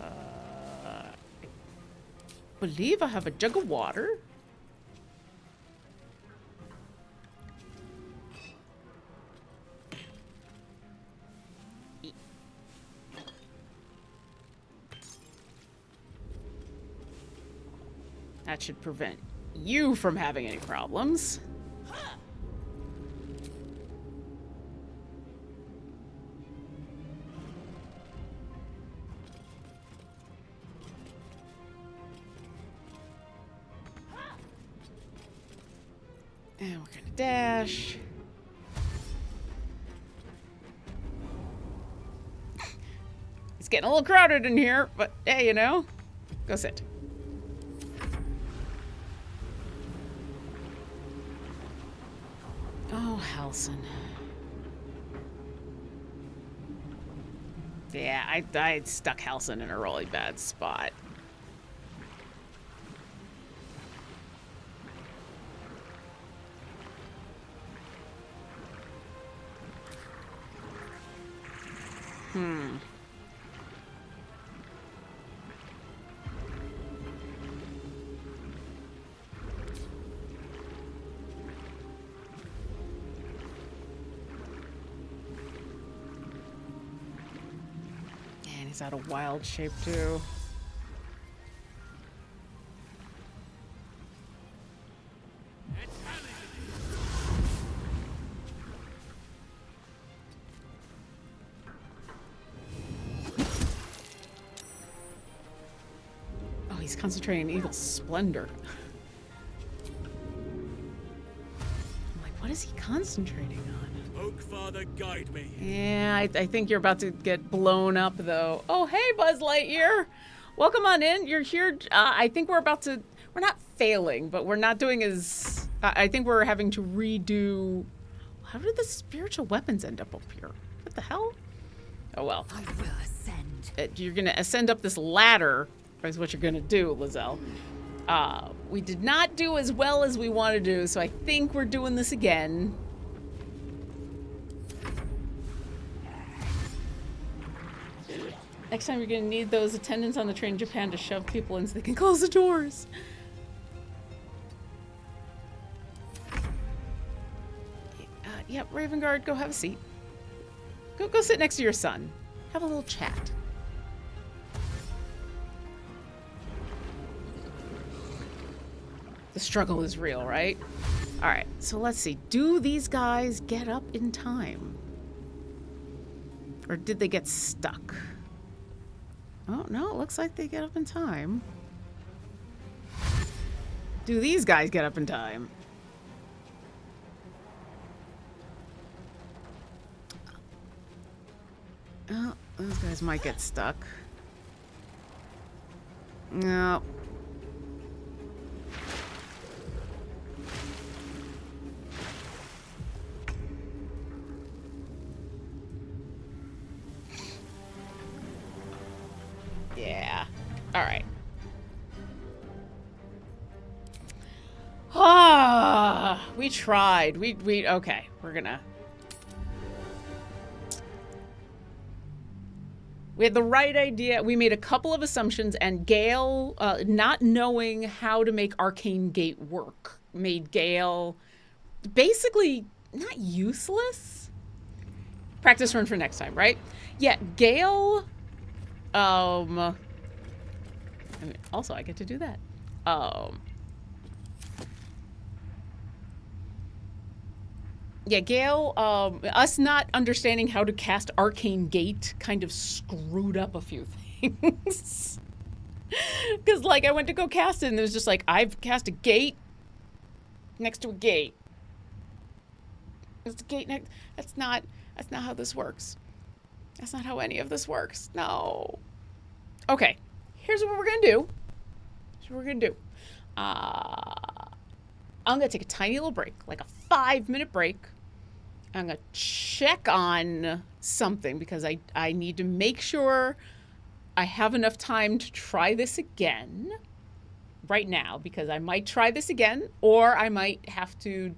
I believe I have a jug of water. That should prevent you from having any problems. And we're gonna dash. It's getting a little crowded in here, but hey, you know, go sit. Oh, Halcyon. Yeah, I stuck Halcyon in a really bad spot. And he's out of wild shape too. He's concentrating on evil splendor. I'm like, what is he concentrating on? Oak Father, guide me. Yeah, I think you're about to get blown up, though. Oh, hey, Buzz Lightyear. Welcome on in. You're here. I think we're about to... We're not failing, but we're not doing as... I think we're having to redo... How did the spiritual weapons end up here? What the hell? Oh well. I will ascend. You're gonna ascend up this ladder, is what you're gonna do, Lizelle. We did not do as well as we want to do, so I think we're doing this again. Next time you're gonna need those attendants on the train in Japan to shove people in so they can close the doors. Yep, Raven Guard, go have a seat. Go sit next to your son. Have a little chat. The struggle is real, right? All right, so let's see. Do these guys get up in time? Or did they get stuck? Oh, no, it looks like they get up in time. Do these guys get up in time? Oh, those guys might get stuck. No. Yeah. All right. Ah, we tried. We okay. We're gonna. We had the right idea. We made a couple of assumptions, and Gale, not knowing how to make Arcane Gate work, made Gale basically not useless. Practice run for next time, right? Yeah, Gale. I mean, also, I get to do that. Yeah, Gale, us not understanding how to cast Arcane Gate kind of screwed up a few things. Because, like, I went to go cast it, and it was just like, I've cast a gate next to a gate. It's a gate next... That's not how this works. That's not how any of this works. No. Okay, here's what we're gonna do. I'm gonna take a tiny little break, like a 5-minute break. I'm gonna check on something because I need to make sure I have enough time to try this again right now, because I might try this again, or I might have to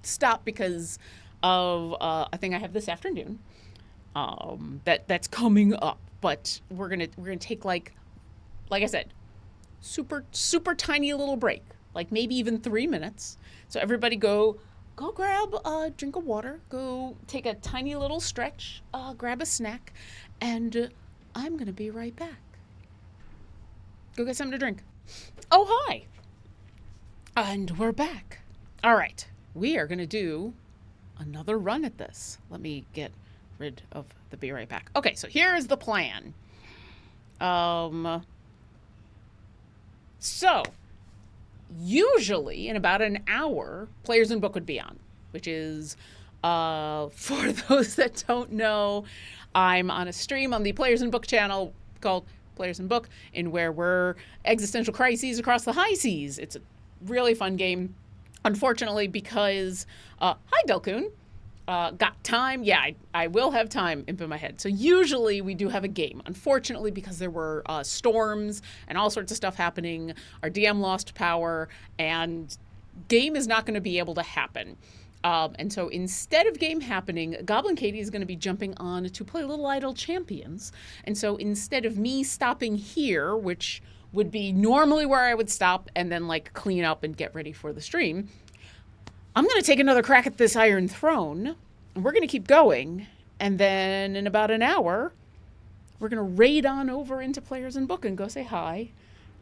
stop because of a thing I have this afternoon that's coming up. But we're gonna take like I said, super tiny little break. Like maybe even 3 minutes. So everybody go grab a drink of water, go take a tiny little stretch, grab a snack, and I'm gonna be right back. Go get something to drink. Oh, hi. And we're back. All right, we are gonna do another run at this. Let me get rid of the be right back. Okay, so here is the plan. So, usually in about an hour, Players in Book would be on, which is, for those that don't know, I'm on a stream on the Players in Book channel called Players in Book, in where we're existential crises across the high seas. It's a really fun game. Unfortunately, because, hi Delcoon, got time. Yeah, I will have time in my head. So usually we do have a game. Unfortunately, because there were storms and all sorts of stuff happening, our DM lost power, and game is not going to be able to happen. And so instead of game happening, Goblin Katie is going to be jumping on to play Little Idle Champions. And so instead of me stopping here, which would be normally where I would stop and then like clean up and get ready for the stream, I'm going to take another crack at this Iron Throne, and we're going to keep going, and then in about an hour, we're going to raid on over into Players in Book and go say hi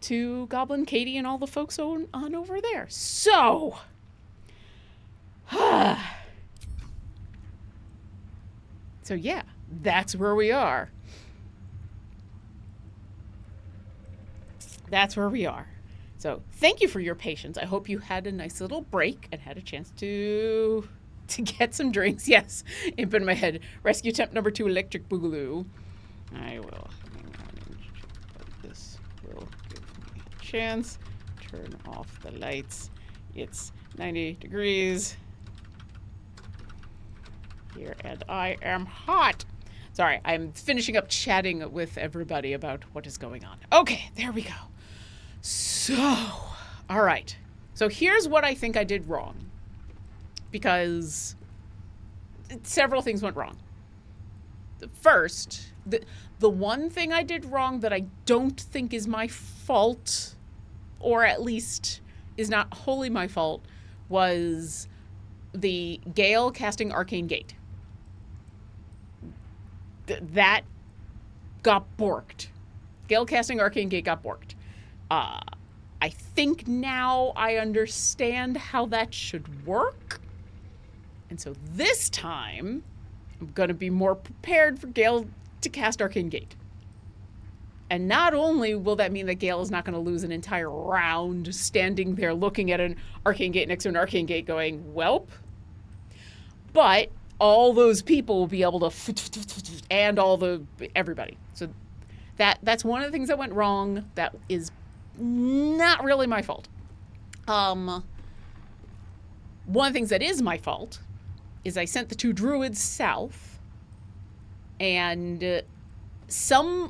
to Goblin Katie and all the folks on over there. So, so yeah, that's where we are. That's where we are. So thank you for your patience. I hope you had a nice little break and had a chance to get some drinks. Yes, imp in my head. Rescue attempt number 2, Electric Boogaloo. I will. This will give me a chance. Turn off the lights. It's 90 degrees. here, and I am hot. Sorry, I'm finishing up chatting with everybody about what is going on. Okay, there we go. So, all right. So here's what I think I did wrong. Because several things went wrong. First, the one thing I did wrong that I don't think is my fault, or at least is not wholly my fault, was the Gale casting Arcane Gate. That got borked. Gale casting Arcane Gate got borked. I think now I understand how that should work. And so this time, I'm going to be more prepared for Gale to cast Arcane Gate. And not only will that mean that Gale is not going to lose an entire round standing there looking at an Arcane Gate next to an Arcane Gate going, welp, but all those people will be able to and everybody. So that's one of the things that went wrong. That is not really my fault. One of the things that is my fault is I sent the 2 druids south, and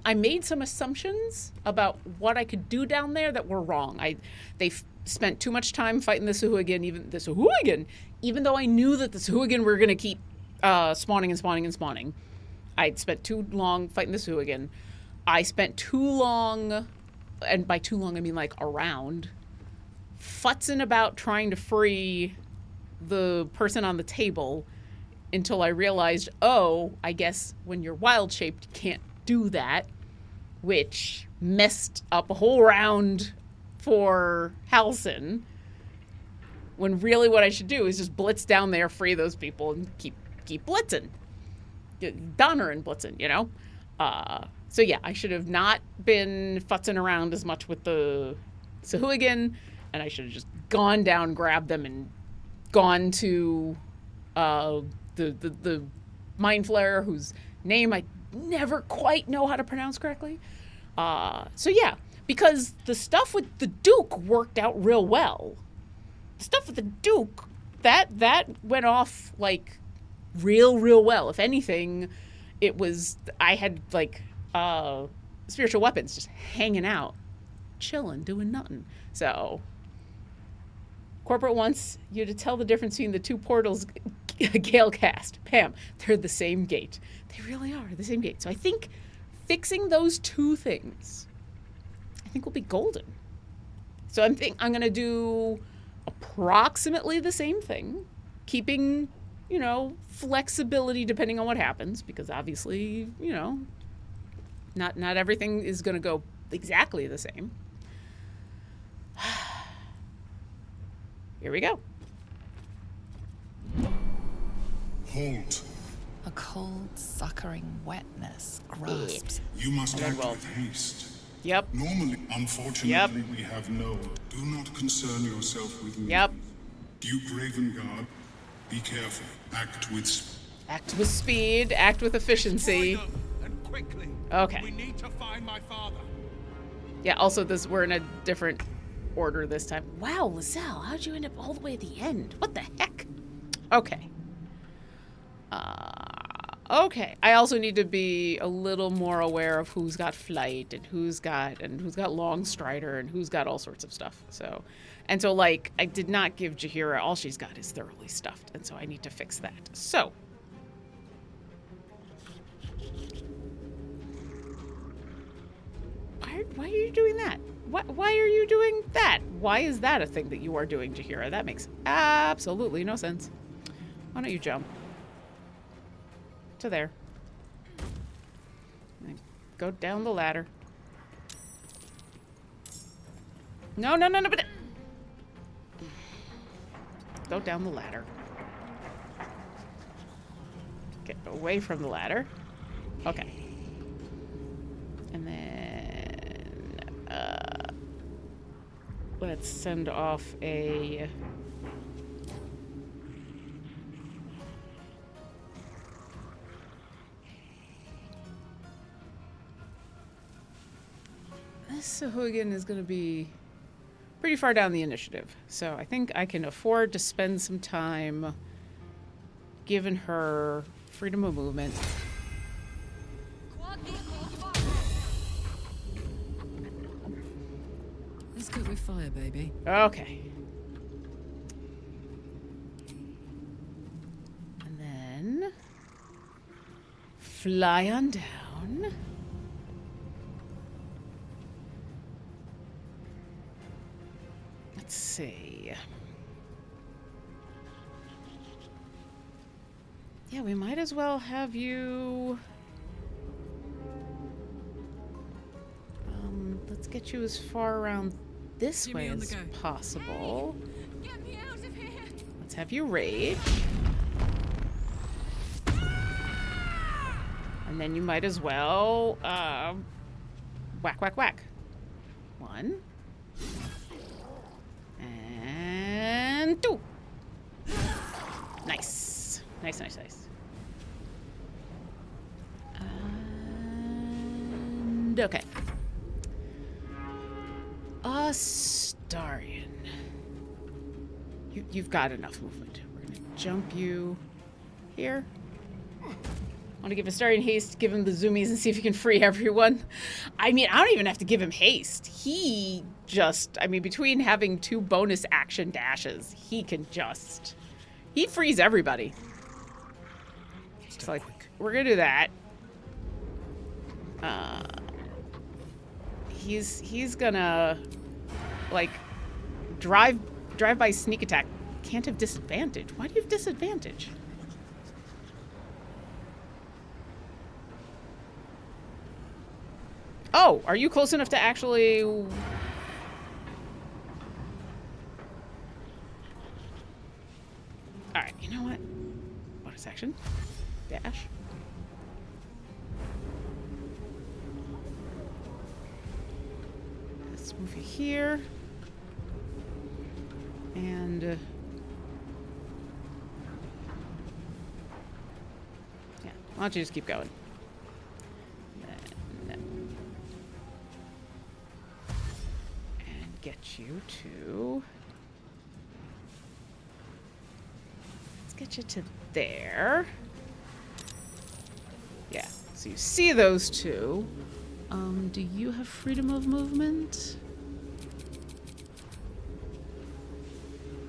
I made some assumptions about what I could do down there that were wrong. They spent too much time fighting the Sahuagin, even though I knew that the Sahuagin were going to keep spawning and spawning and spawning. I'd spent too long fighting the Sahuagin. I spent too long, and by too long I mean like around, futzing about trying to free the person on the table until I realized, oh, I guess when you're wild-shaped, you can't do that, which messed up a whole round for Halsin, when really what I should do is just blitz down there, free those people, and keep blitzing. Donner and blitzing, you know? So yeah, I should have not been futzing around as much with the Sahuagin, and I should have just gone down, grabbed them, and gone to the Mind Flayer, whose name I never quite know how to pronounce correctly. So yeah, because the stuff with the Duke worked out real well. The stuff with the Duke, that went off like real well. If anything, it was, I had like spiritual weapons just hanging out, chilling, doing nothing. So Corporate wants you to tell the difference between the 2 portals Gale cast. Pam, they're the same gate. They really are the same gate. So I think fixing those 2 things, I think will be golden. So I'm going to do approximately the same thing, keeping, you know, flexibility depending on what happens, because obviously, you know, not everything is going to go exactly the same. Here we go. Halt. A cold, suckering wetness grasps. You must act with haste. Yep. Normally, unfortunately, we have no. Do not concern yourself with me. Yep. Duke Ravengard, be careful. Act with speed, act with efficiency. And quickly. Okay. We need to find my father. Yeah, also we're in a different order this time. Wow, Lizelle, how'd you end up all the way at the end? What the heck? Okay. Okay. I also need to be a little more aware of who's got flight and who's got long strider and who's got all sorts of stuff. So like I did not give Jaheira, all she's got is thoroughly stuffed, and so I need to fix that. So why are you doing that? Why are you doing that? Why is that a thing that you are doing, Jaheira? That makes absolutely no sense. Why don't you jump to there? And go down the ladder. No, but go down the ladder. Get away from the ladder. Okay. And then let's send off a this Sahuagin is going to be pretty far down the initiative, so I think I can afford to spend some time given her freedom of movement. Let's go with fire, baby. Okay. And then fly on down. Let's see. Yeah, we might as well have you... let's get you as far around this way as possible. Hey, get me out of here. Let's have you rage. And then you might as well whack, whack, whack. 1. And 2. Nice. Nice, nice, nice. And okay. Astarion. You've got enough movement. We're gonna jump you here. I want to give Astarion haste, give him the zoomies, and see if he can free everyone. I mean, I don't even have to give him haste. He just, I mean, between having 2 bonus action dashes, he can just, he frees everybody. So, like, we're gonna do that. He's gonna, like, drive by sneak attack. Can't have disadvantage. Why do you have disadvantage? Oh, are you close enough to actually... Alright, you know what? Bonus action. Dash. Let's move you here. And... yeah, why don't you just keep going? And get you to... let's get you to there. Yeah, so you see those 2. Do you have freedom of movement?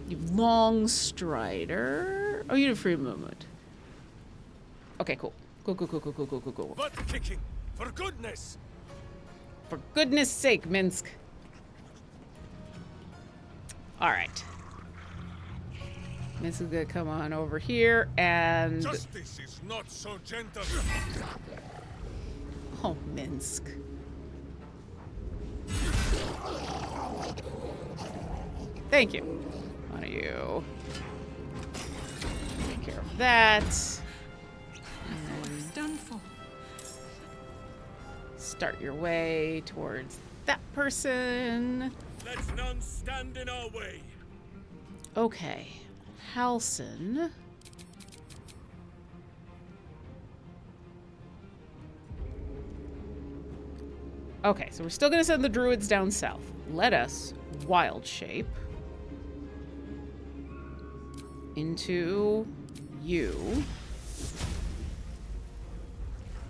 You've long strider. Oh, you have freedom of movement. Okay, cool. Cool. Butt kicking, for goodness! For goodness sake, Minsk. All right. Minsk is gonna come on over here and... Justice is not so gentle. Oh, Minsk. Thank you. Why don't you take care of that? What's done for? Start your way towards that person. Let none stand in our way. Okay. Halson. Okay, so we're still gonna send the druids down south. Let us wild shape into you.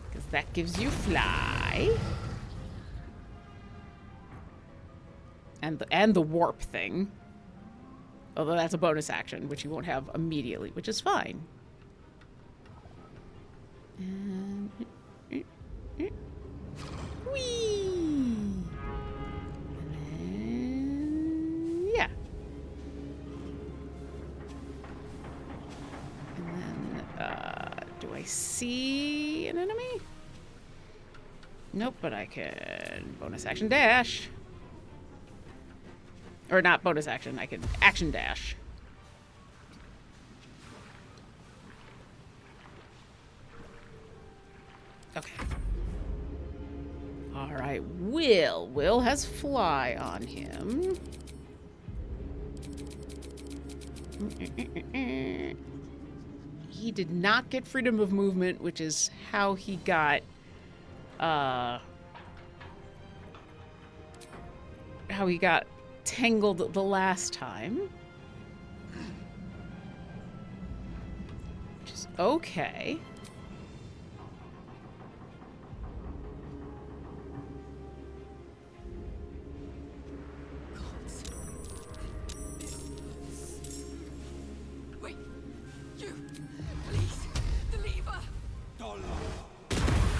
Because that gives you fly. And the warp thing. Although that's a bonus action, which you won't have immediately, which is fine. And... whee! And then... yeah. And then, do I see an enemy? Nope, but I can bonus action dash. Or not bonus action, I can action dash. Okay. Alright, Will. Will has fly on him. He did not get freedom of movement, which is how he got, tangled the last time. Which is okay. Wait, you, please, the lever.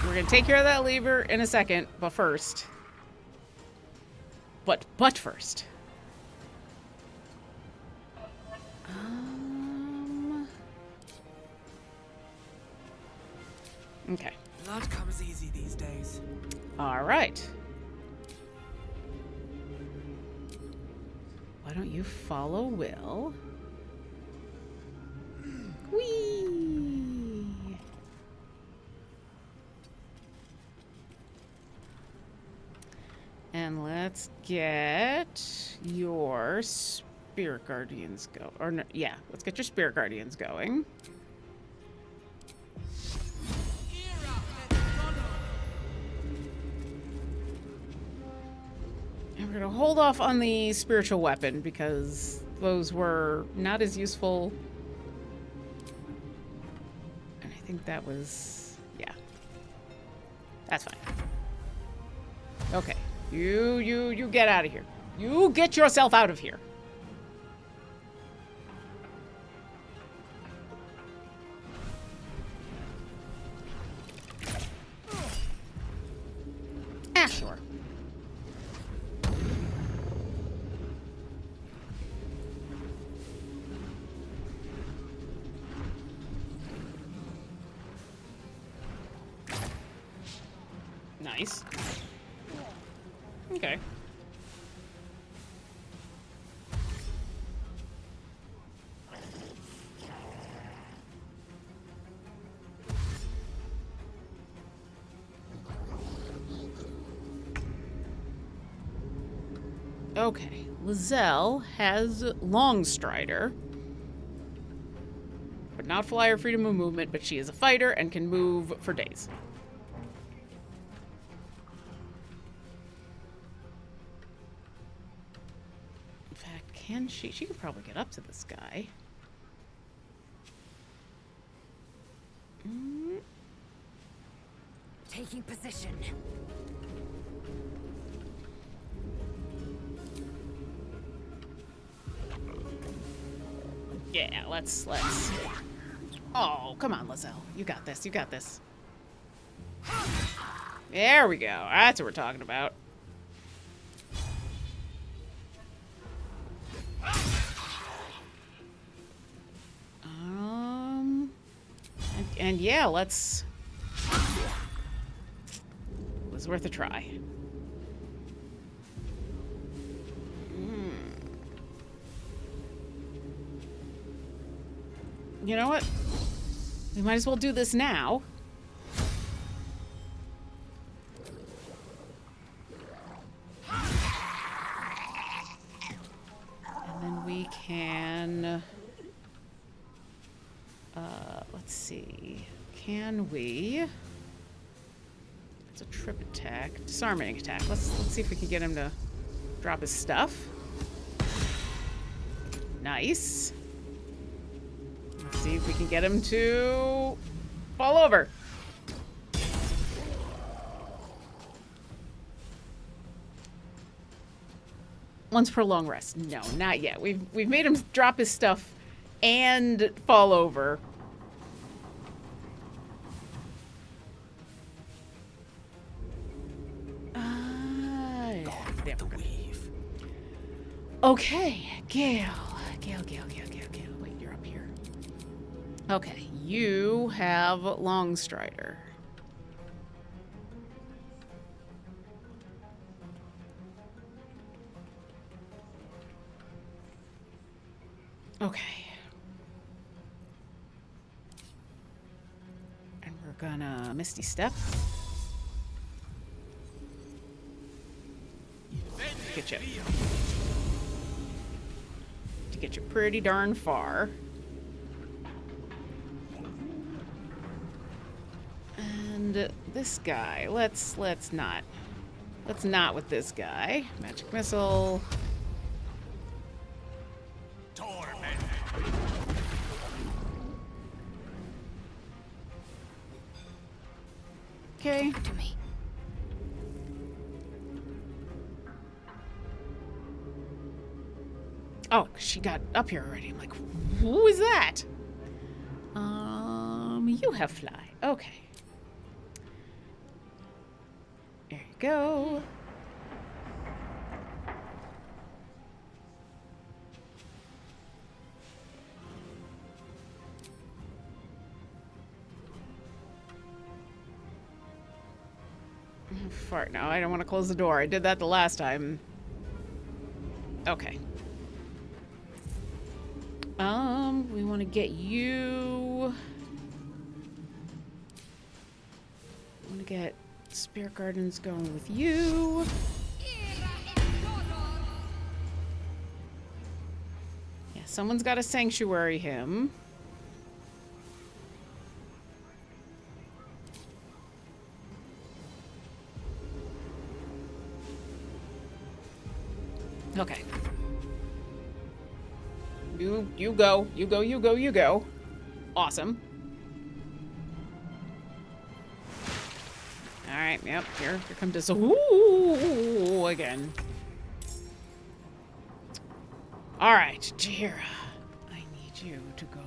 We're gonna take care of that lever in a second, but first. But first. Okay. Blood comes easy these days. All right. Why don't you follow Will? Whee! And let's get your spirit guardians go. Or no, yeah, let's get your spirit guardians going. And we're gonna hold off on the spiritual weapon because those were not as useful. And I think that was, yeah. That's fine. Okay. You get out of here. You get yourself out of here. Ah, sure. Nice. Okay. Okay, Lizelle has Longstrider, but not fly or freedom of movement, but she is a fighter and can move for days. In fact, can she? She could probably get up to this guy. Taking position. Yeah, let's. Oh, come on, Lizelle. You got this. You got this. There we go. That's what we're talking about. And yeah, let's. It was worth a try. You know what? We might as well do this now. And then we can... let's see. Can we... It's a trip attack. Disarming attack. Let's see if we can get him to drop his stuff. Nice. Let's see if we can get him to fall over. Once per long rest. No, not yet. We've made him drop his stuff and fall over. There we go. Okay, Gale. Wait, you're up here. Okay, you have Longstrider. Okay. And we're gonna Misty Step. To get you pretty darn far. And this guy, let's not with this guy. Magic missile. okay? To me. Oh, she got up here already. I'm like, who is that? You have fly. Okay. There you go. Fart. No, I don't want to close the door. I did that the last time. Okay. We want to get you. I want to get Spirit Gardens going with you. Yeah, someone's got to sanctuary him. Okay. You go. You go, you go, you go. Awesome. Alright, yep, here comes this. Ooh, again. Alright, Jahira. I need you to go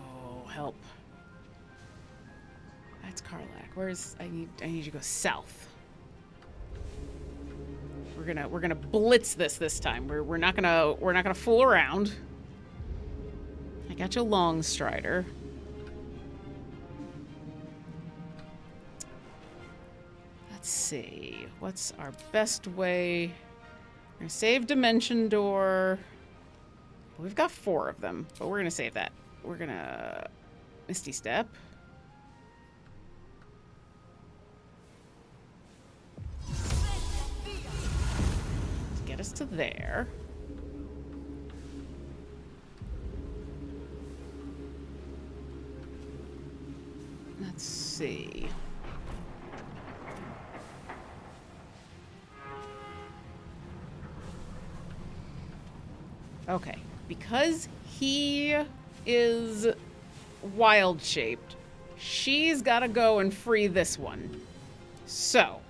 help. That's Karlak. Where's I need you to go south. We're gonna blitz this time. We're not gonna fool around. I got you, Long Strider. Let's see. What's our best way? We're gonna save Dimension Door. We've got 4 of them, but we're gonna save that. We're gonna Misty Step. Let's get us to there. Let's see. Okay, because he is wild-shaped, she's got to go and free this one. So.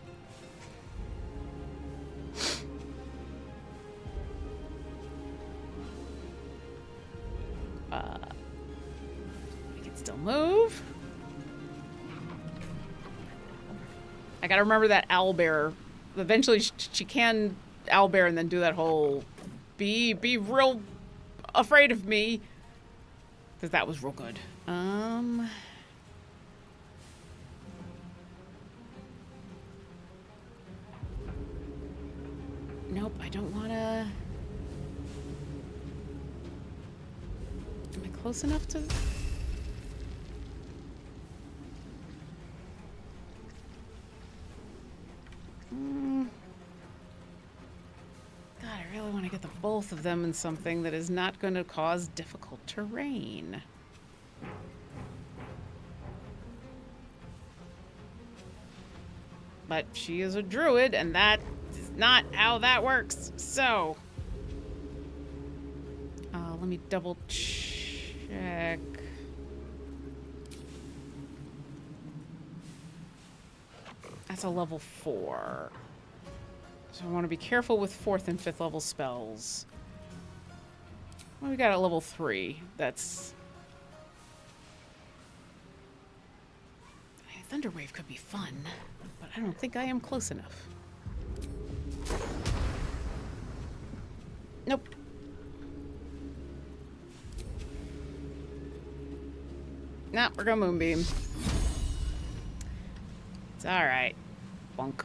We can still move. I gotta remember that owlbear. Eventually, she can owlbear and then do that whole be real afraid of me, because that was real good. Nope, I don't wanna. Am I close enough to? God, I really want to get the both of them in something that is not going to cause difficult terrain. But she is a druid, and that is not how that works. So, let me double check. That's a level 4. So I want to be careful with 4th and 5th level spells. Well, we got a level 3. That's... Thunderwave could be fun, but I don't think I am close enough. Nope. Nah, we're going Moonbeam. It's alright. Bonk.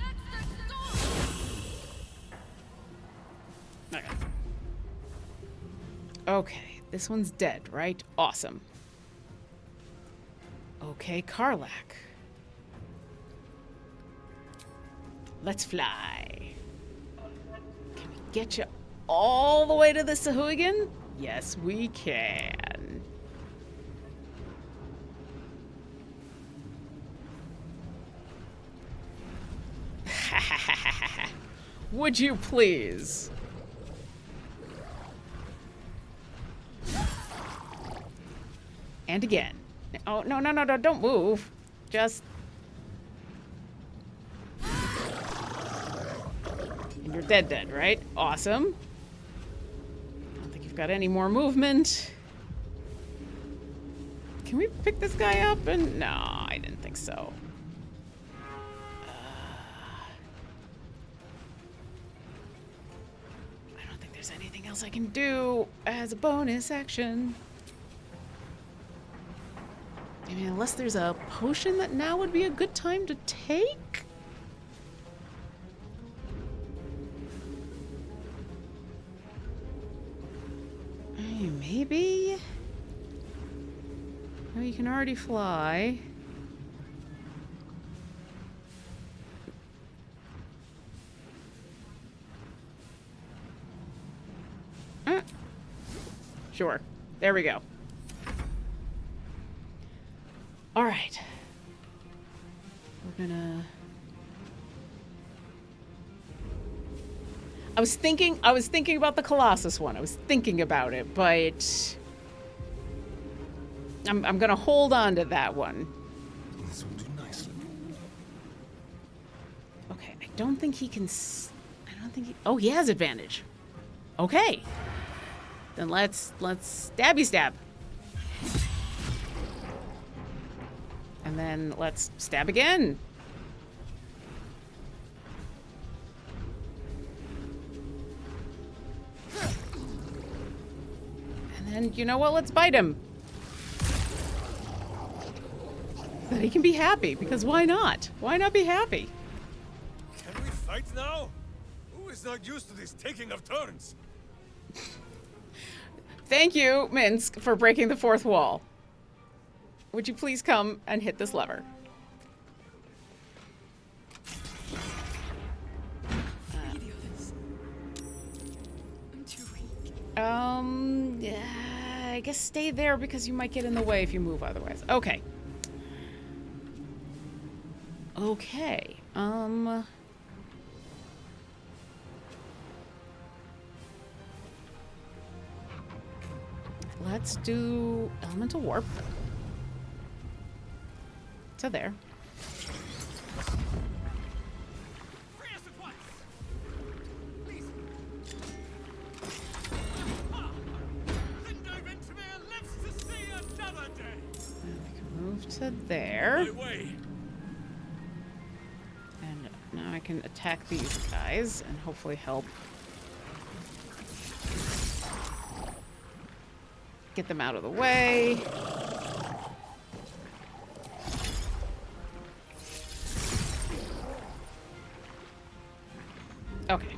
Okay. Okay, this one's dead, right? Awesome. Okay, Karlak. Let's fly. Can we get you all the way to the Sahuagin? Yes, we can. Would you please? And again. Oh, no, don't move. Just... dead, right? Awesome. I don't think you've got any more movement. Can we pick this guy up? And no, I didn't think so. I don't think there's anything else I can do as a bonus action. I mean, unless there's a potion that now would be a good time to take? Hey, maybe? Oh, you can already fly. Sure. There we go. All right. We're gonna... I was thinking about the Colossus one. I was thinking about it, but I'm gonna hold on to that one. This will do nicely. Okay, I don't think he can... I don't think he... Oh, he has advantage. Okay. Then let's stabby stab. And then let's stab again. And then, you know what? Let's bite him. Then he can be happy, because why not? Why not be happy? Can we fight now? Who is not used to this taking of turns? Thank you, Minsk, for breaking the fourth wall. Would you please come and hit this lever? Yeah, I guess stay there because you might get in the way if you move otherwise. Okay. Okay. Let's do elemental warp. To there. Move to there. And now I can attack these guys and hopefully help get them out of the way. Okay.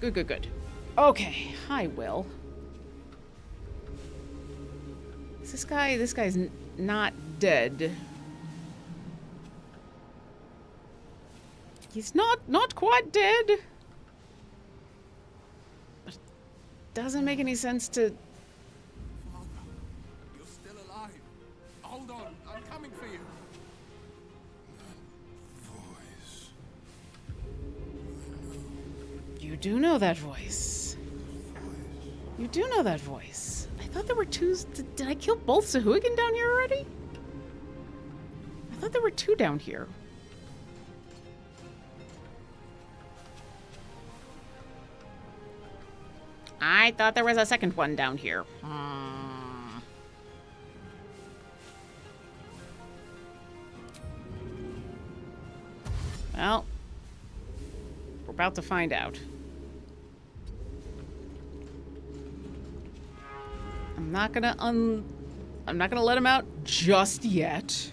Good. Okay, hi, Will. This guy's not dead. He's not quite dead. But it doesn't make any sense to... Father, you're still alive. Hold on, I'm coming for you. Voice. You do know that voice. You do know that voice. I thought there were two... Did I kill both Sahuagin down here already? I thought there were two down here. I thought there was a second one down here. Well, we're about to find out. I'm not gonna let him out just yet.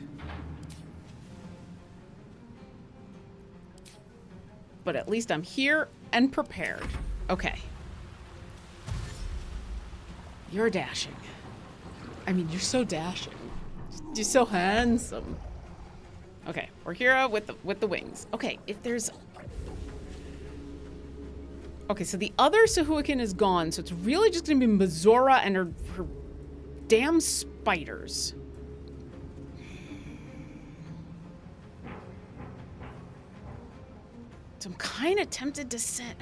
But at least I'm here and prepared. Okay. You're dashing. I mean, you're so dashing. You're so handsome. Okay, Orkira with the wings. Okay, if there's... Okay, so the other Sahuagin is gone, so it's really just gonna be Mizora and her damn spiders. So I'm kind of tempted to send...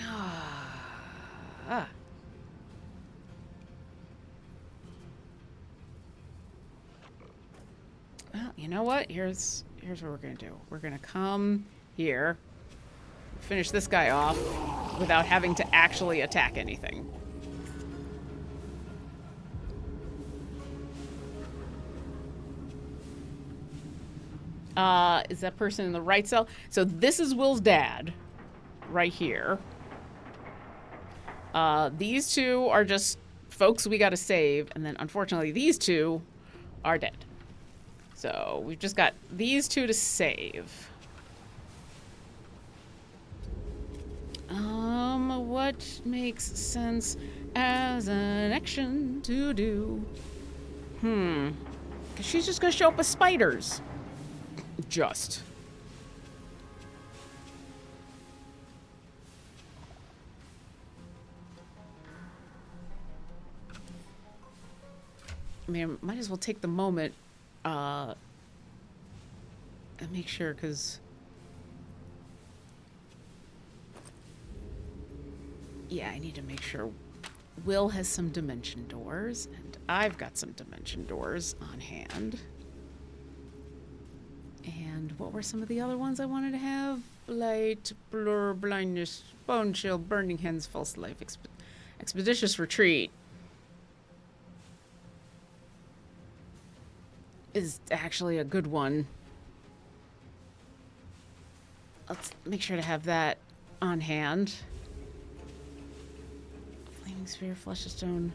Well, you know what? Here's what we're gonna do. We're gonna come here, finish this guy off without having to actually attack anything. Is that person in the right cell? So this is Will's dad, right here. These two are just folks we gotta save, and then unfortunately these two are dead. So we've just got these two to save. What makes sense as an action to do? Cause she's just gonna show up with spiders. Just. I mean, I might as well take the moment and make sure, because yeah, I need to make sure Will has some dimension doors, and I've got some dimension doors on hand. And what were some of the other ones I wanted to have? Blight, blur, blindness, bone chill, burning hands, false life, expeditious retreat. Is actually a good one. Let's make sure to have that on hand. Flaming sphere, flesh of stone,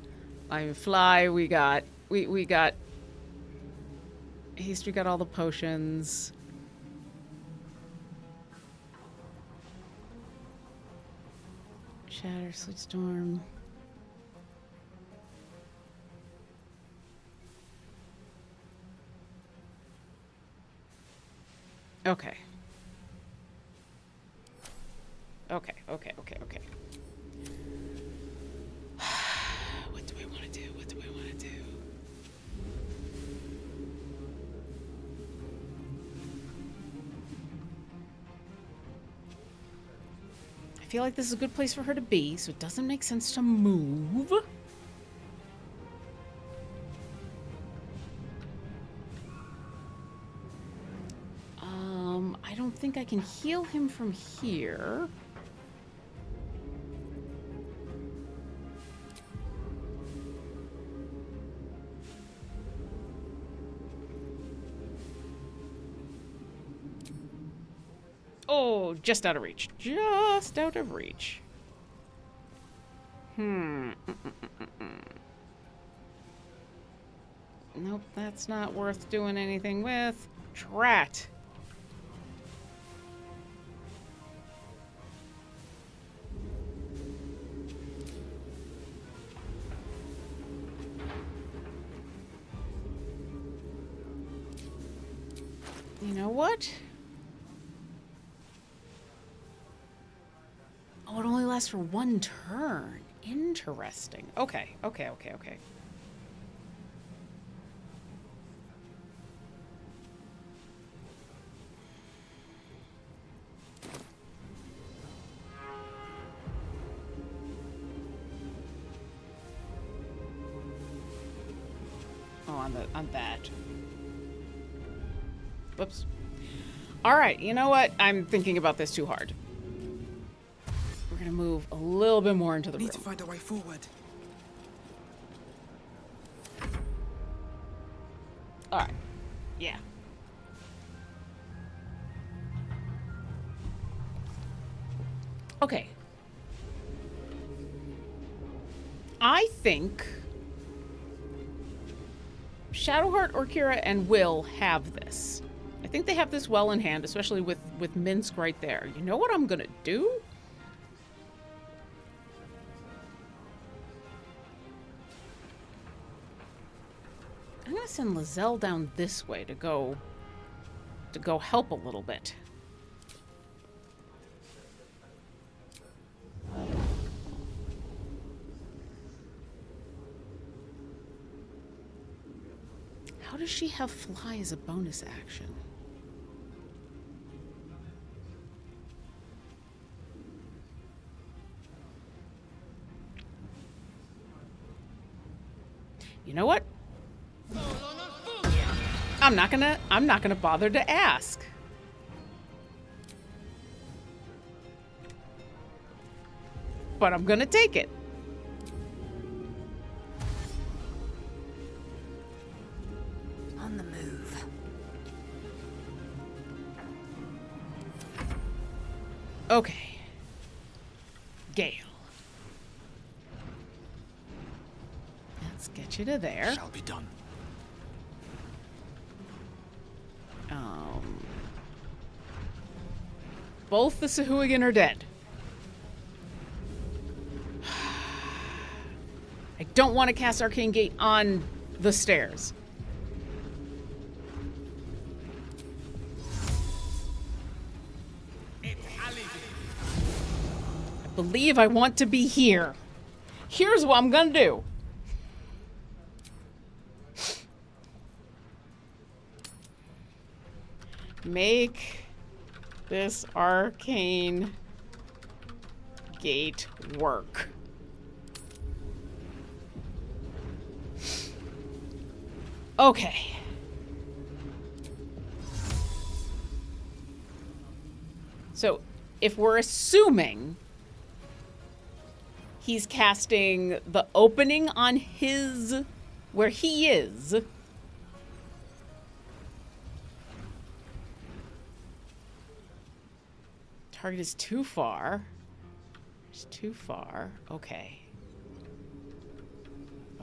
iron fly. We got haste. We got all the potions. Shatter, sleet storm. Okay. Okay. What do I want to do? I feel like this is a good place for her to be, so it doesn't make sense to move. I don't think I can heal him from here. Oh, just out of reach. Just out of reach. Nope, that's not worth doing anything with. Drat. You know what? Oh, it only lasts for one turn. Interesting. Okay. Oh, on that. Whoops. All right, you know what? I'm thinking about this too hard. We're gonna move a little bit more into the room. Need to find a way forward. All right. Yeah. Okay. I think Shadowheart, Orkira, and Will have this. I think they have this well in hand, especially with Minsk right there. You know what I'm gonna do? I'm gonna send Lizelle down this way to go help a little bit. How does she have fly as a bonus action? You know what? I'm not gonna bother to ask. but I'm gonna take it. On the move. Okay. Gale. Let's get you to there. Shall be done. Both the Sahuagin are dead. I don't want to cast Arcane Gate on the stairs. I believe I want to be here. Here's what I'm gonna do. Make this Arcane Gate work. Okay. So, if we're assuming he's casting the opening on his, where he is, target is too far. It's too far. Okay.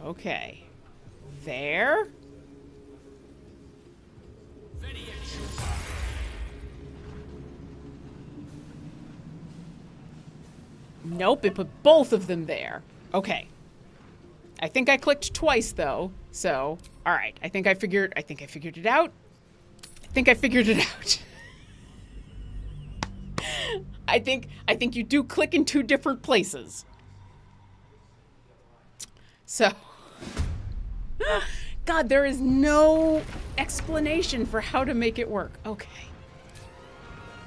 Okay. There. Nope, it put both of them there. Okay. I think I clicked twice though. So, all right. I think I figured it out. I think I figured it out. I think you do click in 2 different places. So, God, there is no explanation for how to make it work. Okay.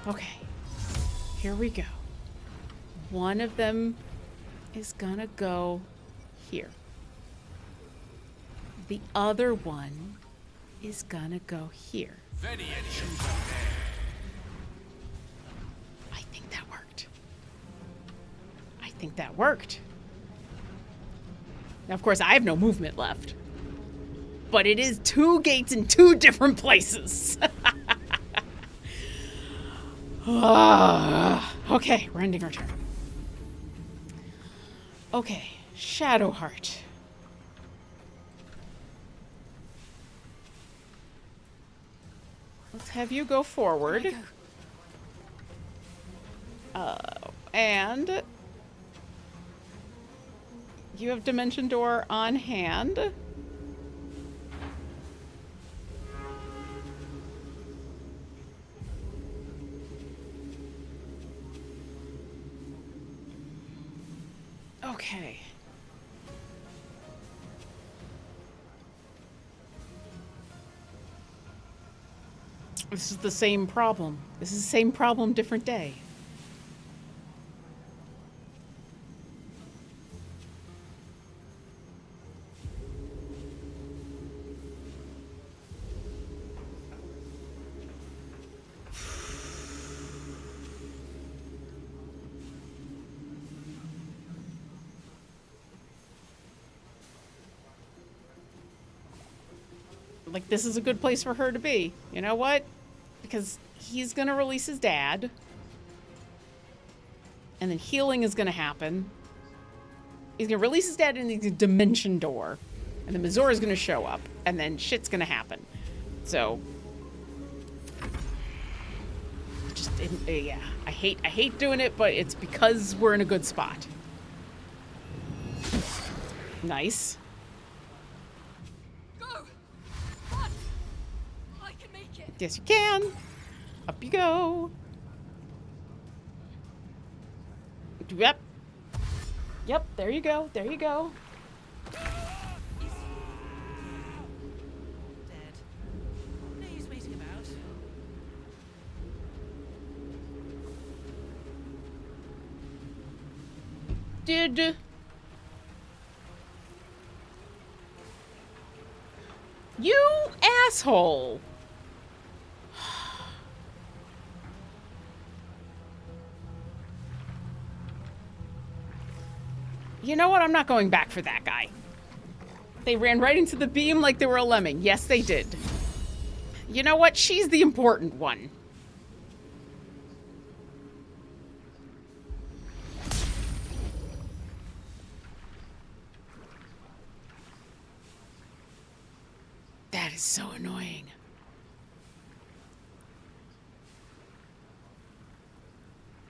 Okay. Here we go. One of them is gonna go here. The other one is gonna go here. I think that worked. I think that worked. Now, of course, I have no movement left. But it is 2 gates in 2 different places. Okay, we're ending our turn. Okay, Shadowheart. Let's have you go forward. And you have Dimension Door on hand. Okay. This is the same problem. This is the same problem, different day. Like, this is a good place for her to be. You know what? Because he's going to release his dad. And then healing is going to happen. He's going to release his dad in the Dimension Door. And then Mizora is going to show up. And then shit's going to happen. So, just, yeah. I hate doing it, but it's because we're in a good spot. Nice. Yes, you can. Up you go. Yep. Yep, there you go. There you go. Dead. No use waiting about. Did you asshole? You know what? I'm not going back for that guy. They ran right into the beam like they were a lemming. Yes, they did. You know what? She's the important one. That is so annoying.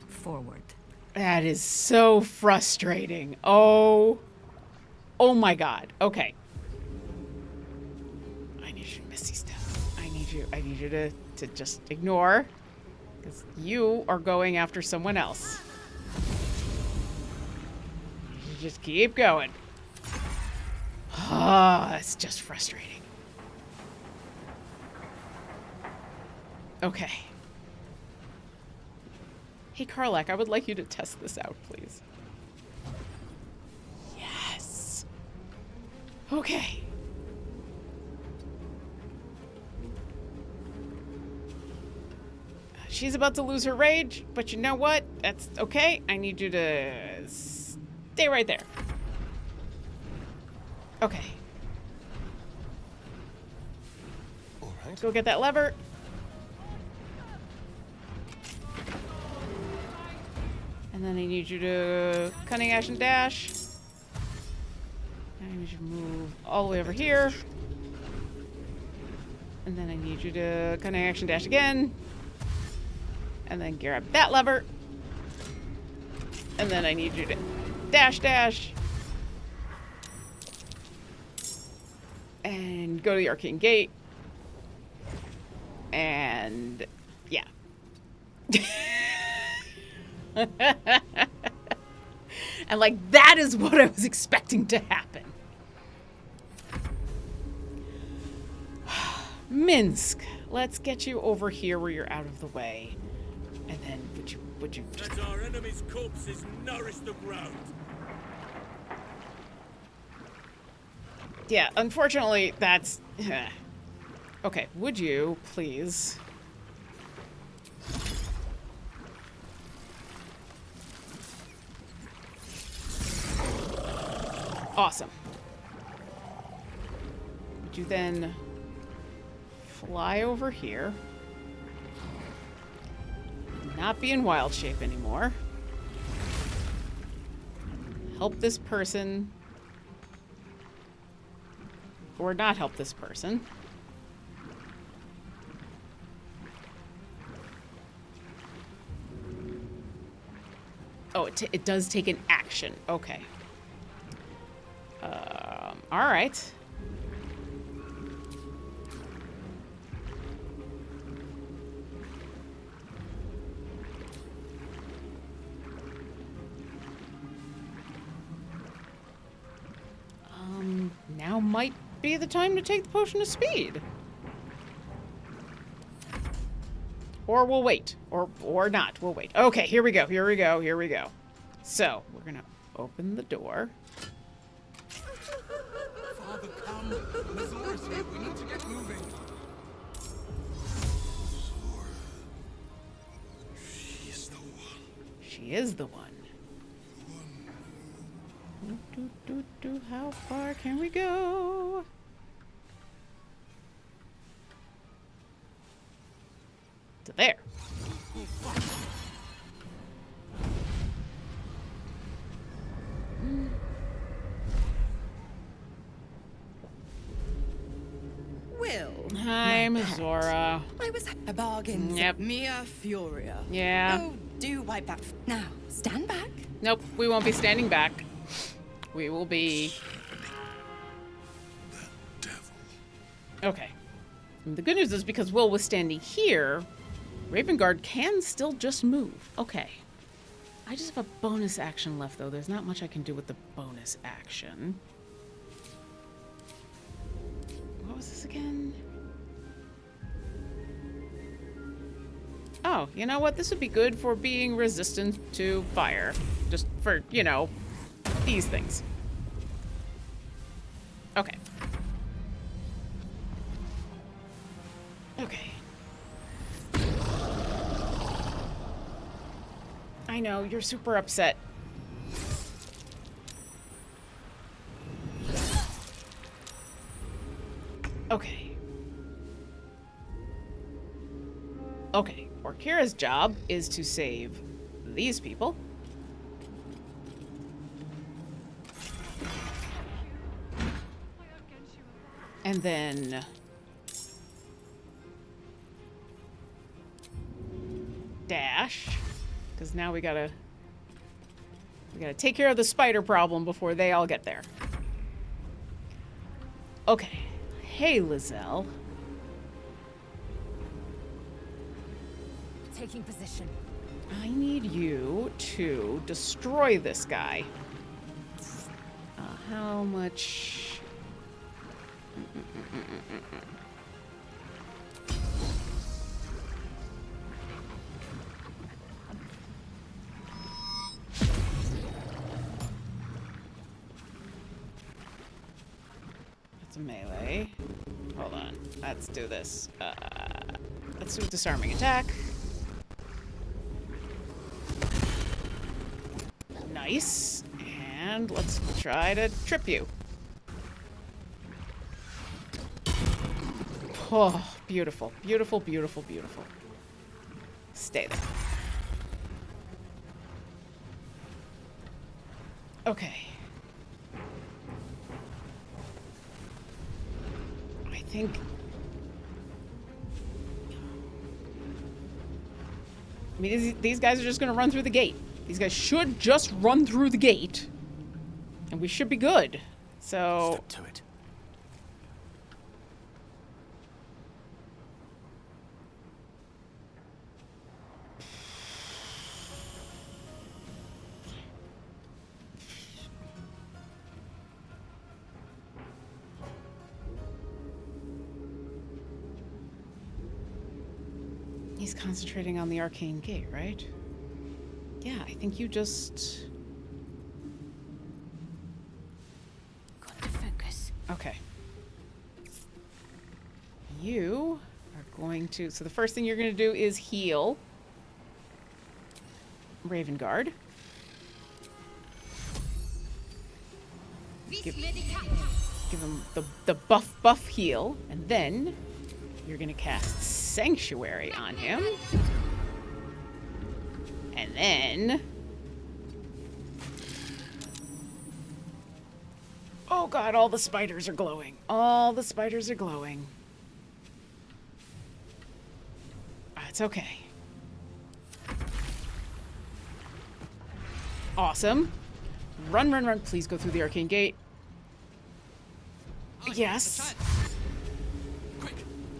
Forward. That is so frustrating. Oh my god. Okay. I need you to Misty Step. I need you to just ignore. Because you are going after someone else. You just keep going. Ah, it's just frustrating. Okay. Hey, Karlak, I would like you to test this out, please. Yes. Okay. She's about to lose her rage, but you know what? That's okay. I need you to stay right there. Okay. All right. Go get that lever. And then I need you to cunning action dash. I need you to move all the way over here. And then I need you to cunning action dash again. And then grab that lever. And then I need you to dash dash. And go to the arcane gate. And yeah. And like that is what I was expecting to happen. Minsk, let's get you over here where you're out of the way. And then would you just... Let our enemy's corpses nourish the ground. Yeah, unfortunately that's okay, would you please awesome. Would you then fly over here? Not be in wild shape anymore. Help this person. Or not help this person. Oh, it does take an action. Okay. All right. Now might be the time to take the potion of speed. Or we'll wait. Or not. We'll wait. Okay, here we go. Here we go. Here we go. So, we're gonna open the door. Father, come. Mazora's here. We need to get moving. She is the one. She is the one. How far can we go? To there. Will. Hi, Zora. I was a bargain. Yep. Mia Furia. Yeah. Oh, do wipe that. Now, stand back. Nope, we won't be standing back. We will be... Okay. And the good news is because Will was standing here, Ravengard can still just move. Okay. I just have a bonus action left, though. There's not much I can do with the bonus action. What was this again? Oh, you know what? This would be good for being resistant to fire. Just for, you know, these things. Okay. Okay. I know, you're super upset. Okay. Okay, Orkira's job is to save these people. And then... dash. Because now we gotta take care of the spider problem before they all get there. Okay. Hey, Lizelle. Taking position. I need you to destroy this guy. How much... That's a melee. Hold on. Let's do this. Let's do a disarming attack. Nice. And let's try to trip you. Oh, beautiful. Beautiful, beautiful, beautiful. Stay there. Okay. I think... I mean, these guys are just going to run through the gate. These guys should just run through the gate. And we should be good. So... Step to it. He's concentrating on the arcane gate, right? Yeah, I think you just... Got to focus. Okay. You are going to... So the first thing you're going to do is heal Raven Guard. Give him the buff heal, and then you're going to cast Sanctuary on him. And then... Oh god, all the spiders are glowing. All the spiders are glowing. It's okay. Awesome. Run, run, run. Please go through the arcane gate. Yes. Quick,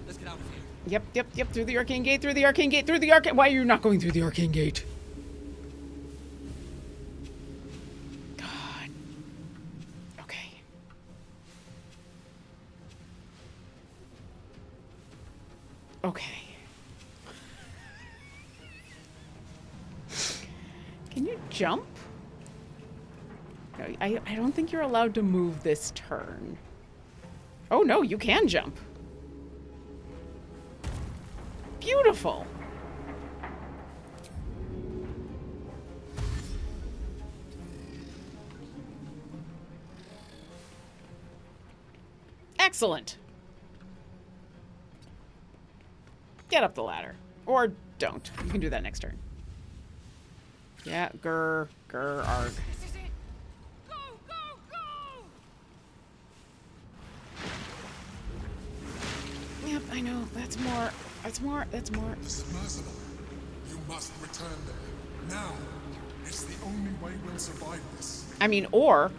let's get out of here. Yep. Through the arcane gate, through the arcane gate, through the arcane... Why are you not going through the arcane gate? God. Okay. Okay. Can you jump? No, I don't think you're allowed to move this turn. Oh no, you can jump. Beautiful. Excellent. Get up the ladder. Or don't. You can do that next turn. Yeah, grr, arg. Yep, I know. That's more. That's more. This is merciful. You must return there. Now. It's the only way we'll survive this. I mean, or,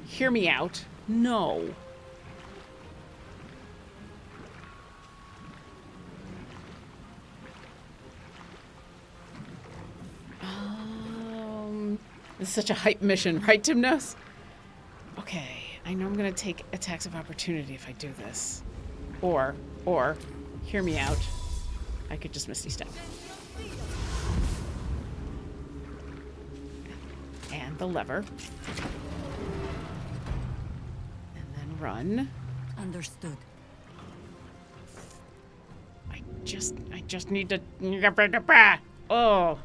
hear me out. No. This is such a hype mission, right, Timnos? Okay, I know I'm gonna take attacks of opportunity if I do this. Or, hear me out. I could just Misty Step. And the lever. And then run. Understood. I just need to... Oh.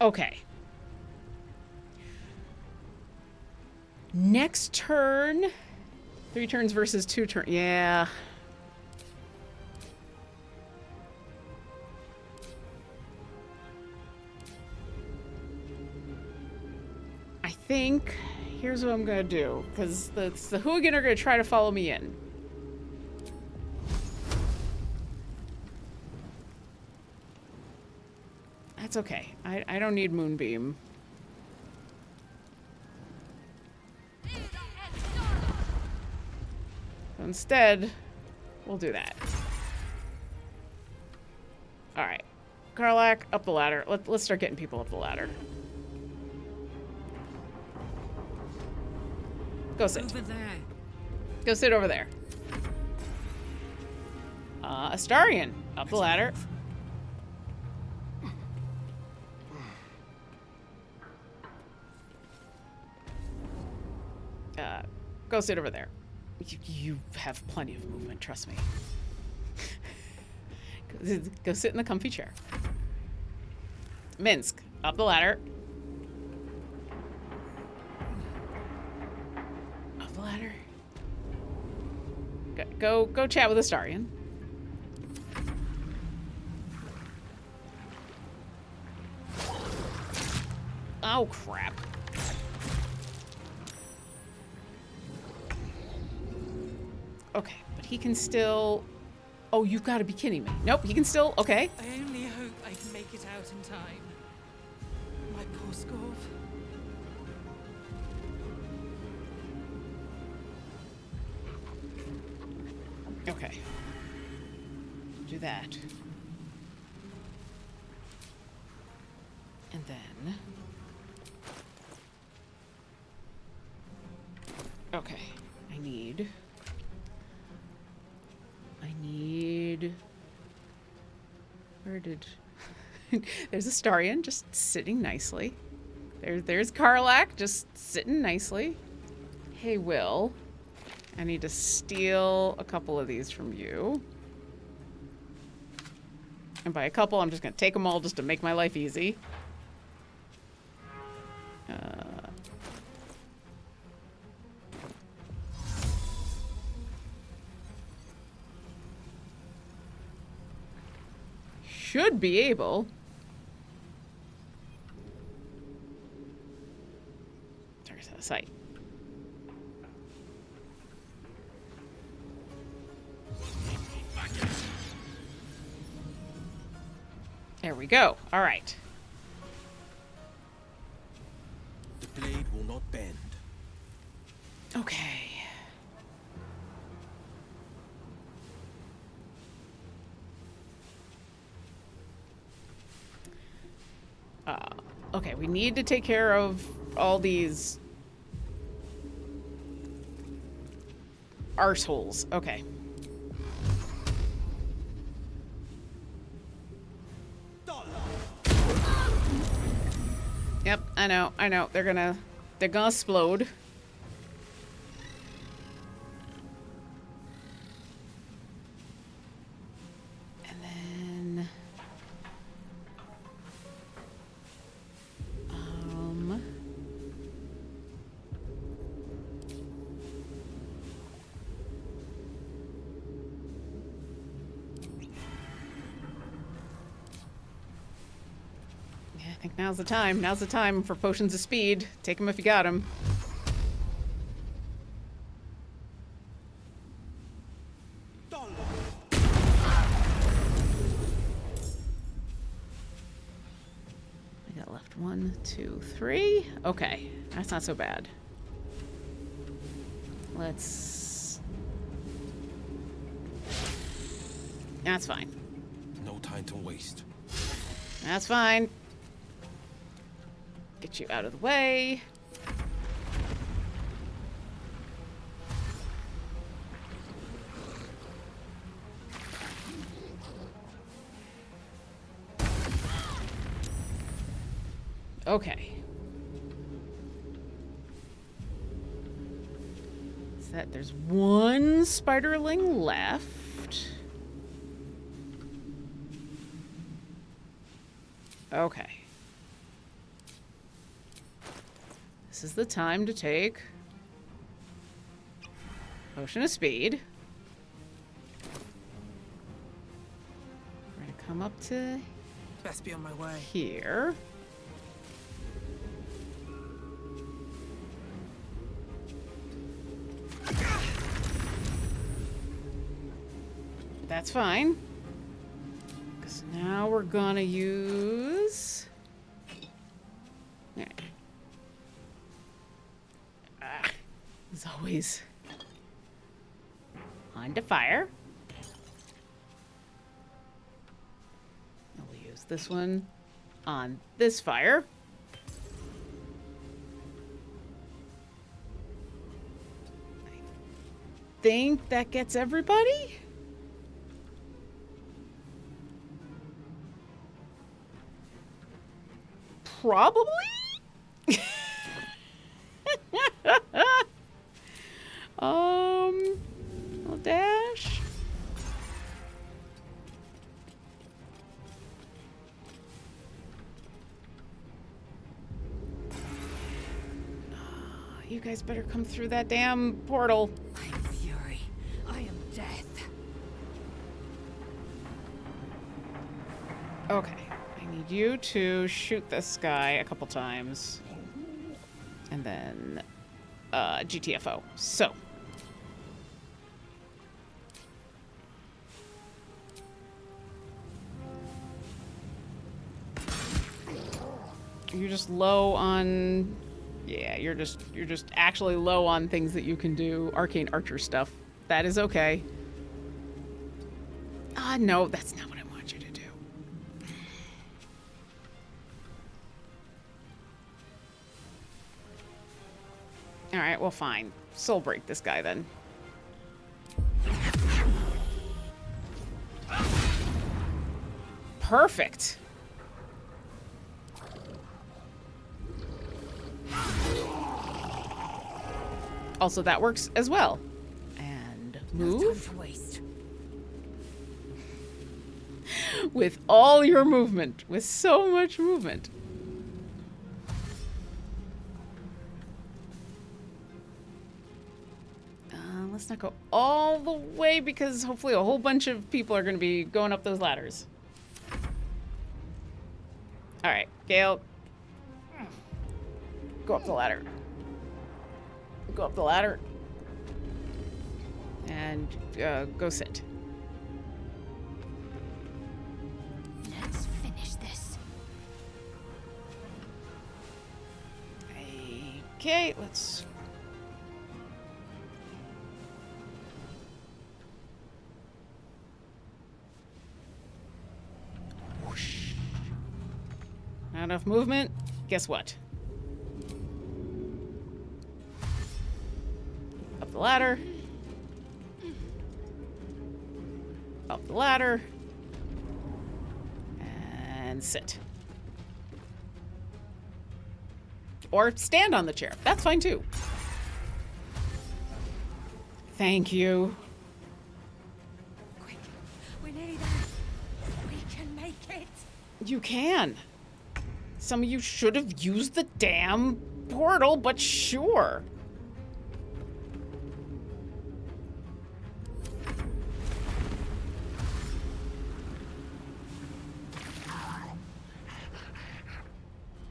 Okay. Next turn. 3 turns versus 2 turns. Yeah. I think here's what I'm gonna do, because the hooligan are gonna try to follow me in. That's okay. I don't need Moonbeam. So instead, we'll do that. Alright. Karlach, up the ladder. Let's start getting people up the ladder. Go sit. Over there. Go sit over there. Astarion, up the ladder. Go sit over there. You have plenty of movement, trust me. Go sit in the comfy chair. Minsk, up the ladder. Up the ladder. Go chat with Astarion. Oh, crap. Okay, but he can still... Oh, you've got to be kidding me. Nope, he can still... Okay. I only hope I can make it out in time. My poor Scorv. Okay. Do that. And then... Okay. I need... Where did... There's Astarion just sitting nicely. There's Karlach just sitting nicely. Hey, Will. I need to steal a couple of these from you. And by a couple, I'm just going to take them all just to make my life easy. Should be able. There's a sight. There we go. All right. The blade will not bend. Okay. Okay, we need to take care of all these arseholes. Okay. Yep, I know. They're gonna explode. And then I think now's the time. Now's the time for potions of speed. Take them if you got them. I got left 1, 2, 3. Okay, that's not so bad. Let's... That's fine. No time to waste. That's fine. Get you out of the way. Okay. So that there's one spiderling left. Okay. This is the time to take Potion of Speed. We're gonna come up to Best be on my way. here. That's fine. Because now we're gonna use... Alright. As always. On to fire. And we'll use this one on this fire. I think that gets everybody? Probably? I'll dash. You guys better come through that damn portal. I'm fury. I am death. Okay. I need you to shoot this guy a couple times. And then GTFO. So. You're just low on... Yeah, you're just actually low on things that you can do. Arcane Archer stuff. That is okay. No, that's not what I want you to do. Alright, well fine. Soul break this guy then. Perfect. Also, that works as well. And move. No time to waste. With all your movement. With so much movement. Let's not go all the way because hopefully a whole bunch of people are going to be going up those ladders. Alright, Gale. Go up the ladder. Go up the ladder. And go sit. Let's finish this. Okay, let's... Whoosh. Not enough movement. Guess what? Up the ladder. Up the ladder. And sit. Or stand on the chair. That's fine too. Thank you. Quick, we're nearly there. We can make it. You can. Some of you should have used the damn portal, but sure.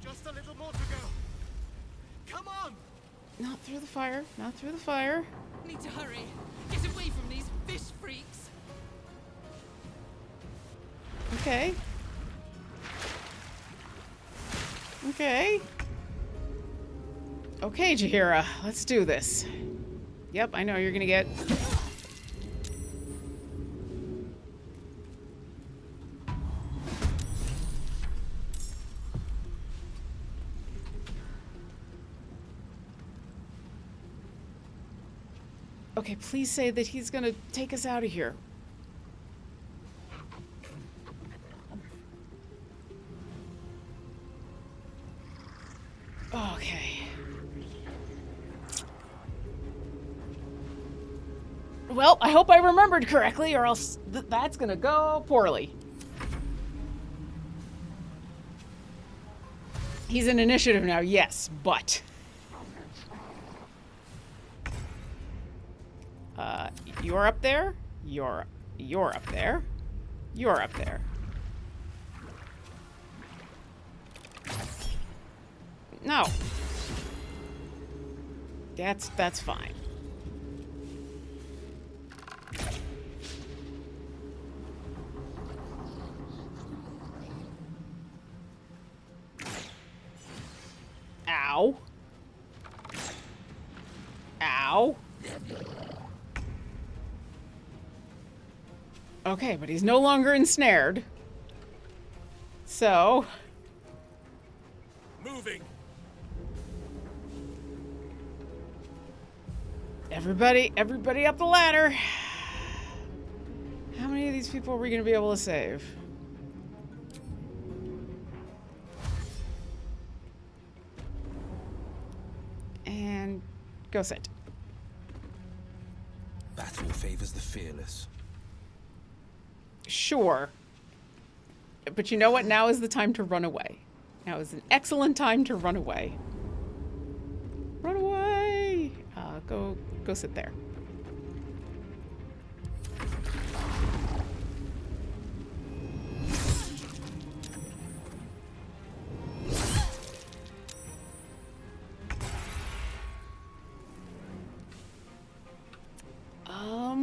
Just a little more to go. Come on! Not through the fire. Not through the fire. Need to hurry. Get away from these fish freaks. Okay. Okay. Okay, Jaheira. Let's do this. Yep, I know you're gonna get... Okay, please say that he's gonna take us out of here. Okay. Well, I hope I remembered correctly, or else that's gonna go poorly. He's in initiative now, yes, but... You're up there. You're up there. You're up there. No. That's fine. Ow. Ow. Okay, but he's no longer ensnared. So... Moving. Everybody up the ladder. How many of these people are we going to be able to save? And go sit. Battle favors the fearless. Sure. But you know what? Now is the time to run away. Now is an excellent time to run away. Run away! Go sit there. I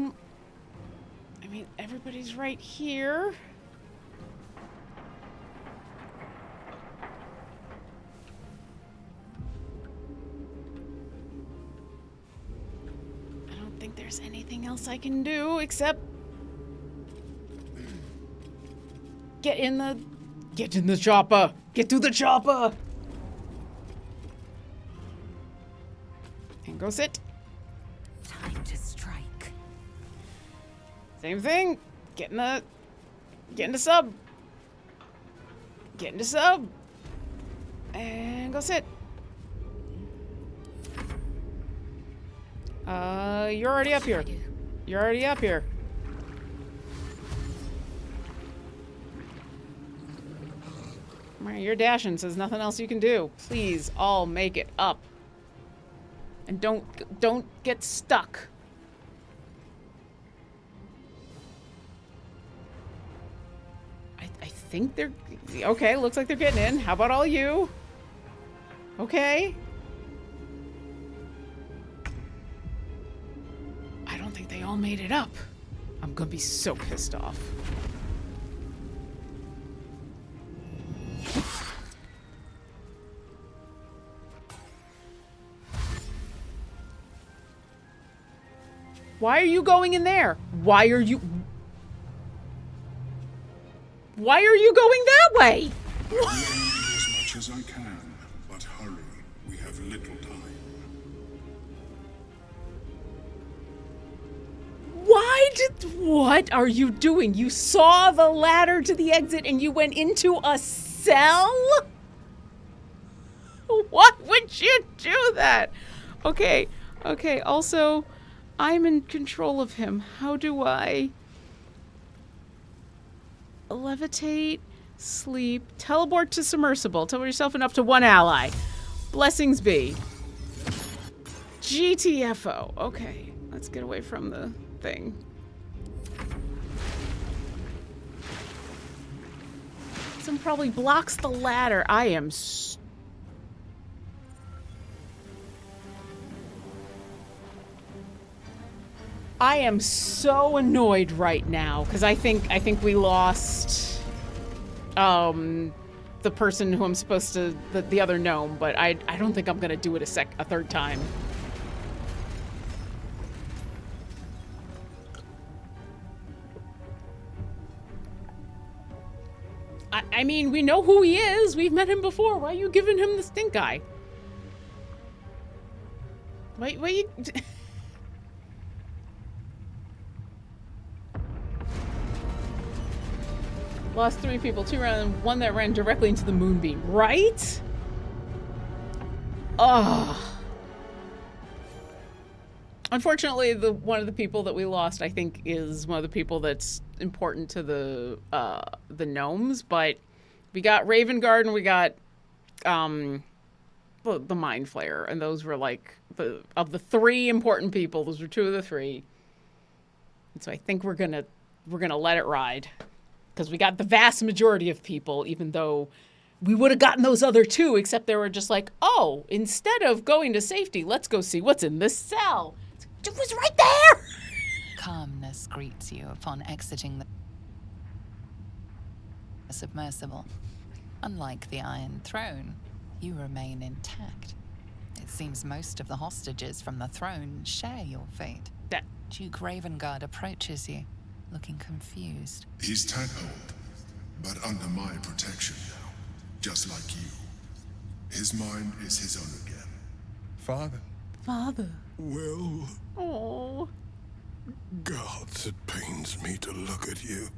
mean, everybody's right here. I don't think there's anything else I can do except get in the chopper. Get to the chopper. And go sit. Time to strike. Same thing. Get in the sub. Get into sub. And go sit. You're already up here. You're already up here. You're dashing, so there's nothing else you can do. Please, all make it up. And don't get stuck. I think they're... Okay, looks like they're getting in. How about all you? Okay. I don't think they all made it up. I'm gonna be so pissed off. Why are you going in there? Why are you going that way? As much as I can, but hurry. We have little time. What are you doing? You saw the ladder to the exit and you went into a cell? Why would you do that? Okay, also, I'm in control of him. How do I... Levitate, sleep, teleport to submersible. Teleport yourself and up to one ally. Blessings be. GTFO. Okay, let's get away from the thing. Some probably blocks the ladder. I am so annoyed right now because I think we lost the person who I'm supposed to the other gnome, but I don't think I'm gonna do it a third time. I mean, we know who he is. We've met him before. Why are you giving him the stink eye? Wait, you... Lost 3 people, 2 ran, 1 that ran directly into the moonbeam. Right? Ugh. Unfortunately, one of the people that we lost, I think, is one of the people that's important to the gnomes. But we got Raven Guard and we got the Mind Flayer, and those were like of the 3 important people. Those were 2 of the 3. And so I think we're gonna let it ride, because we got the vast majority of people, even though we would have gotten those other two, except they were just like, oh, instead of going to safety, let's go see what's in this cell. It was right there. Calmness greets you upon exiting the submersible. Unlike the Iron Throne, you remain intact. It seems most of the hostages from the throne share your fate. Duke Ravengard approaches you, looking confused. He's tadpoled, but under my protection now, just like you. His mind is his own again. Father. Father. Will. Oh. Gods, it pains me to look at you.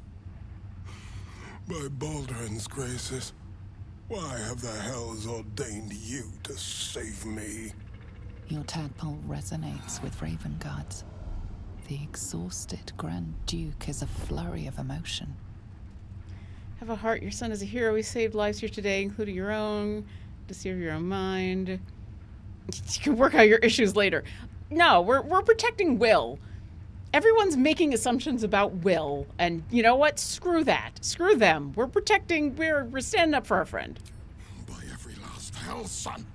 By Baldur's graces, why have the hells ordained you to save me? Your tadpole resonates with Ravengard's. The exhausted Grand Duke is a flurry of emotion. Have a heart. Your son is a hero. He saved lives here today, including your own. To serve your own mind. You can work out your issues later. No, we're protecting Will. Everyone's making assumptions about Will, and you know what? Screw that. Screw them. We're standing up for our friend. By every last hell, son,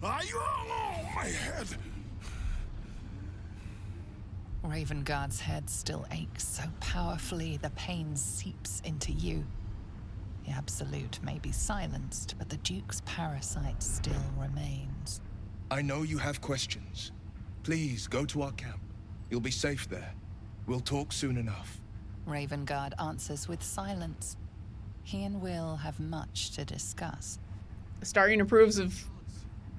are you all my head? Ravengard's head still aches so powerfully the pain seeps into you. The Absolute may be silenced, but the Duke's parasite still remains. I know you have questions. Please, go to our camp. You'll be safe there. We'll talk soon enough. Ravengard answers with silence. He and Will have much to discuss. Starion approves of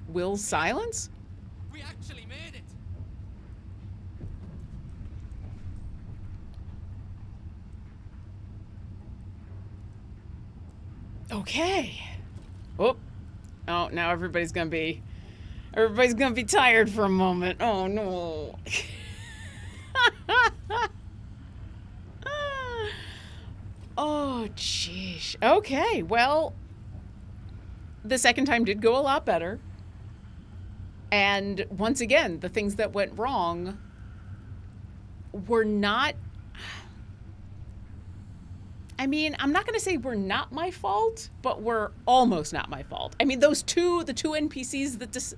Will's silence? We actually made it! Okay. Oh, now everybody's gonna be tired for a moment. Oh no. Oh jeez. Okay, well, the second time did go a lot better. And once again, the things that went wrong were not, I mean, I'm not going to say were not my fault, but were almost not my fault. I mean, the two NPCs,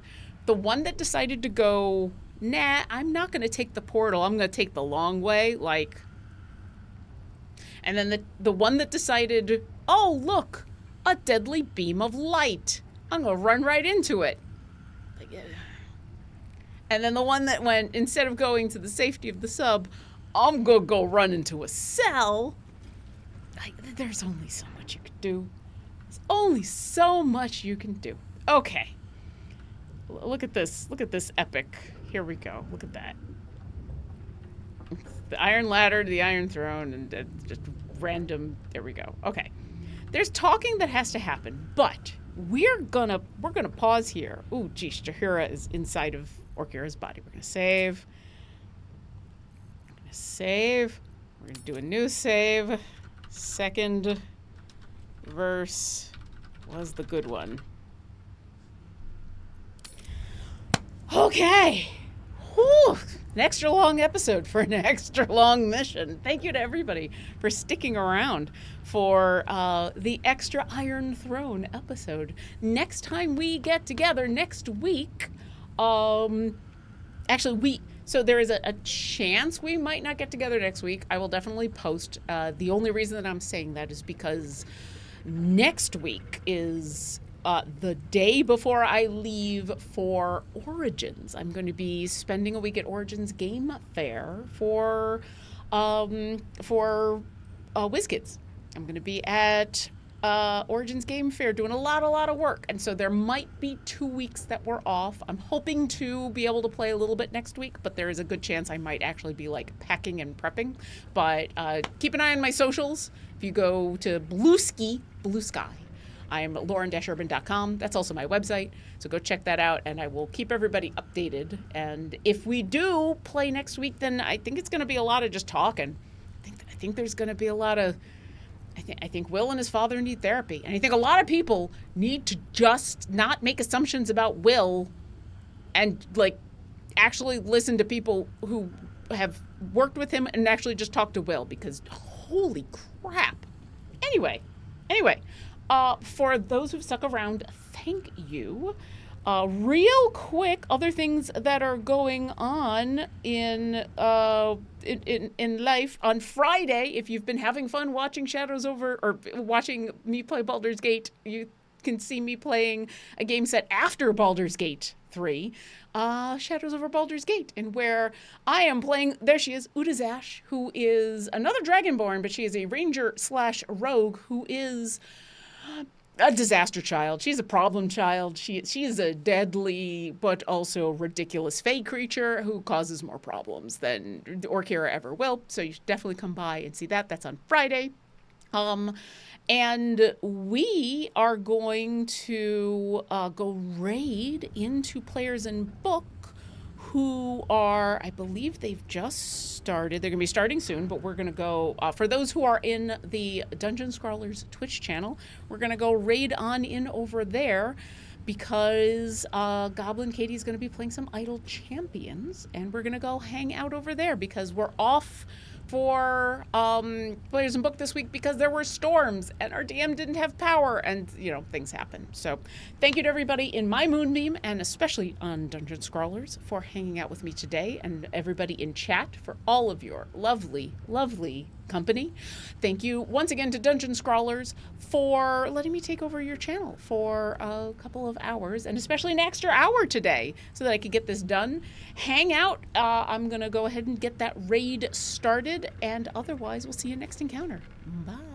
the one that decided to go, nah, I'm not going to take the portal, I'm going to take the long way, like, and then the one that decided, oh, look, a deadly beam of light, I'm going to run right into it. And then the one that went, instead of going to the safety of the sub, I'm going to go run into a cell. There's only so much you can do. There's only so much you can do. Okay. Look at this. Look at this epic. Here we go. Look at that. The Iron Ladder to the Iron Throne, and just random. There we go. Okay. There's talking that has to happen, but we're gonna pause here. Ooh, geez, Jaheira is inside of Orkira's body. We're gonna save. We're gonna do a new save. Second verse was the good one. Okay. Whew. An extra long episode for an extra long mission. Thank you to everybody for sticking around for the extra Iron Throne episode. Next time we get together next week, so there is a chance we might not get together next week. I will definitely post. The only reason that I'm saying that is because next week is the day before I leave for Origins. I'm going to be spending a week at Origins Game Fair for WizKids. I'm going to be at Origins Game Fair doing a lot of work, and so there might be 2 weeks that we're off. I'm hoping to be able to play a little bit next week, but there is a good chance I might actually be like packing and prepping. But keep an eye on my socials. If you go to Blue Sky, I'm lauren-urban.com. That's also my website, so go check that out, and I will keep everybody updated. And if we do play next week, then I think it's going to be a lot of just talking. I think there's going to be a lot of. I think Will and his father need therapy, and I think a lot of people need to just not make assumptions about Will, and like actually listen to people who have worked with him and actually just talked to Will, because holy crap. Anyway, for those who've stuck around, thank you. Real quick, other things that are going on in life. On Friday, if you've been having fun watching Shadows over, or watching me play Baldur's Gate, you can see me playing a game set after Baldur's Gate 3, Shadows over Baldur's Gate, and where I am playing, there she is, Udazash, who is another dragonborn, but she is a ranger / rogue who is a disaster child. She's a problem child. She is a deadly but also ridiculous fae creature who causes more problems than Orkira ever will. So you should definitely come by and see that. That's on Friday. And we are going to go raid into Players in Book, who are, I believe they've just started. They're going to be starting soon, but we're going to go, for those who are in the Dungeon Scrawlers Twitch channel, we're going to go raid on in over there, because Goblin Katie is going to be playing some Idle Champions, and we're going to go hang out over there, because we're off for Players in Book this week because there were storms and our DM didn't have power, and things happen. So thank you to everybody in my Moonbeam, and especially on Dungeon Scrawlers, for hanging out with me today, and everybody in chat for all of your lovely company. Thank you once again to Dungeon Scrawlers for letting me take over your channel for a couple of hours, and especially an extra hour today so that I could get this done. Hang out. I'm gonna go ahead and get that raid started, and otherwise we'll see you next encounter. Bye.